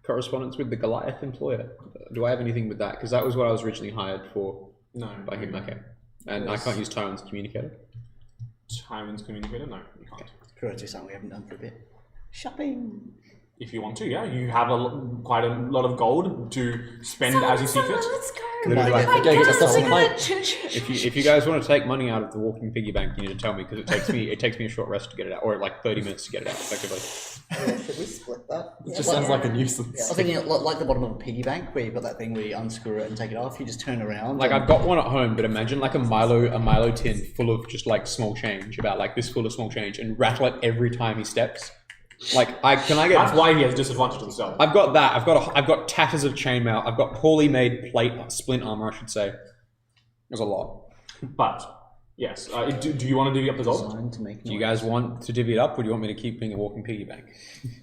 correspondence with the Goliath employer? Do I have anything with that? Because that was what I was originally hired for. No. By him, okay. And I can't use Tyrant's communicator. Tyrant's communicator? No, you can't. Could I do something we haven't done for a bit? Shopping. If you want to, yeah. You have quite a lot of gold to spend as you see fit. Let's go. If you guys want to take money out of the walking piggy bank, you need to tell me because it takes me a short rest to get it out, or like 30 minutes to get it out, effectively. Should we split that? It just sounds like a nuisance. I was thinking like the bottom of a piggy bank where you've got that thing where you unscrew it and take it off. You just turn around. Like I've got one at home, but imagine like a Milo tin full of just like small change, about like this full of small change, and rattle it every time he steps. Like That's why he has disadvantage on himself. I've got that. I've got tatters of chainmail. I've got poorly made splint armor, I should say. There's a lot. But yes, do you want to divvy up the gold? Do you guys want to divvy it up, or do you want me to keep being a walking piggy bank?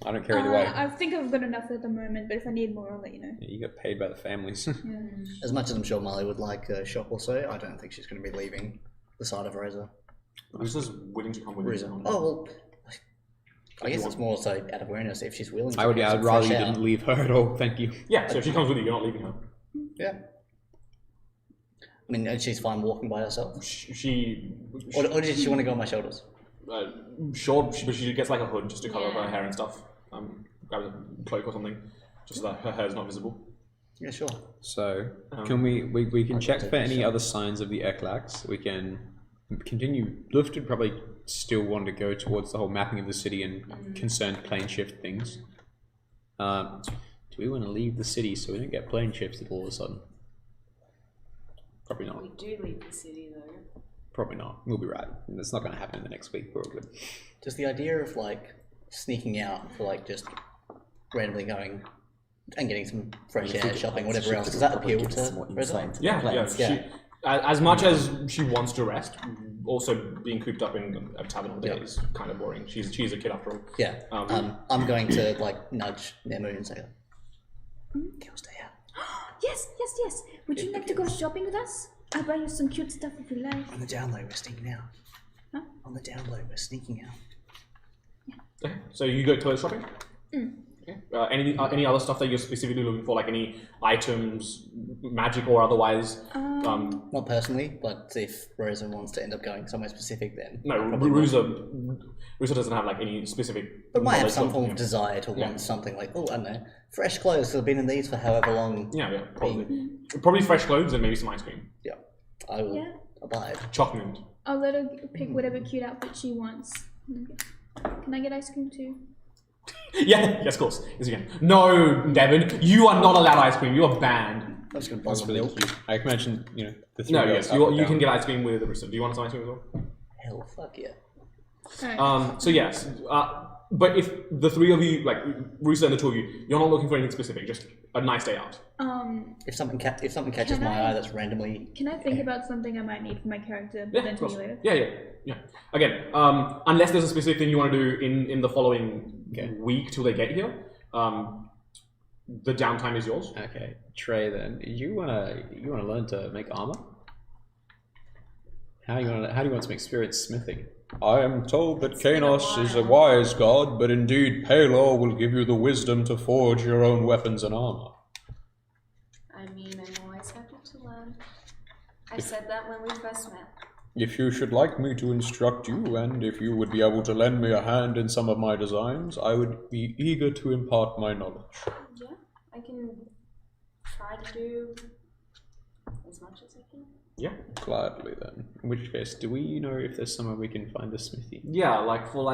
I don't care either way. I think I've got enough at the moment, but if I need more, I'll let you know. Yeah, you get paid by the families. As much as I'm sure Molly would like a shop or so, I don't think she's going to be leaving the side of Rosa. Who's just willing to come with Rosa. you? Oh well. I guess it's more so out of awareness if she's willing to. I'd rather you didn't leave her at all, thank you. Yeah, so if she comes with you, you're not leaving her. Yeah. I mean, and she's fine walking by herself. Or did she want to go on my shoulders? Sure, but she gets like a hood just to cover her hair and stuff. Grab a cloak or something, just so that her hair is not visible. Yeah, sure. So, can we can check for any other signs of the Eklax. We can continue. Luft would probably still want to go towards the whole mapping of the city and concerned plane shift things. Do we want to leave the city so we don't get plane shifted all of a sudden? Probably not. We do leave the city though. Probably not. We'll be right. It's not going to happen in the next week. We're all good. Just the idea of like sneaking out for like just randomly going and getting some fresh air, shopping, whatever else. Does that appeal to Rosa? Yeah. As much as she wants to rest, also being cooped up in a tavern all day is kind of boring. She's a kid after all. Yeah. I'm going to like nudge Nemu and say, "Girl, stay out." Yes. Would you like to go shopping with us? I'll buy you some cute stuff if you like. On the down low, we're sneaking out. Huh? On the down low, we're sneaking out. Okay, so you go toilet shopping? Okay. Any other stuff that you're specifically looking for, like any items, magic or otherwise? Not personally, but if Rosa wants to end up going somewhere specific, then no. Rosa doesn't have like any specific. But might have some form of desire to want something like, oh, I don't know, fresh clothes. I've been in these for however long. Yeah, probably fresh clothes and maybe some ice cream. Yeah, I will abide. Chocolate. I'll let her pick whatever cute outfit she wants. Can I get ice cream too? Yes, of course. Yes, you can. No, Devin, you are not allowed ice cream. You are banned. I'm just going to That's really cute. I can imagine, the three. No, yes, you can get ice cream with the barista. Do you want some ice cream as well? Hell, fuck yeah. So yes, but if the three of you, like Rooster and the two of you, you're not looking for anything specific, just a nice day out. If something catches my eye that's randomly. Can I think about something I might need for my character? Then tell you later. Yeah. Again, unless there's a specific thing you want to do in the following week till they get here, the downtime is yours. Okay, Trey. Then you wanna learn to make armor? How do you want some experience smithing? I am told that Kanos is a wise god, but indeed Palor will give you the wisdom to forge your own weapons and armor. I mean, I'm always happy to learn. I said that when we first met. If you should like me to instruct you, and if you would be able to lend me a hand in some of my designs, I would be eager to impart my knowledge. Yeah, I can try to do as much as I can. Yeah. Gladly then. In which case, do we know if there's somewhere we can find a smithy? Yeah, like for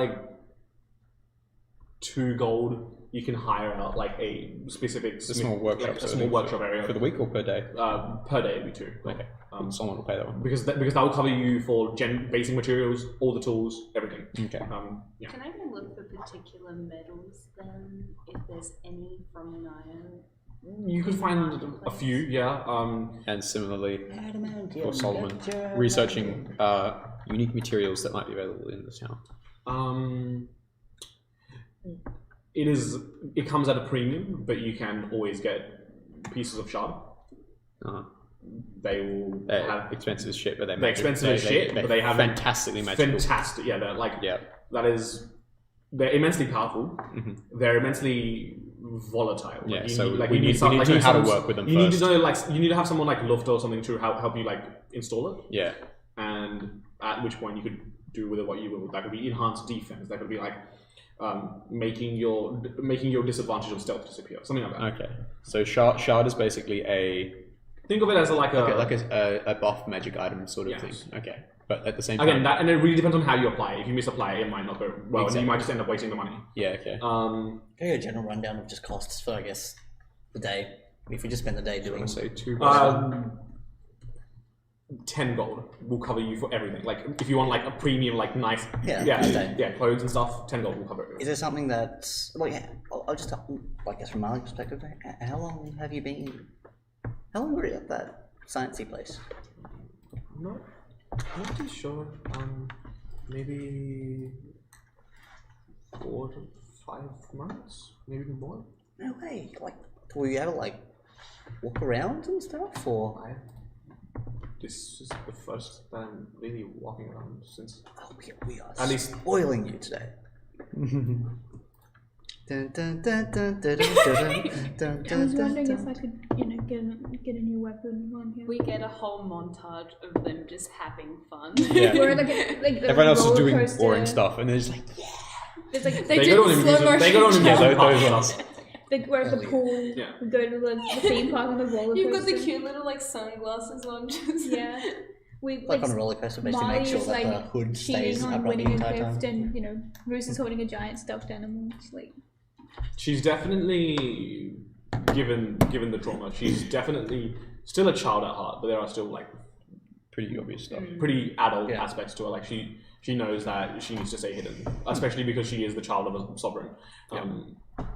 2 gold, you can hire out like a specific small workshop, a small workshop area for the week or per day. Per day, it'd be 2. Okay. Someone will pay that one because that will cover you for basic materials, all the tools, everything. Okay. Yeah. Can I go look for particular metals then, if there's any from Naya? You could find a few, yeah. And similarly, for Solomon, researching unique materials that might be available in the town. It comes at a premium, but you can always get pieces of shard. They're expensive as shit, but they're expensive as shit, but they have fantastically magical. Fantastic, yeah. They're they're immensely powerful. Mm-hmm. They're immensely volatile. Yeah, Like, so like, we need to know how to work with them You need first. to know, like, you need to have someone like Lufta or something to help you like install it. Yeah. And at which point you could do with it what you will. That could be enhanced defense. That could be like making your disadvantage on stealth disappear. Something like that. Okay. So shard is basically a Think of it as like a buff magic item sort of thing. Okay. But at the same time, again, that and it really depends on how you apply it. If you misapply it, it might not go well, and Exactly. you might just end up wasting the money. Yeah. Okay. Okay, a general rundown of just costs for, I guess, the day. If we just spend the day I doing. want to say 2. 10 gold will cover you for everything. Like if you want like a premium, like nice, Yeah, clothes and stuff. 10 gold will cover everything. Is there something that's well? Yeah, I'll just I guess from my perspective, how long have you been? How long were you at that sciencey place? Not too sure. Maybe 4 to 5 months, maybe even more. No way. Like, were you ever like walk around and stuff, or? This is the first that I'm really walking around since. Oh, we are at least spoiling you today. Dun, dun, dun, dun, dun, dun, dun, I was dun, wondering dun, if I could, get a new weapon on here. We get a whole montage of them just having fun. Yeah. Where like the Everyone else is doing roller coaster- boring stuff, and they're just like, There's like They they do go on slow amusement. motion They go on jump. amusement park Those stuff. like we're at the pool. Yeah. We go to the theme park and the roller coaster. You've got the cute little like sunglasses on. Just Yeah. We like on a roller coaster, basically Molly make sure is that the like hood stays cheating on upright the winning a entire time. gift, and Bruce is holding a giant stuffed animal. It's like She's definitely given the trauma. She's definitely still a child at heart, but there are still like pretty obvious stuff. pretty adult Yeah. aspects to her. Like she knows that she needs to stay hidden, especially because she is the child of a sovereign. But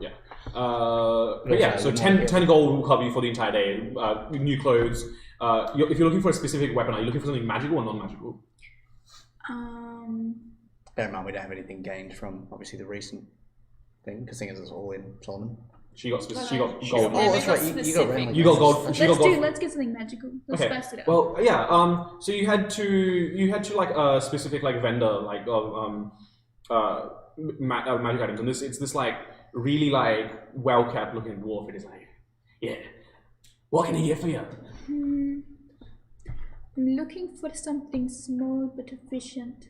yeah, so 10 gold will cover you for the entire day. New clothes. If you're looking for a specific weapon, are you looking for something magical or non-magical? Bear in mind, we don't have anything gained from obviously the recent thing, because thing is it's all in Solomon. She got She gold. Oh, that's right. You got randomly. You got gold. She got gold. let's get something magical. Let's Okay. spice it up. Well, yeah. So you had to like a specific like vendor like of magic items, and it's this like really like well kept looking dwarf. It is like, yeah. What can I get for you? I'm looking for something small but efficient.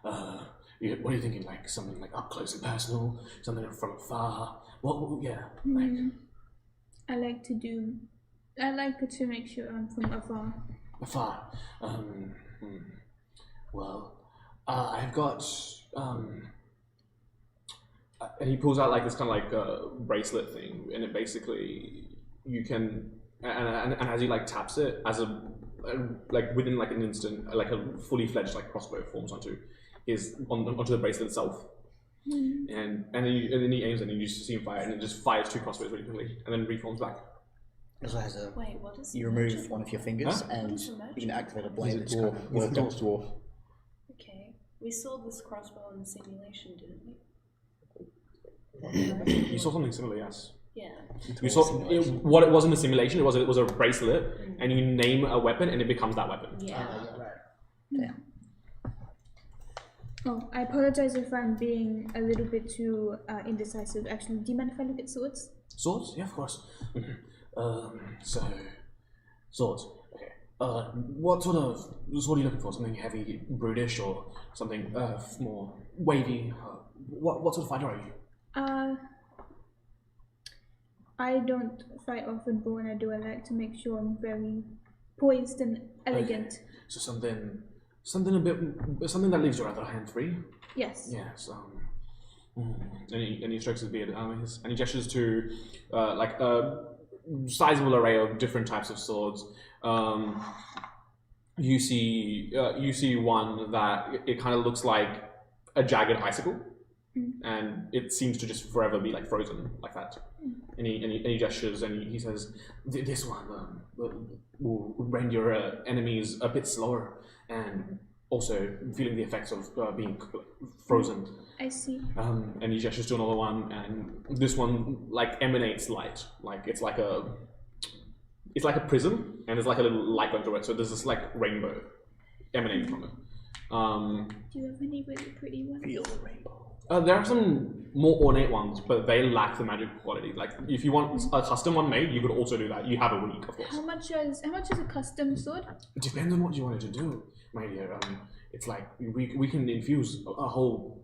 What are you thinking? Like something like up close and personal, something from afar. What? Yeah. Like, I like to make sure I'm from afar. afar. Well, I've got and he pulls out like this kind of like bracelet thing, and it basically you can and as he like taps it, as a like within like an instant, like a fully fledged like crossbow forms onto the bracelet itself. And then he aims and you just see him fire, and it just fires 2 crossbows really quickly, and then reforms back. It also has a. Wait, what is You the remove magic? one of your fingers, What and is the magic? you can activate a He's blade. a that's dwarf. kind of- Well, Dex dwarf. Okay, we saw this crossbow in the simulation, didn't we? You saw something similar, yes. Yeah. You saw what it was in the simulation. It was a bracelet, and you name a weapon, and it becomes that weapon. Yeah. Yeah. Oh, I apologize if I'm being a little bit too indecisive. Actually, do you mind if I look at swords? Swords? Yeah, of course. So swords. Okay. What sort of sword are you looking for? Something heavy, brutish, or something more wavy? What sort of fighter are you? I don't fight often, but when I do, I like to make sure I'm very poised and elegant. Okay. So something that leaves your other hand free. Yes. Yes. And he strokes his beard, and he gestures to like a sizable array of different types of swords. You see one that it kind of looks like a jagged icicle, and it seems to just forever be like frozen like that. And he gestures and he says, "This one will render your enemies a bit slower, and also feeling the effects of being frozen." I see. And he gestures to another one, and this one like emanates light, like it's like a prism, and there's like a little light going through it. So there's this like rainbow emanating from it. Do you have any really pretty ones? Feel the rainbow. There are some more ornate ones, but they lack the magic quality. Like, if you want a custom one made, you could also do that. You have a week, of course. How much is a custom sword? It depends on what you wanted to do, my dear. It's like we can infuse a whole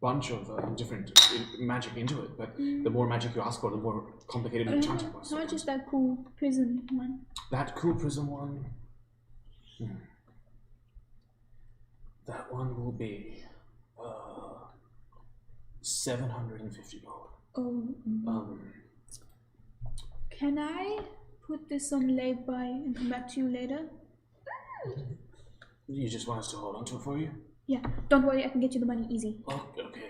bunch of different magic into it, but the more magic you ask for, the more complicated the enchanting was. How much is that cool prison one? That cool prism one. That one will be $750. Oh. Can I put this on lay-by and come back to you later? You just want us to hold on to it for you? Yeah. Don't worry, I can get you the money easy. Oh, okay.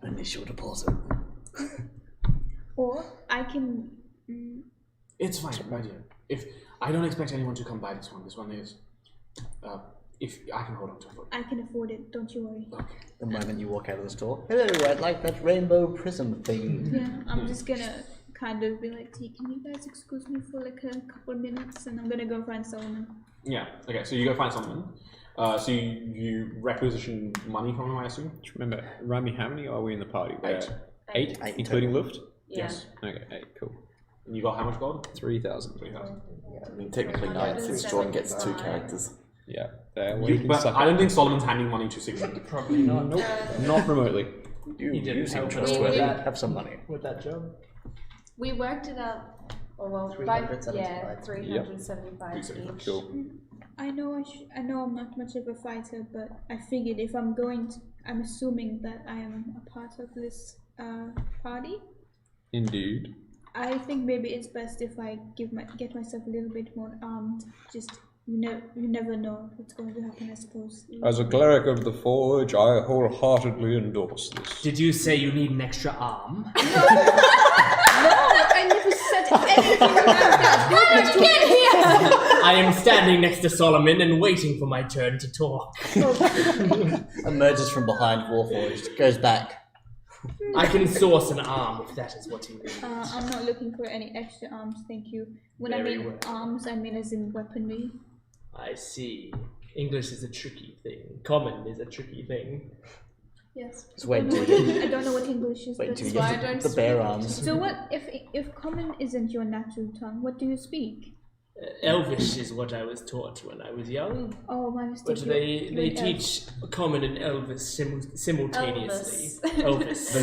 Initial deposit. Or I can. It's fine, my dear. If I don't expect anyone to come buy this one is. If I can hold on to it. I can afford it. Don't you worry. Okay. The moment you walk out of the store, hello, I'd like that rainbow prism thing. Yeah, I'm just gonna kind of be like, hey, can you guys excuse me for like a couple minutes, and I'm gonna go find Solomon. Yeah. Okay. So you go find Solomon. So you requisition money from him, I assume. Remember, remind me, how many are we in the party? 8. 8, including Luft. Yeah. Yes. Okay, 8, cool. And you got how much gold? 3,000. 3,000. I mean, technically 9 since Jordan gets 2 characters. Yeah, there. We can But suck I it. don't think Solomon's handing money to Sigmund. Probably not. Nope, not remotely. You seem help trustworthy. us. Have some money. With that job. We worked it out. Oh well, 375. 375 each. Cool. I know I'm not much of a fighter, but I figured if I'm I'm assuming that I am a part of this party. Indeed. I think maybe it's best if I get myself a little bit more armed. Just you never know what's going to happen, I suppose. As a cleric of the Forge, I wholeheartedly endorse this. Did you say you need an extra arm? No, I never said anything about that. Get here! I am standing next to Solomon and waiting for my turn to talk. Emerges from behind Warforged, goes back. I can source an arm if that is what you need. I'm not looking for any extra arms, thank you. When I Very mean well. arms, I mean as in weaponry. I see. English is a tricky thing. Common is a tricky thing. Yes. Just wait I till don't know what English is. Wait but till you why I get don't the bare speak. arms. So what if common isn't your natural tongue? What do you speak? Elvish is what I was taught when I was young. Oh, my mistake. But you're they an teach Common and Elvis simultaneously. Elvis.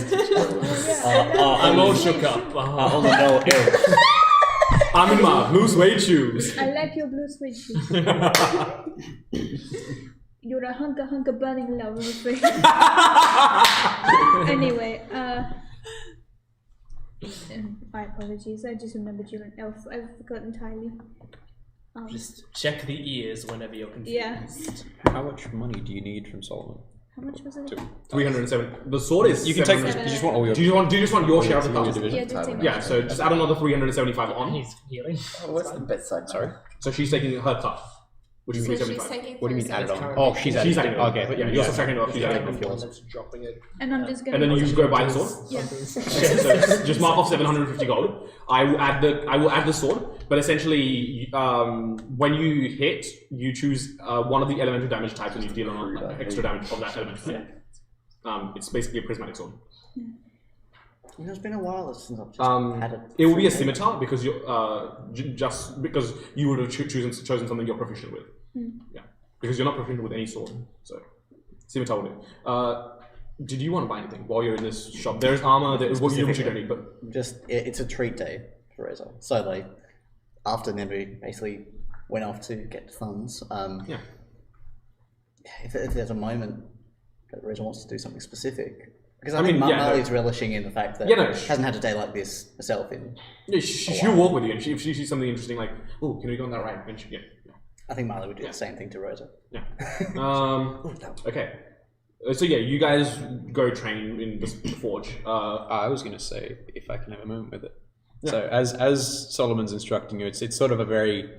I'm I'm all shook up. I only know elves. I'm in my blue suede shoes. I like your blue suede shoes. You're a hunker burning love, I'm afraid. Anyway, my apologies. I just remembered you're an elf. I forgot entirely. Just check the ears whenever you're confused. Yeah. How much money do you need from Solomon? How much was it? 307. The sword is. You can take. 700. You just want all your. Do you just want your share of the your cost? division? Yeah, just take Yeah. So just add another 375 on. He's healing. Oh, what's the best side? Sorry. So she's taking her cut, which is So she's 375. taking What do you mean added on? currently- Oh, she's She's added. adding it. Okay, But yeah, you're subtracting it off. She's Yeah, adding it. yeah. That's dropping it. And I'm just gonna. And then you go buy the sword. Yeah. Okay, so just mark off 750 gold. I will add the sword, but essentially, when you hit, you choose one of the elemental damage types and you deal on extra damage of that element. It's basically a prismatic sword. It's been a while since I've just had it. It will be a scimitar because you just because you would have chosen something you're proficient with. Yeah, because you're not proficient with any sword, so scimitar will do. Did you want to buy anything while you're in this shop? There's armor. There's what you don't need, but Just it's a treat day for Reza. So like after Nebu basically went off to get funds. yeah. If there's a moment that Reza wants to do something specific, because I, I think mean, yeah, Marley's relishing in the fact that Yeah, no, she hasn't had a day like this herself in. Yeah, she'll walk with you, and if she sees something interesting, like, oh, can we go on that ride? And yeah. I think Marley would do the same thing to Rosa. Yeah. Okay. So yeah, you guys go train in the forge. I was going to say if I can have a moment with it. Yeah. So as Solomon's instructing you, it's sort of a very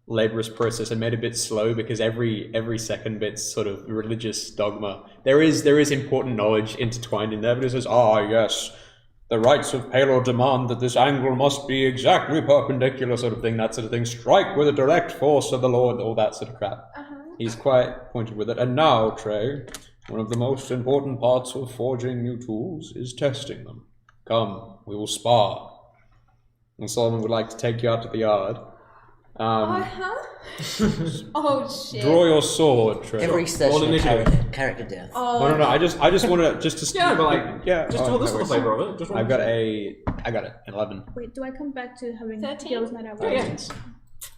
laborious process and made a bit slow because every second bit's sort of religious dogma. There is important knowledge intertwined in there, but it says, yes, the rites of Palor demand that this angle must be exactly perpendicular, sort of thing, that sort of thing. Strike with a direct force of the Lord, all that sort of crap. He's quite pointed with it. And now, Trey, One of the most important parts of forging new tools is testing them. Come, we will spar. And Solomon would like to take you out to the yard. Oh shit. Draw your sword, Trey. Every session character death. Oh. No. I just wanted to Yeah, but like, yeah. just roll this for the flavor of it. Just roll I got an 11. Wait, do I come back to having 13? girls night out? Yeah.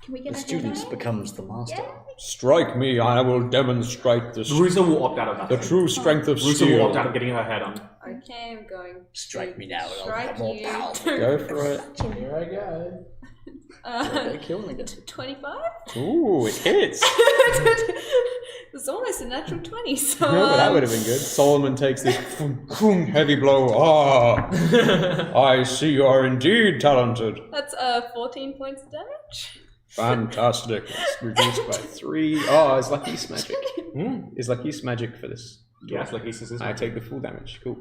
Can we get The a student head becomes the master. Strike me, I will demonstrate Rusa will opt out of that. the true strength of Rusa will opt steel. out of getting her head on. Okay, I'm going. Strike me now and I'll Strike have more you. power. Go for it. Here I go. They're killing again. 25? Ooh, it hits. It's almost a natural 20, so. No, but that would have been good. Solomon takes this heavy blow. Ah, I see you are indeed talented. That's 14 points of damage. Fantastic. It's reduced by 3. Oh, is Lucky's magic? Is Lucky's magic for this? Yes, like he says. I take the full damage. Cool.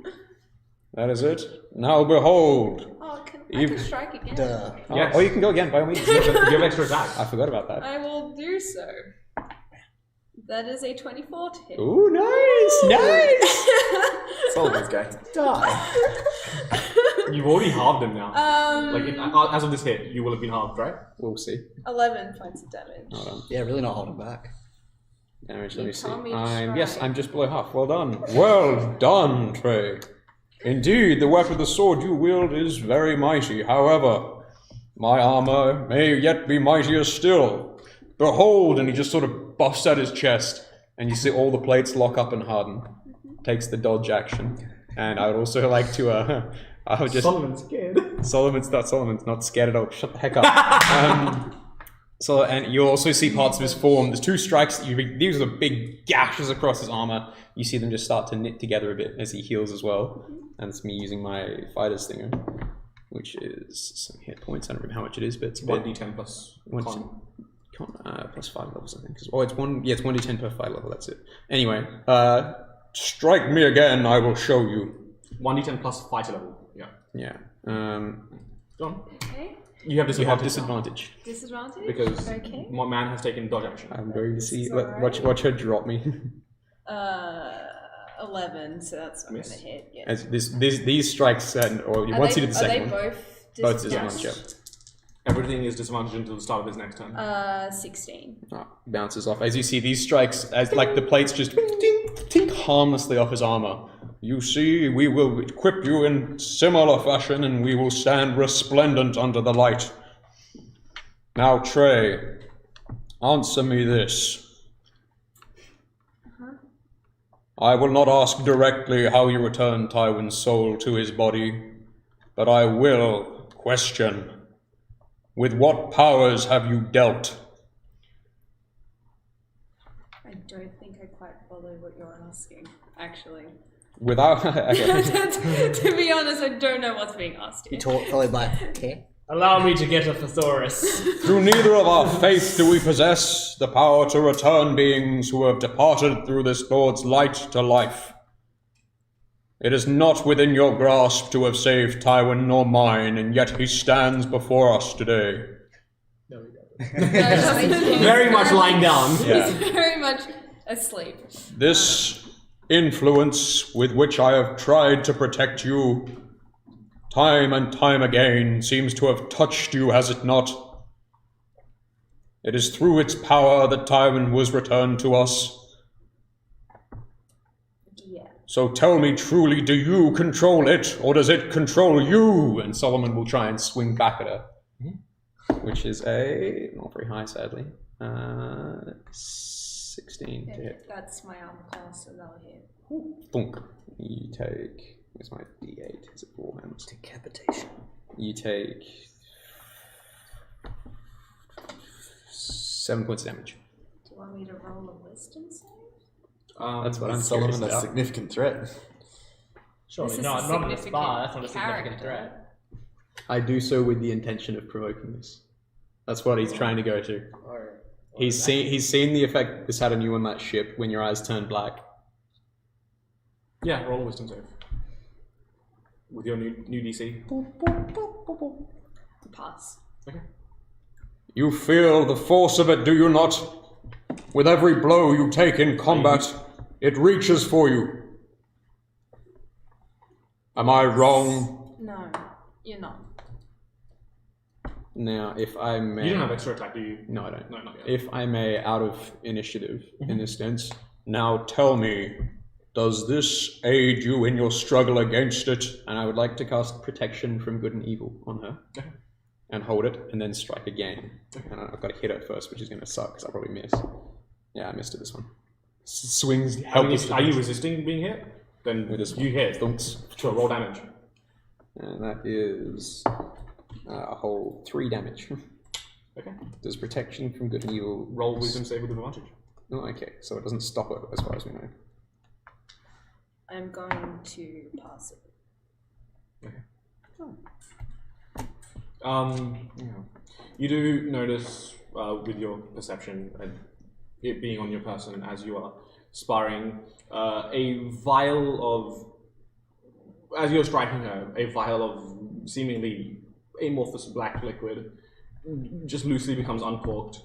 That is it. Now behold. Oh, I can strike again. Duh. Yes. Oh, you can go again, by all means. You have extra attack. I forgot about that. I will do so. That is a 24 to hit. Ooh, nice! Solomon's going to die. You've already halved him now. Um, As of this hit, you will have been halved, right? We'll see. 11 points of damage. Hold on. Yeah, really not holding back. Damage, You let me see. told me to Yes, try. I'm just below half. Well done. Well done, Trey. Indeed, the weapon of the sword you wield is very mighty. However, my armor may yet be mightier still. Behold, and he just sort of buffs out his chest, and you see all the plates lock up and harden. Takes the dodge action. And I would also like to, I would just... Solomon's scared. Solomon's not scared at all. Shut the heck up. So, and you also see parts of his form. There's 2 strikes. These are the big gashes across his armor. You see them just start to knit together a bit as he heals as well. And it's me using my fighter's thinger, which is some hit points. I don't remember how much it is, but it's a bit. 1d10 plus Plus 5 levels, I think. Oh, it's 1d10 per 5 level. That's it. Anyway, strike me again. I will show you. 1d10 plus fighter level. Yeah. Yeah. Go on. Okay. You have You have disadvantage. disadvantage. Disadvantage? Because Okay. my man has taken dodge action. I'm going to see. is alright. Watch her drop me. 11, so that's not Miss. going to hit. Yeah. As these strikes once you did the second one. Are they Both disadvantaged? disadvantage. Everything is disadvantaged until the start of his next turn. 16. Bounces off. As you see these strikes, as like the plates just tink harmlessly off his armor. You see, we will equip you in similar fashion, and we will stand resplendent under the light. Now, Trey, answer me this. I will not ask directly how you return Tywin's soul to his body, but I will question. With what powers have you dealt? I don't think I quite follow what you're asking, actually. Without... okay. To be honest, I don't know what's being asked You here. talk followed by okay. Allow me to get a thesaurus. Through neither of our faith do we possess the power to return beings who have departed through this Lord's light to life. It is not within your grasp to have saved Tywin nor mine, and yet he stands before us today. No, he's Very much lying down. Yeah. very much asleep. This influence with which I have tried to protect you, time and time again, seems to have touched you, has it not? It is through its power that Tywin was returned to us. Yeah. So tell me truly, do you control it, or does it control you? And Solomon will try and swing back at her. Which is a... not very high, sadly. 16 to hit. That's my armor class, so that'll hit. Thunk. You take... where's my D8? Is it 4 hands? Decapitation. You take... 7 points of damage. Do you want me to roll a wisdom save? That's what I'm Solomon curious a about. significant threat. Surely This is not. a Not in a significant spa. That's not a significant character. threat. I do so with the intention of provoking this. That's what he's trying to go to. He's seen the effect this had on you on that ship when your eyes turned black. Yeah, roll a wisdom save. With your new DC. Pass. Okay. You feel the force of it, do you not? With every blow you take in combat, It reaches for you. Am I wrong? No, you're not. Now, if I may... You don't have extra attack, do you? No, I don't. No, not yet. If I may, out of initiative, in this sense, now tell me, does this aid you in your struggle against it? And I would like to cast Protection from Good and Evil on her. Okay. And hold it, and then strike again. Okay. And I've got to hit her first, which is going to suck, because I'll probably miss. Yeah, I missed it this one. Swings helpless. Are you resisting being hit? Then you hit. Sure, roll damage. And that is a whole 3 damage. Okay. Does Protection from Good and Evil... Roll Wisdom save with advantage. Oh, okay, so it doesn't stop it, as far as we know. I'm going to pass it. Okay. You do notice with your perception and it being on your person as you are sparring, a vial of, as you're striking her, a vial of seemingly amorphous black liquid just loosely becomes uncorked,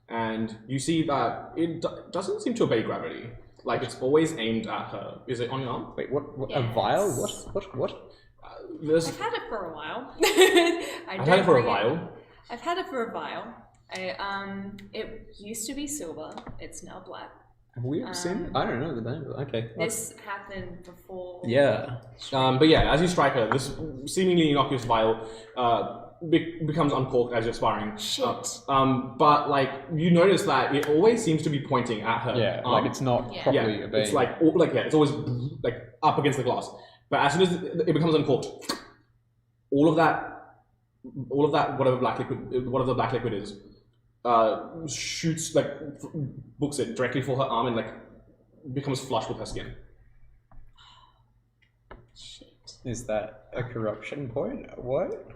and you see that it doesn't seem to obey gravity. Like it's always aimed at her. Is it on your arm? Wait, what? Yes. A vial? What? I've had it for a while. I've had it for a while. I've had it for a while. It used to be silver. It's now black. Have we ever seen it? I don't know the name of it. Okay. This happened before. Yeah. But yeah, as you strike her, this seemingly innocuous vial becomes uncorked as you're sparring. Shit. But like you notice that it always seems to be pointing at her. Yeah, like it's not properly obeying. It's it's always like up against the glass. But as soon as it becomes uncorked, all of that whatever the black liquid is, shoots books it directly for her arm and becomes flush with her skin. Shit. Is that a corruption point? What?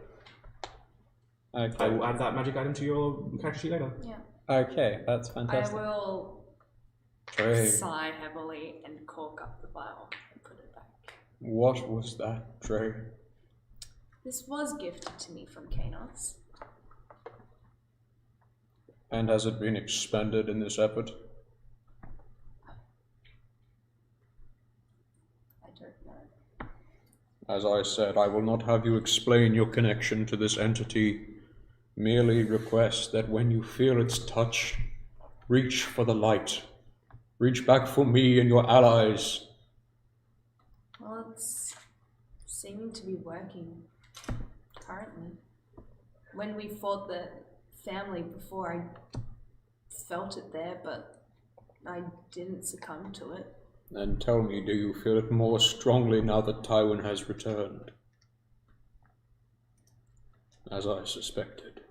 Okay. I will add that magic item to your character sheet later. Yeah. Okay, that's fantastic. I will Trey, sigh heavily and cork up the vial and put it back. what was that, Trey? This was gifted to me from Kanos. And has it been expended in this effort? I don't know. As I said, I will not have you explain your connection to this entity. Merely request that when you feel its touch, reach for the light. Reach back for me and your allies. Well, it's seeming to be working currently. When we fought the family before, I felt it there, but I didn't succumb to it. Then tell me, do you feel it more strongly now that Tywin has returned? As I suspected.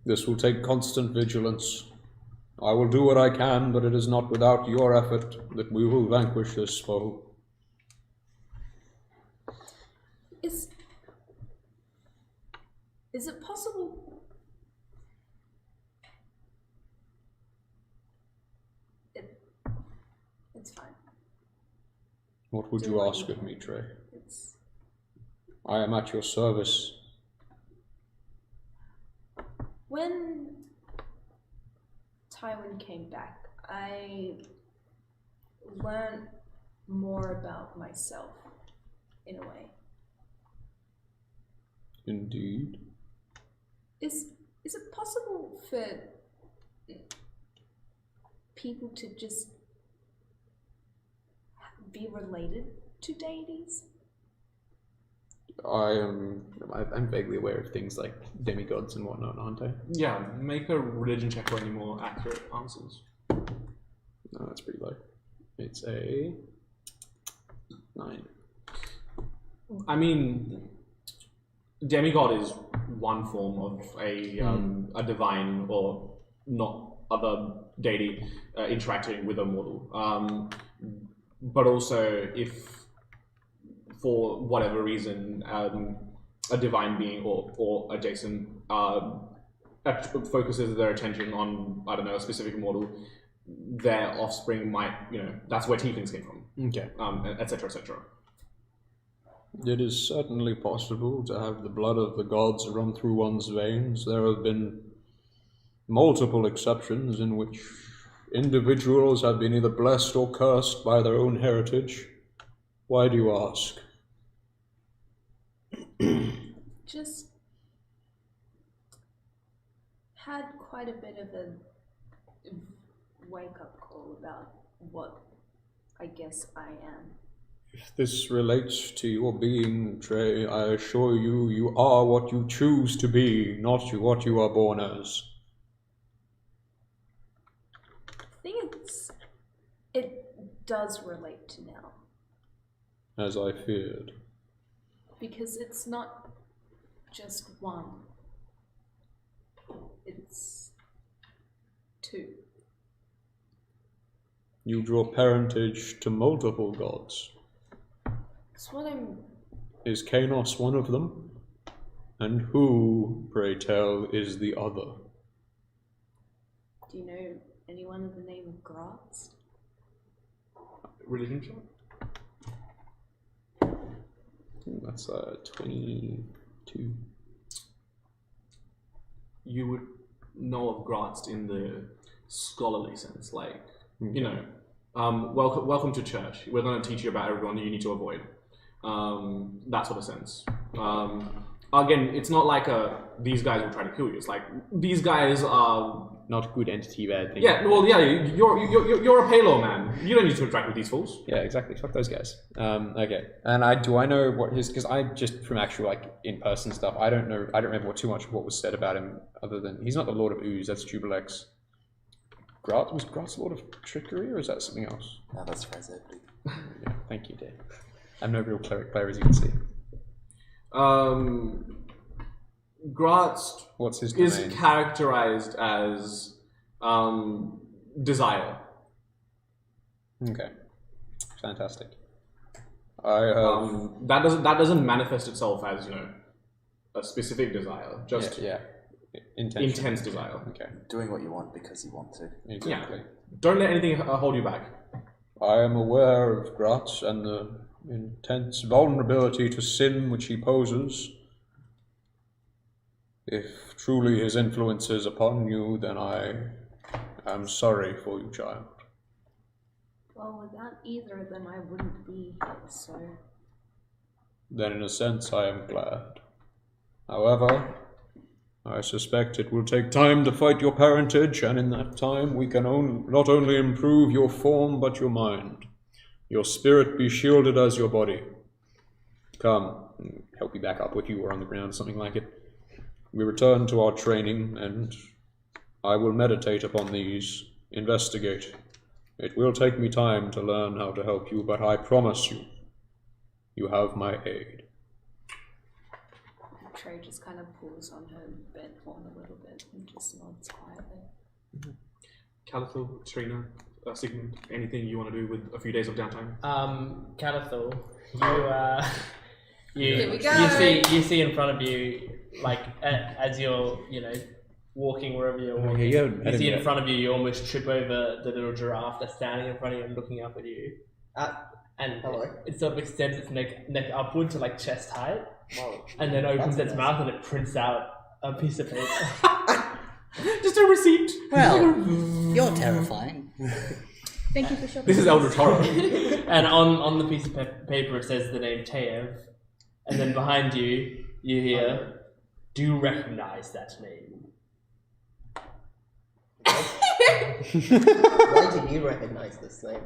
This will take constant vigilance. I will do what I can, but it is not without your effort that we will vanquish this foe. Is it possible? It's fine. What would you ask of me, Trey? It's I am at your service. when Tywin came back, I learned more about myself, in a way. Indeed. Is it possible for people to just be related to deities? I'm vaguely aware of things like demigods and whatnot, aren't I? Yeah, make a religion check for any more accurate answers. No, that's pretty low. It's a 9. I mean, demigod is one form of a divine or not other deity interacting with a mortal. But also, if for whatever reason a divine being or adjacent focuses their attention on, I don't know, a specific mortal, their offspring might, that's where tieflings came from. Okay. Etc., etc. It is certainly possible to have the blood of the gods run through one's veins. There have been multiple exceptions in which individuals have been either blessed or cursed by their own heritage. Why do you ask? Just had quite a bit of a wake-up call about what I guess I am. If this relates to your being, Trey, I assure you, you are what you choose to be, not what you are born as. I think it does relate to now. As I feared. Because it's not just one. It's two. You draw parentage to multiple gods. That's what I'm... Is Kanos one of them? And who, pray tell, is the other? Do you know anyone of the name of Graz? Religion check? That's 22. You would know of Graz in the scholarly sense, like, you know, welcome to church. We're going to teach you about everyone you need to avoid. That sort of sense. Again, it's not like these guys will try to kill you. It's like these guys are not good entity, bad thing. Yeah, well, yeah, you're a payload man. You don't need to interact with these fools. Yeah, exactly. Fuck those guys. Okay. And I know what his, because I just from actual like in person stuff, I don't remember too much of what was said about him other than he's not the Lord of Ooze. That's Jubilex. Was Graz Lord of Trickery, or is that something else? No, that's Frazette. Yeah, thank you, Dave. I'm no real cleric player, as you can see. Graz What's his is domain? characterized as desire. Okay, fantastic. I that doesn't manifest itself as, you know, a specific desire, just intense desire. Okay, Doing what you want because you want to. exactly. Yeah. Don't let anything hold you back. I am aware of Graz and the intense vulnerability to sin which he poses. If truly his influence is upon you, then I am sorry for you, child. Well, without either, then I wouldn't be here, so... Then in a sense I am glad. However, I suspect it will take time to fight your parentage, and in that time we can not only improve your form, but your mind. Your spirit be shielded as your body. Come, help you back up if you were on the ground, something like it. We return to our training, and I will meditate upon these, investigate. It will take me time to learn how to help you, but I promise you, you have my aid. Trey just kind of pulls on her bed form a little bit and just nods quietly. Calico, Trina, Sigmund, anything you want to do with a few days of downtime? Calico, Here we go. you see in front of you, like as you're, you know, walking wherever you're walking, you see in front of you, you almost trip over the little giraffe that's standing in front of you and looking up at you. And hello. it sort of extends its neck upward to like chest height, Whoa. and then opens its That's mouth and it prints out a piece of paper. Just a receipt. Well, you're terrifying. Thank you for shopping. This is Elder Toro. And on the piece of paper it says the name Taev, and then behind you, you hear, "Do you recognize that name?" Why do you recognize this name?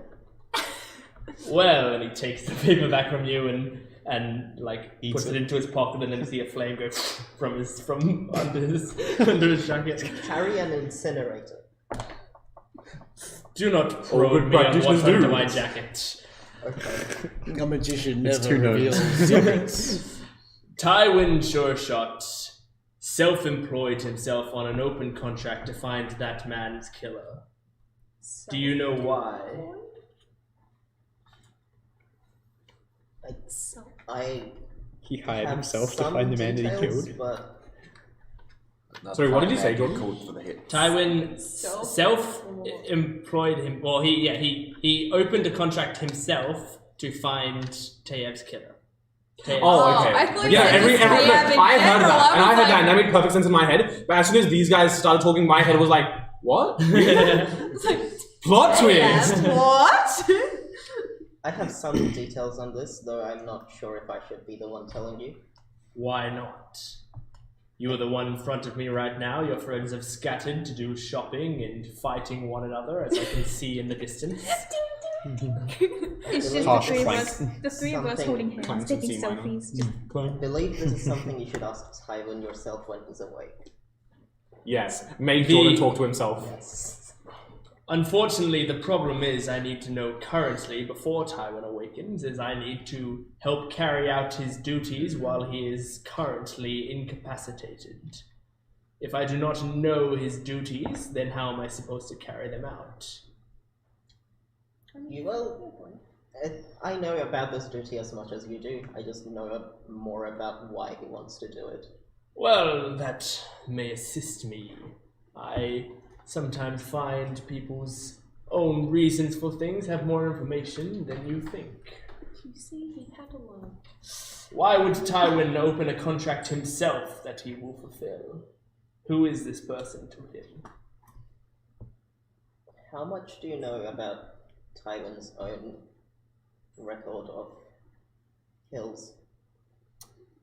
Well, and he takes the paper back from you and like puts it into his pocket, and then you see a flame go from under his jacket. Carry an incinerator. Do not good probe me on what's practitioners under do. my jacket. Okay. A magician It's never too known. reveals secrets. Tywin Sureshot self-employed himself on an open contract to find that man's killer. Do you know why? I He hired have himself to some find the man that he details, killed. But Sorry, what did you say, Jordan? Called for the hit. Tywin self-employed him. Well, he opened a contract himself to find Taev's killer. Taev. Oh, okay. I thought Yeah, you said look, Taev in I heard general. that, and I was heard that, like- and that made perfect sense in my head. But as soon as these guys started talking, my head was like, "What?" It's like, Plot twist! What? I have some details on this, though I'm not sure if I should be the one telling you. Why not? You are the one in front of me right now. Your friends have scattered to do shopping and fighting one another, as I can see in the distance. It's just the three of us holding hands, Clanks taking and C minor. selfies. I believe this is something you should ask Tywin yourself when he's away. Yes, make Jordan talk to himself. Yes. Unfortunately, the problem is I need to know currently, before Tywin awakens, is I need to help carry out his duties while he is currently incapacitated. If I do not know his duties, then how am I supposed to carry them out? I know about this duty as much as you do. I just know more about why he wants to do it. Well, that may assist me. I sometimes find people's own reasons for things have more information than you think. You see, he had a lot. Why would Tywin open a contract himself that he will fulfill? Who is this person to him? How much do you know about Tywin's own record of kills?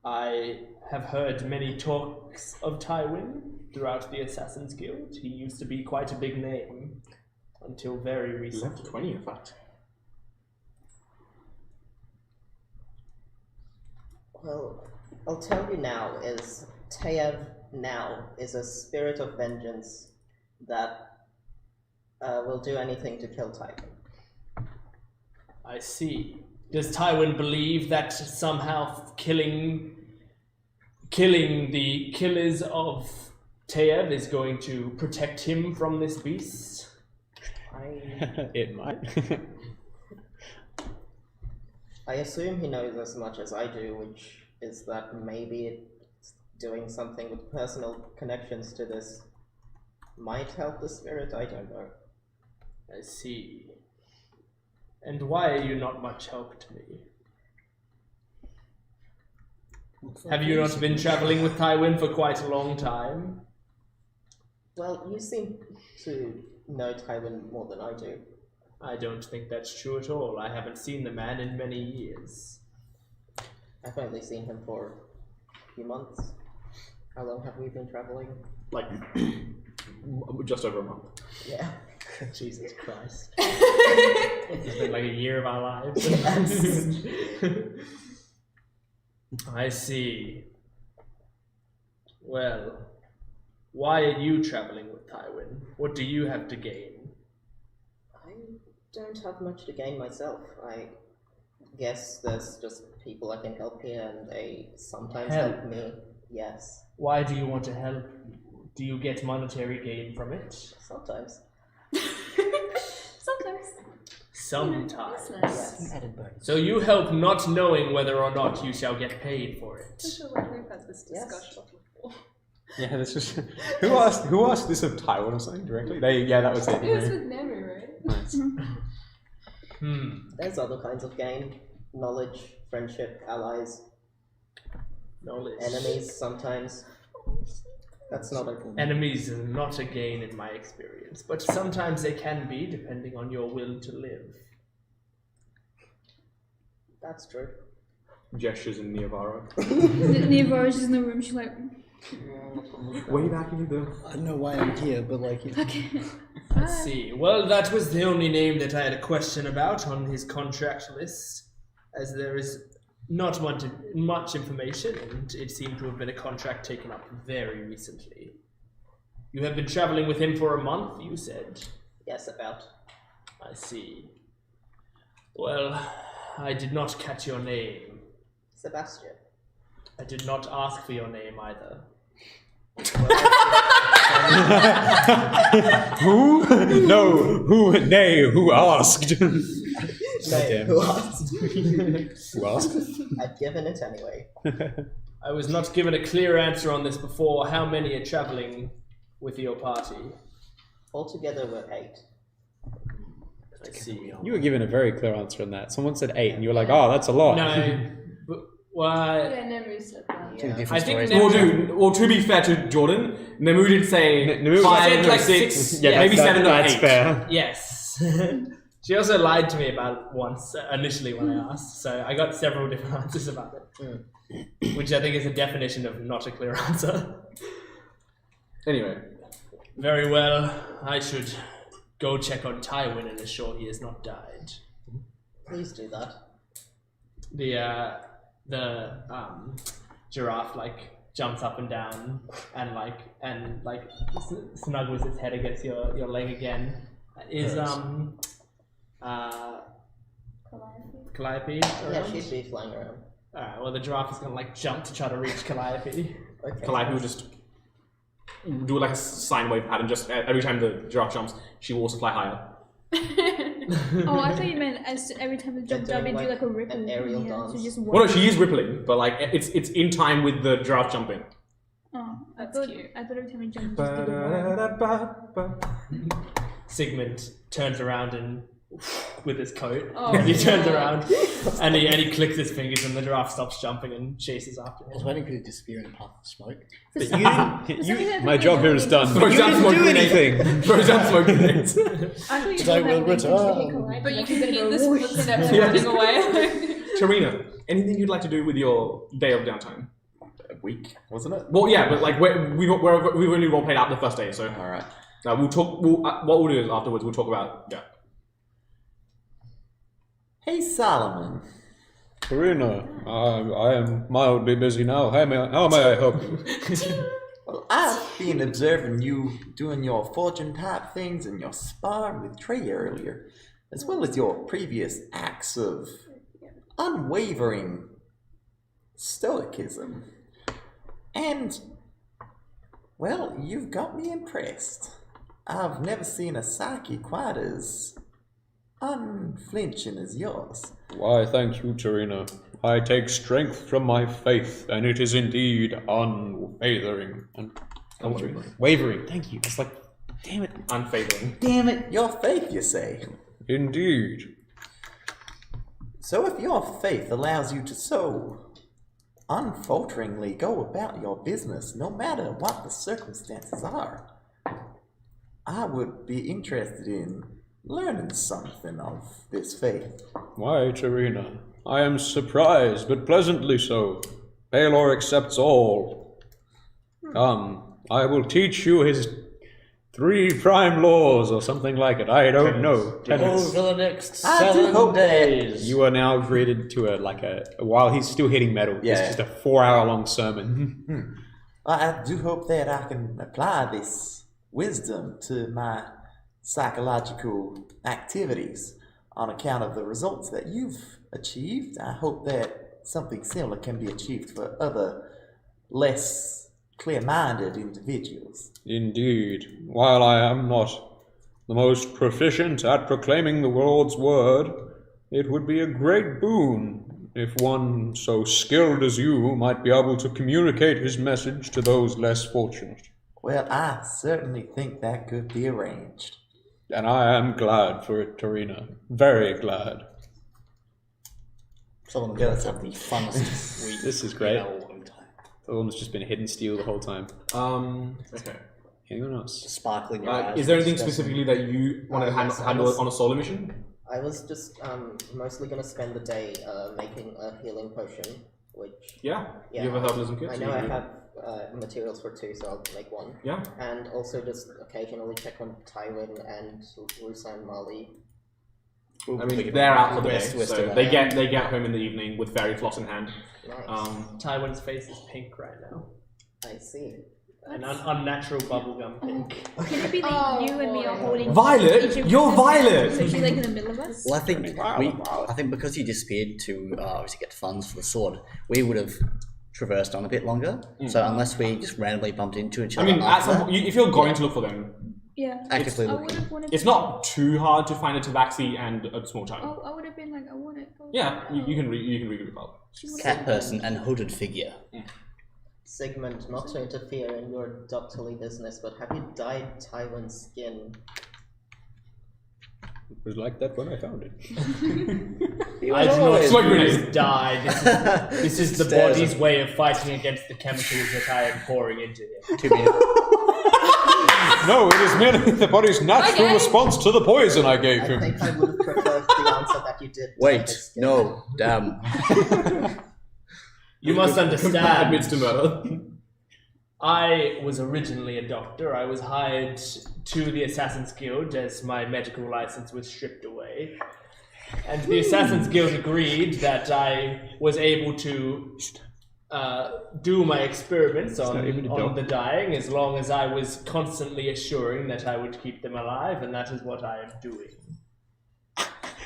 I have heard many talks of Tywin throughout the Assassin's Guild. He used to be quite a big name until very recently. Left 20, in fact. Well, I'll tell you now is Teyev now is a spirit of vengeance that will do anything to kill Tywin. I see. Does Tywin believe that somehow killing the killers of Teyev is going to protect him from this beast? It might. I assume he knows as much as I do, which is that maybe it's doing something with personal connections to this might help the spirit, I don't know. I see. And why are you not much help to me? Have you not been traveling with Tywin for quite a long time? Well, you seem to know Tywin more than I do. I don't think that's true at all. I haven't seen the man in many years. I've only seen him for a few months. How long have we been traveling? Like, just over a month. Yeah. Jesus Christ. It's been like a year of our lives. I see. Well, why are you traveling with Tywin? What do you have to gain? I don't have much to gain myself. I guess there's just people I can help here and they sometimes help me. Yes. Why do you want to help? Do you get monetary gain from it? Sometimes. Sometimes. Yes. So you help not knowing whether or not you shall get paid for it. I feel like we've had this discussion before. Yeah, this was who asked this of Tywin or something directly? That was it. It was with Nemi, right? Nice. There's other kinds of gain. Knowledge, friendship, allies, Knowledge. enemies sometimes. That's not a... Enemies are not a gain in my experience, but sometimes they can be, depending on your will to live. That's true. Gestures in Neovara. Neovara's just in the room, she's like... Way back in the... I don't know why I'm here, but like... Okay. I see. Well, that was the only name that I had a question about on his contract list, as there is not much information, and it seemed to have been a contract taken up very recently. You have been traveling with him for a month, you said? Yes, about. I see. Well, I did not catch your name. Sebastian. I did not ask for your name either. Who? No. Who? Nay. Who asked? No, who asked? Who asked? I've given it anyway. I was not given a clear answer on this before. How many are traveling with your party? Altogether, we're 8. I see. You were given a very clear answer on that. Someone said 8, and you were like, "Oh, that's a lot." No, but why? Yeah, Nemi said that. Two Yeah. different I think stories. Well, to be fair to Jordan, Nemu did say Nemu 5 said or like 6, six, maybe 7 or 8. That's fair. Yes. She also lied to me about it once, initially when I asked, so I got several different answers about it. Which I think is a definition of not a clear answer. Anyway. Very well, I should go check on Tywin and assure he has not died. Please do that. The giraffe jumps up and down and snuggles its head against your leg again. Is Calliope Yeah, around? she'd be flying around. Alright, well the giraffe is gonna jump to try to reach Calliope. Okay. Calliope will just do a sine wave pattern. Just every time the giraffe jumps, she will also fly higher. Oh, I thought you meant as every time the jump, doing you do like a ripple. an aerial yeah, dance. So just Well, no, she is rippling, but it's in time with the giraffe jumping. Oh, That's cute. I thought every time you jump, you just do the Sigmund turns around and with his coat, Oh, and he turns no. around and he clicks his fingers and the giraffe stops jumping and chases after I was him. waiting for you to disappear in a puff of smoke. But you didn't. my job here is done. Throw You down didn't smoke do grenades. anything. Throw down smoke grenades. I thought you Today told we'll that when you return. hit Calliope, But you like, can you're hear gonna the go whoosh. footsteps Yeah. running away. Tarina, anything you'd like to do with your day of downtime? A week, wasn't it? Well, yeah, but we've only role played out the first day, so All right. we'll talk. What we'll do is afterwards we'll talk about Hey, Solomon. Karina, I am mildly busy now. How may I help you? Well, I've been observing you doing your fortune type things and your sparring with Trey earlier, as well as your previous acts of unwavering stoicism. And, well, you've got me impressed. I've never seen a psyche quite as unflinching as yours. Why, thank you, Tarina. I take strength from my faith, and it is indeed unwavering. Wavering. Thank you. It's like, damn it. unfavoring. Damn it, your faith, you say? Indeed. So if your faith allows you to so unfalteringly go about your business, no matter what the circumstances are, I would be interested in learning something of this faith. Why, Tarina? I am surprised, but pleasantly so. Baylor accepts all. Come, I will teach you his 3 prime laws or something like it. I don't know. Tenets. Over the next I do 7 hope days. You are now greeted to while he's still hitting metal. Yeah. It's just a 4-hour-long sermon. I do hope that I can apply this wisdom to my psychological activities on account of the results that you've achieved. I hope that something similar can be achieved for other less clear-minded individuals. Indeed. While I am not the most proficient at proclaiming the Lord's word, it would be a great boon if one so skilled as you might be able to communicate his message to those less fortunate. Well, I certainly think that could be arranged. And I am glad for it, Tarina. Very glad. Someone else have the funnest week This is great. in a long time. Someone's just been hidden steel the whole time. Okay. Anyone else? Sparkling your eyes. Is there anything disgusting. specifically that you want to yes, handle on a solo mission? I was just mostly gonna spend the day making a healing potion, which Yeah. Yeah, You have a herbalism kit? I so know I you- have materials for 2, so I'll make 1. Yeah. And also just occasionally check on Tywin and Rusa and Mali. I mean, they're out for the day, We're still so they get home in the evening with fairy floss in hand. Nice. Tywin's face is pink right now. I see. An unnatural bubblegum pink. Can it be like Oh, you and me are boy. holding Violet, each of you're us? Violet! So she's like in the middle of us? Well, I think because you disappeared to obviously get funds for the sword, we would have traversed on a bit longer. So unless we just randomly bumped into each I other, mean, at after some that, point, if you're going to look for them, Yeah. actively I would looking. have wanted it's not too hard to find a tabaxi and a small child. Oh, I would have been like, I want it. Yeah, you can read it about. Cat person and hooded figure. Sigmund, not to interfere in your doctorly business, but have you dyed Tywin's skin? It was like that when I found it. I do not Smoke do grenade. this die. This is the Stairs. body's way of fighting against the chemicals that I am pouring into it. 2 minutes. No, it is merely the body's natural response to the poison I gave I him. think I would have preferred the answer that you did. Wait, no, damn. You must understand. Admits to murder. I was originally a doctor. I was hired to the Assassin's Guild as my medical license was stripped away. And the Assassin's Guild agreed that I was able to do my experiments on the dying as long as I was constantly assuring that I would keep them alive, and that is what I am doing.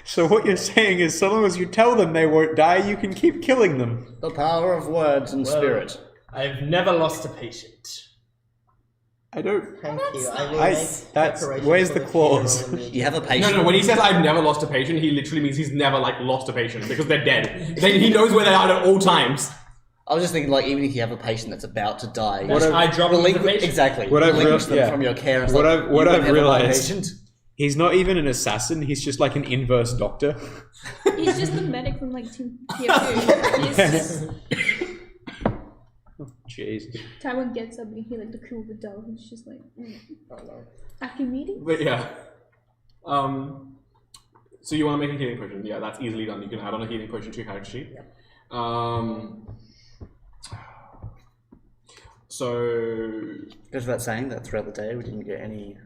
So what you're saying is, so long as you tell them they won't die, you can keep killing them. The power of words and spirit. I've never lost a patient. I don't... Thank you. I will That's... make preparations Where's for the funeral clause? immediately. You have a patient. No, when he says I've never lost a patient, he literally means he's never lost a patient because they're dead. He knows where they are at all times. I was just thinking, even if you have a patient that's about to die, I drop them the patient. exactly. What I've relinquish real- them yeah. from your care. And What like, I've- what you I've were never my realised- patient. He's not even an assassin, he's just like an inverse doctor. He's just the medic from Tier 2. He's just... Jeez. Taiwan gets up and you hear the cool of the dog and it's just like, Oh no. Archimedes? But yeah. So you want to make a healing potion? Yeah, that's easily done. You can add on a healing potion to your character sheet. So Goes without saying that throughout the day we didn't get any.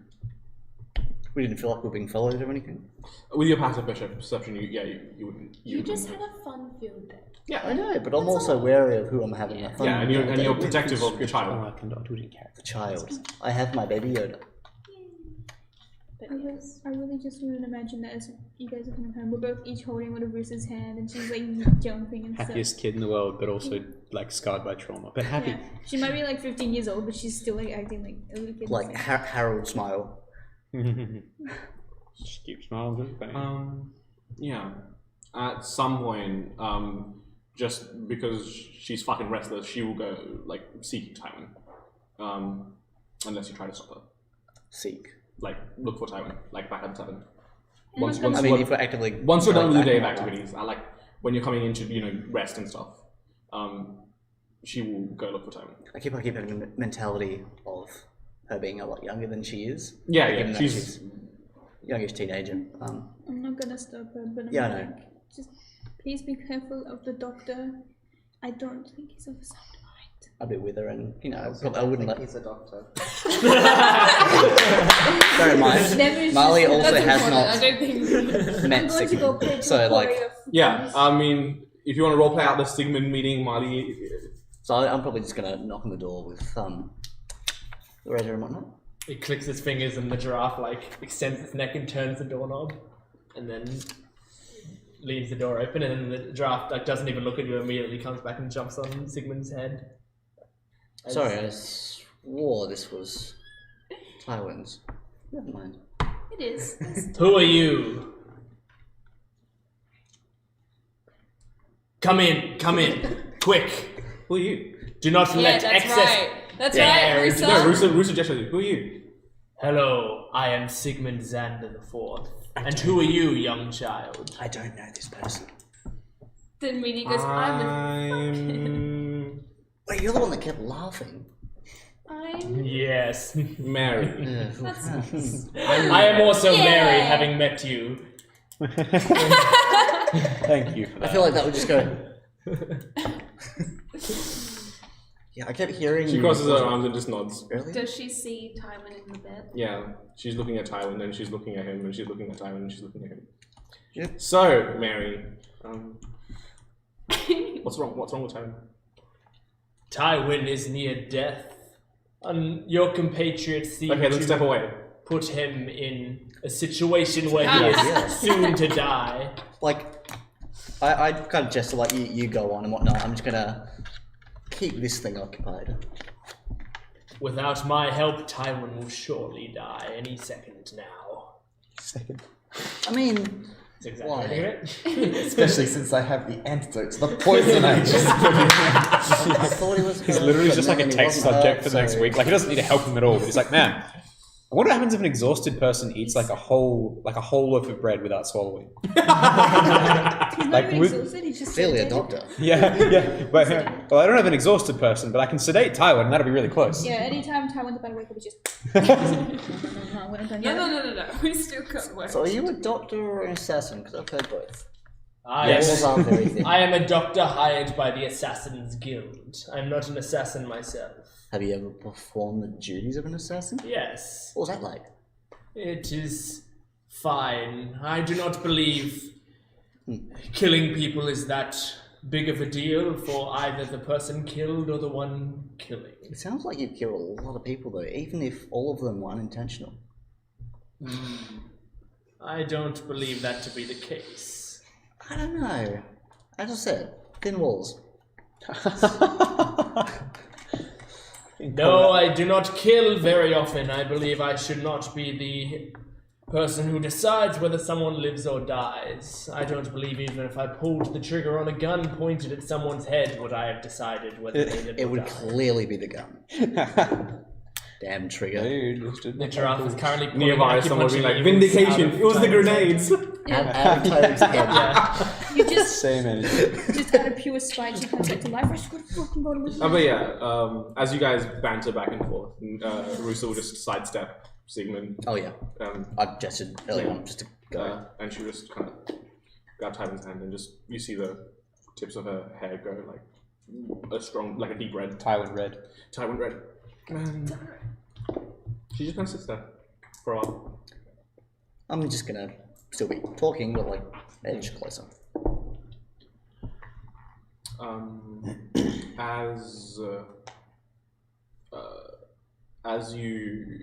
We didn't feel like we were being followed or anything. with your passive perception, you wouldn't. You just had a fun-filled day. Yeah, I know, but I'm also wary of who I'm having that fun. yeah, and with. you're protective of your Oh, child. I cannot do it in character. The child. I have my baby Yoda. I really just wouldn't imagine that as you guys are coming home, we're both each holding one of Bruce's hand and she's jumping and Happiest kid in the world, but also scarred by trauma. But happy. Yeah. She might be 15 years old, but she's still acting like a little kid. Like Harold smile. Just keep smiling to the face. Yeah. At some point, just because she's fucking restless, she will go seek Tywin. Unless you try to stop her. Seek. Look for Tywin, back at 7. Once I mean, if we're actively. Once you're done with the day of back- activities, when you're coming into rest and stuff, she will go look for Tywin. I keep having the mentality of her being a lot younger than she is. Yeah, given that she's youngish teenager. I'm not gonna stop her, but I'm Yeah, I know. just please be careful of the doctor. I don't think he's of sound mind. I'd be with her, and Also, I wouldn't think let. he's a doctor. Bear in mind, Marley also has not don't think. met I'm going to go play Sigmund. So Yeah, I mean, if you want to roleplay out the Sigmund meeting, Marley. so I'm probably just gonna knock on the door with the razor and whatnot. He clicks his fingers and the giraffe extends its neck and turns the doorknob, and then leaves the door open, and then the giraffe doesn't even look at you. Immediately comes back and jumps on Sigmund's head. Sorry, I swore this was Tywin's. Never mind. It is. Who are you? Come in, quick. Who are you? Do not Yeah, let that's excess. right. That's Yeah, right, Rusa. No, Rusa gestured you. Who are you? Hello, I am Sigmund Xander IV. And who are you, young child? I don't know this person. Then Meanie goes, I'm Wait, you're the one that kept laughing. I'm Yes. Mary. that's nice. I am also Yeah. Mary, having met you. Thank you for I that. feel like that would just go. Yeah, I kept hearing. She crosses her arms and just nods. Really? Does she see Tywin in the bed? Yeah, she's looking at Tywin, then she's looking at him, and she's looking at Tywin, and she's looking at him. Yep. So, Mary, what's wrong? What's wrong with Tywin? Tywin is near death. And your compatriots seem Okay, let's step to away. put him in a situation where he is Yeah. soon to die. I kind of gesture you go on and whatnot. I'm just gonna keep this thing occupied. Without my help, Tywin will surely die any second now. I mean, That's exactly it. Especially since I have the antidote to the poison I just put in. I thought he was. He's literally just a test subject for the next week. He doesn't need to help him at all, but he's like, man, I wonder what happens if an exhausted person eats like a whole loaf of bread without swallowing. He's not Like, even with- exhausted, he's just Clearly a sedated. doctor. Yeah. But, well, I don't have an exhausted person, but I can sedate Tywin, and that'll be really close. Yeah, anytime Taiwan's about to wake up, he just... no, we're not done Yeah, yet. no. We still got work. So are you a doctor or an assassin? Because I've heard both. Yes. All are very thin. I am a doctor hired by the Assassin's Guild. I'm not an assassin myself. Have you ever performed the duties of an assassin? Yes, What was that like? it is fine. I do not believe killing people is that big of a deal for either the person killed or the one killing. It sounds like you've killed a lot of people, though, even if all of them were unintentional. I don't believe that to be the case. I don't know. As I said, thin walls. No, I do not kill very often. I believe I should not be the person who decides whether someone lives or dies. I don't believe even if I pulled the trigger on a gun pointed at someone's head would I have decided whether they lived It or would died. clearly be the gun. Damn trigger. The giraffe is currently pulling Nearby, someone being like, acupuncture needles vindication, out of it was the Tywin's grenades. Out of Tyler's head. Yeah. You just, Same energy. just out of pure spite, you come back to life. I just gotta fucking go to sleep. But yeah, as you guys banter back and forth, Rusa will just sidestep Sigmund, Oh yeah, I gestured early on just to go. and she'll just kind of grab Tywin's hand and just, you see the tips of her hair go like a strong, like a deep red. Tywin red. Tywin red. And she just kind of sits there for a while. I'm just gonna still be talking, but like edge closer. As you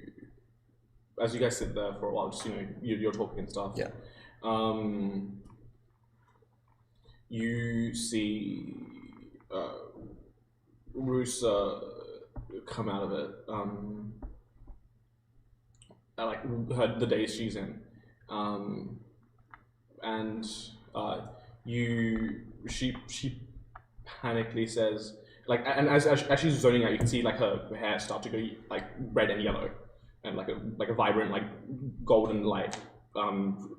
guys sit there for a while, just you're talking and stuff. Yeah. You see Rusa come out of it. The days she's in, and she panically says, like, and as she's zoning out, you can see like her hair start to go like red and yellow, and like a vibrant like golden light from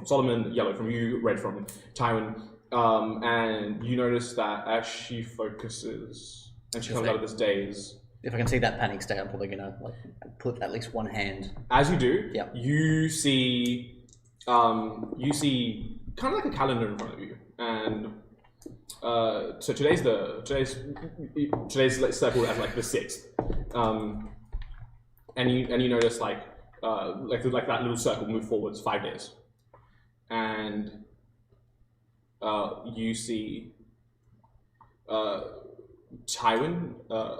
Solomon, yellow from you, red from Tywin, and you notice that as she focuses and she comes out of this daze. If I can see that panic state, I'm probably gonna like put at least one hand. As you do, Yep. you see kind of like a calendar in front of you, and so today's circled as like the 6th, and you notice like that little circle move forwards 5 days, and you see Tywin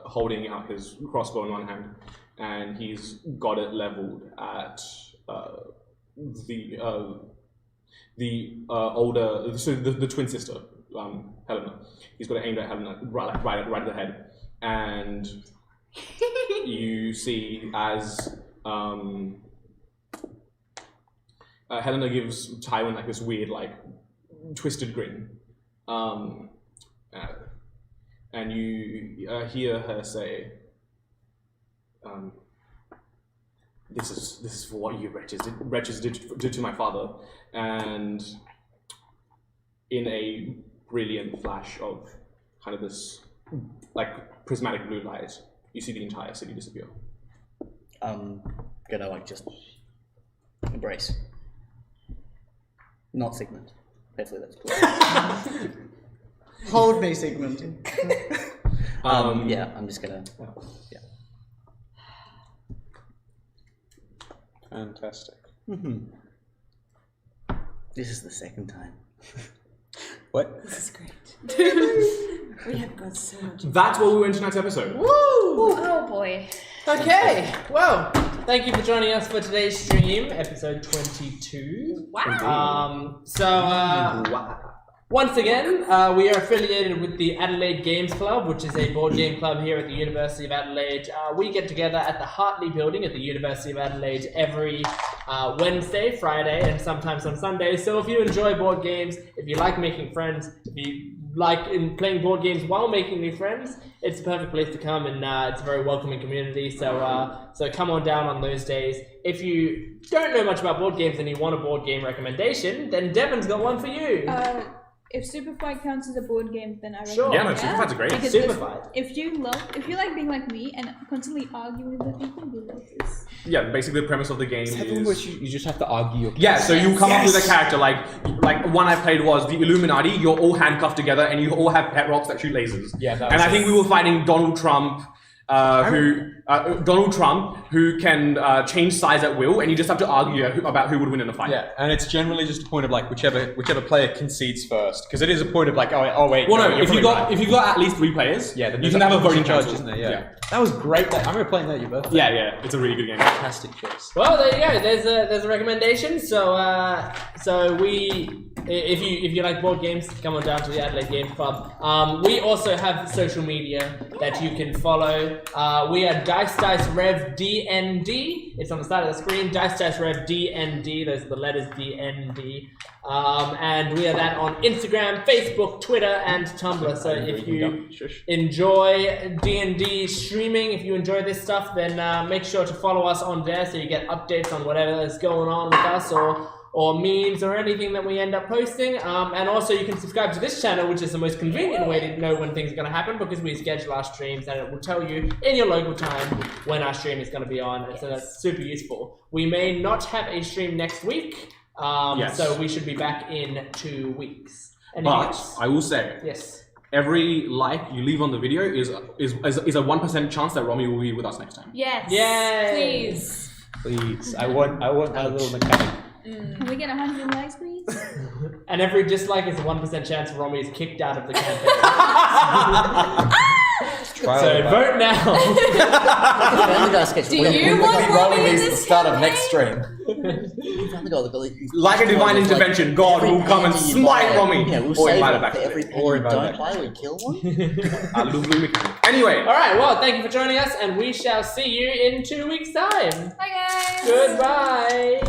holding out his crossbow in one hand, and he's got it leveled at the older, so the twin sister, Helena. He's got it aimed at Helena, right at the head, and you see as Helena gives Tywin like this weird, like twisted grin, and you hear her say, "This is for what you wretches did to my father." And in a brilliant flash of kind of this like prismatic blue light, you see the entire city disappear. Gonna like just embrace. Not Sigmund. Hopefully that's clear. Hold me, Sigmund. Yeah, I'm just gonna. Yeah. Fantastic. This is the second time. What? This is great. We have got so much. That's what we went tonight's episode. Woo! Oh boy. Okay, well, thank you for joining us for today's stream, episode 22. Wow. Once again, we are affiliated with the Adelaide Games Club, which is a board game club here at the University of Adelaide. We get together at the Hartley Building at the University of Adelaide every Wednesday, Friday, and sometimes on Sundays. So if you enjoy board games, if you like making friends, if you like in playing board games while making new friends, it's the perfect place to come, and it's a very welcoming community. So come on down on those days. If you don't know much about board games and you want a board game recommendation, then Devon's got one for you. If Super Fight counts as a board game, then I recommend Sure. Yeah, no, Super Fight's great. Because Super Fight. If you like being like me and constantly arguing with people, you love this. Yeah, basically the premise of the game is... you just have to argue your Yeah, so you come up with a character, like one I played was the Illuminati, you're all handcuffed together and you all have pet rocks that shoot lasers. Yeah, that and was I think we were fighting Donald Trump, who can change size at will, and you just have to argue about who would win in a fight. Yeah, and it's generally just a point of like whichever player concedes first, because it is a point of like oh wait. Well, no, you're if you probably right. got at least 3 players, Yeah, then you there's can have a voting judge, council. isn't there? Yeah. That was great. I remember playing that at your birthday. Yeah, it's a really good game. Fantastic choice. Well, there you go. There's a recommendation. So if you like board games, come on down to the Adelaide Games Club. We also have social media that you can follow. We are Dice Rev DND. It's on the side of the screen. Dice Rev DND. Those are the letters DND. And we are that on Instagram, Facebook, Twitter, and Tumblr. So if you enjoy D&D streaming, if you enjoy this stuff, then make sure to follow us on there so you get updates on whatever is going on with us or memes or anything that we end up posting. And also you can subscribe to this channel, which is the most convenient way to know when things are going to happen, because we schedule our streams and it will tell you in your local time when our stream is going to be on. And so that's super useful. We may not have a stream next week. So we should be back in 2 weeks. But I will say, yes, every like you leave on the video is a 1% chance that Romy will be with us next time. Yes. Yay. Please. I want that little mechanic. Can we get 100 likes, please? And every dislike is a 1% chance Romy is kicked out of the campaign. So vote now. Do you want Romy in this start of next stream? Like a divine intervention, God will come and smite Romy. Yeah, we'll or save invite it her back. for every penny we don't play, we kill one. Anyway. Alright, well, thank you for joining us, and we shall see you in 2 weeks' time. Bye, guys. Goodbye.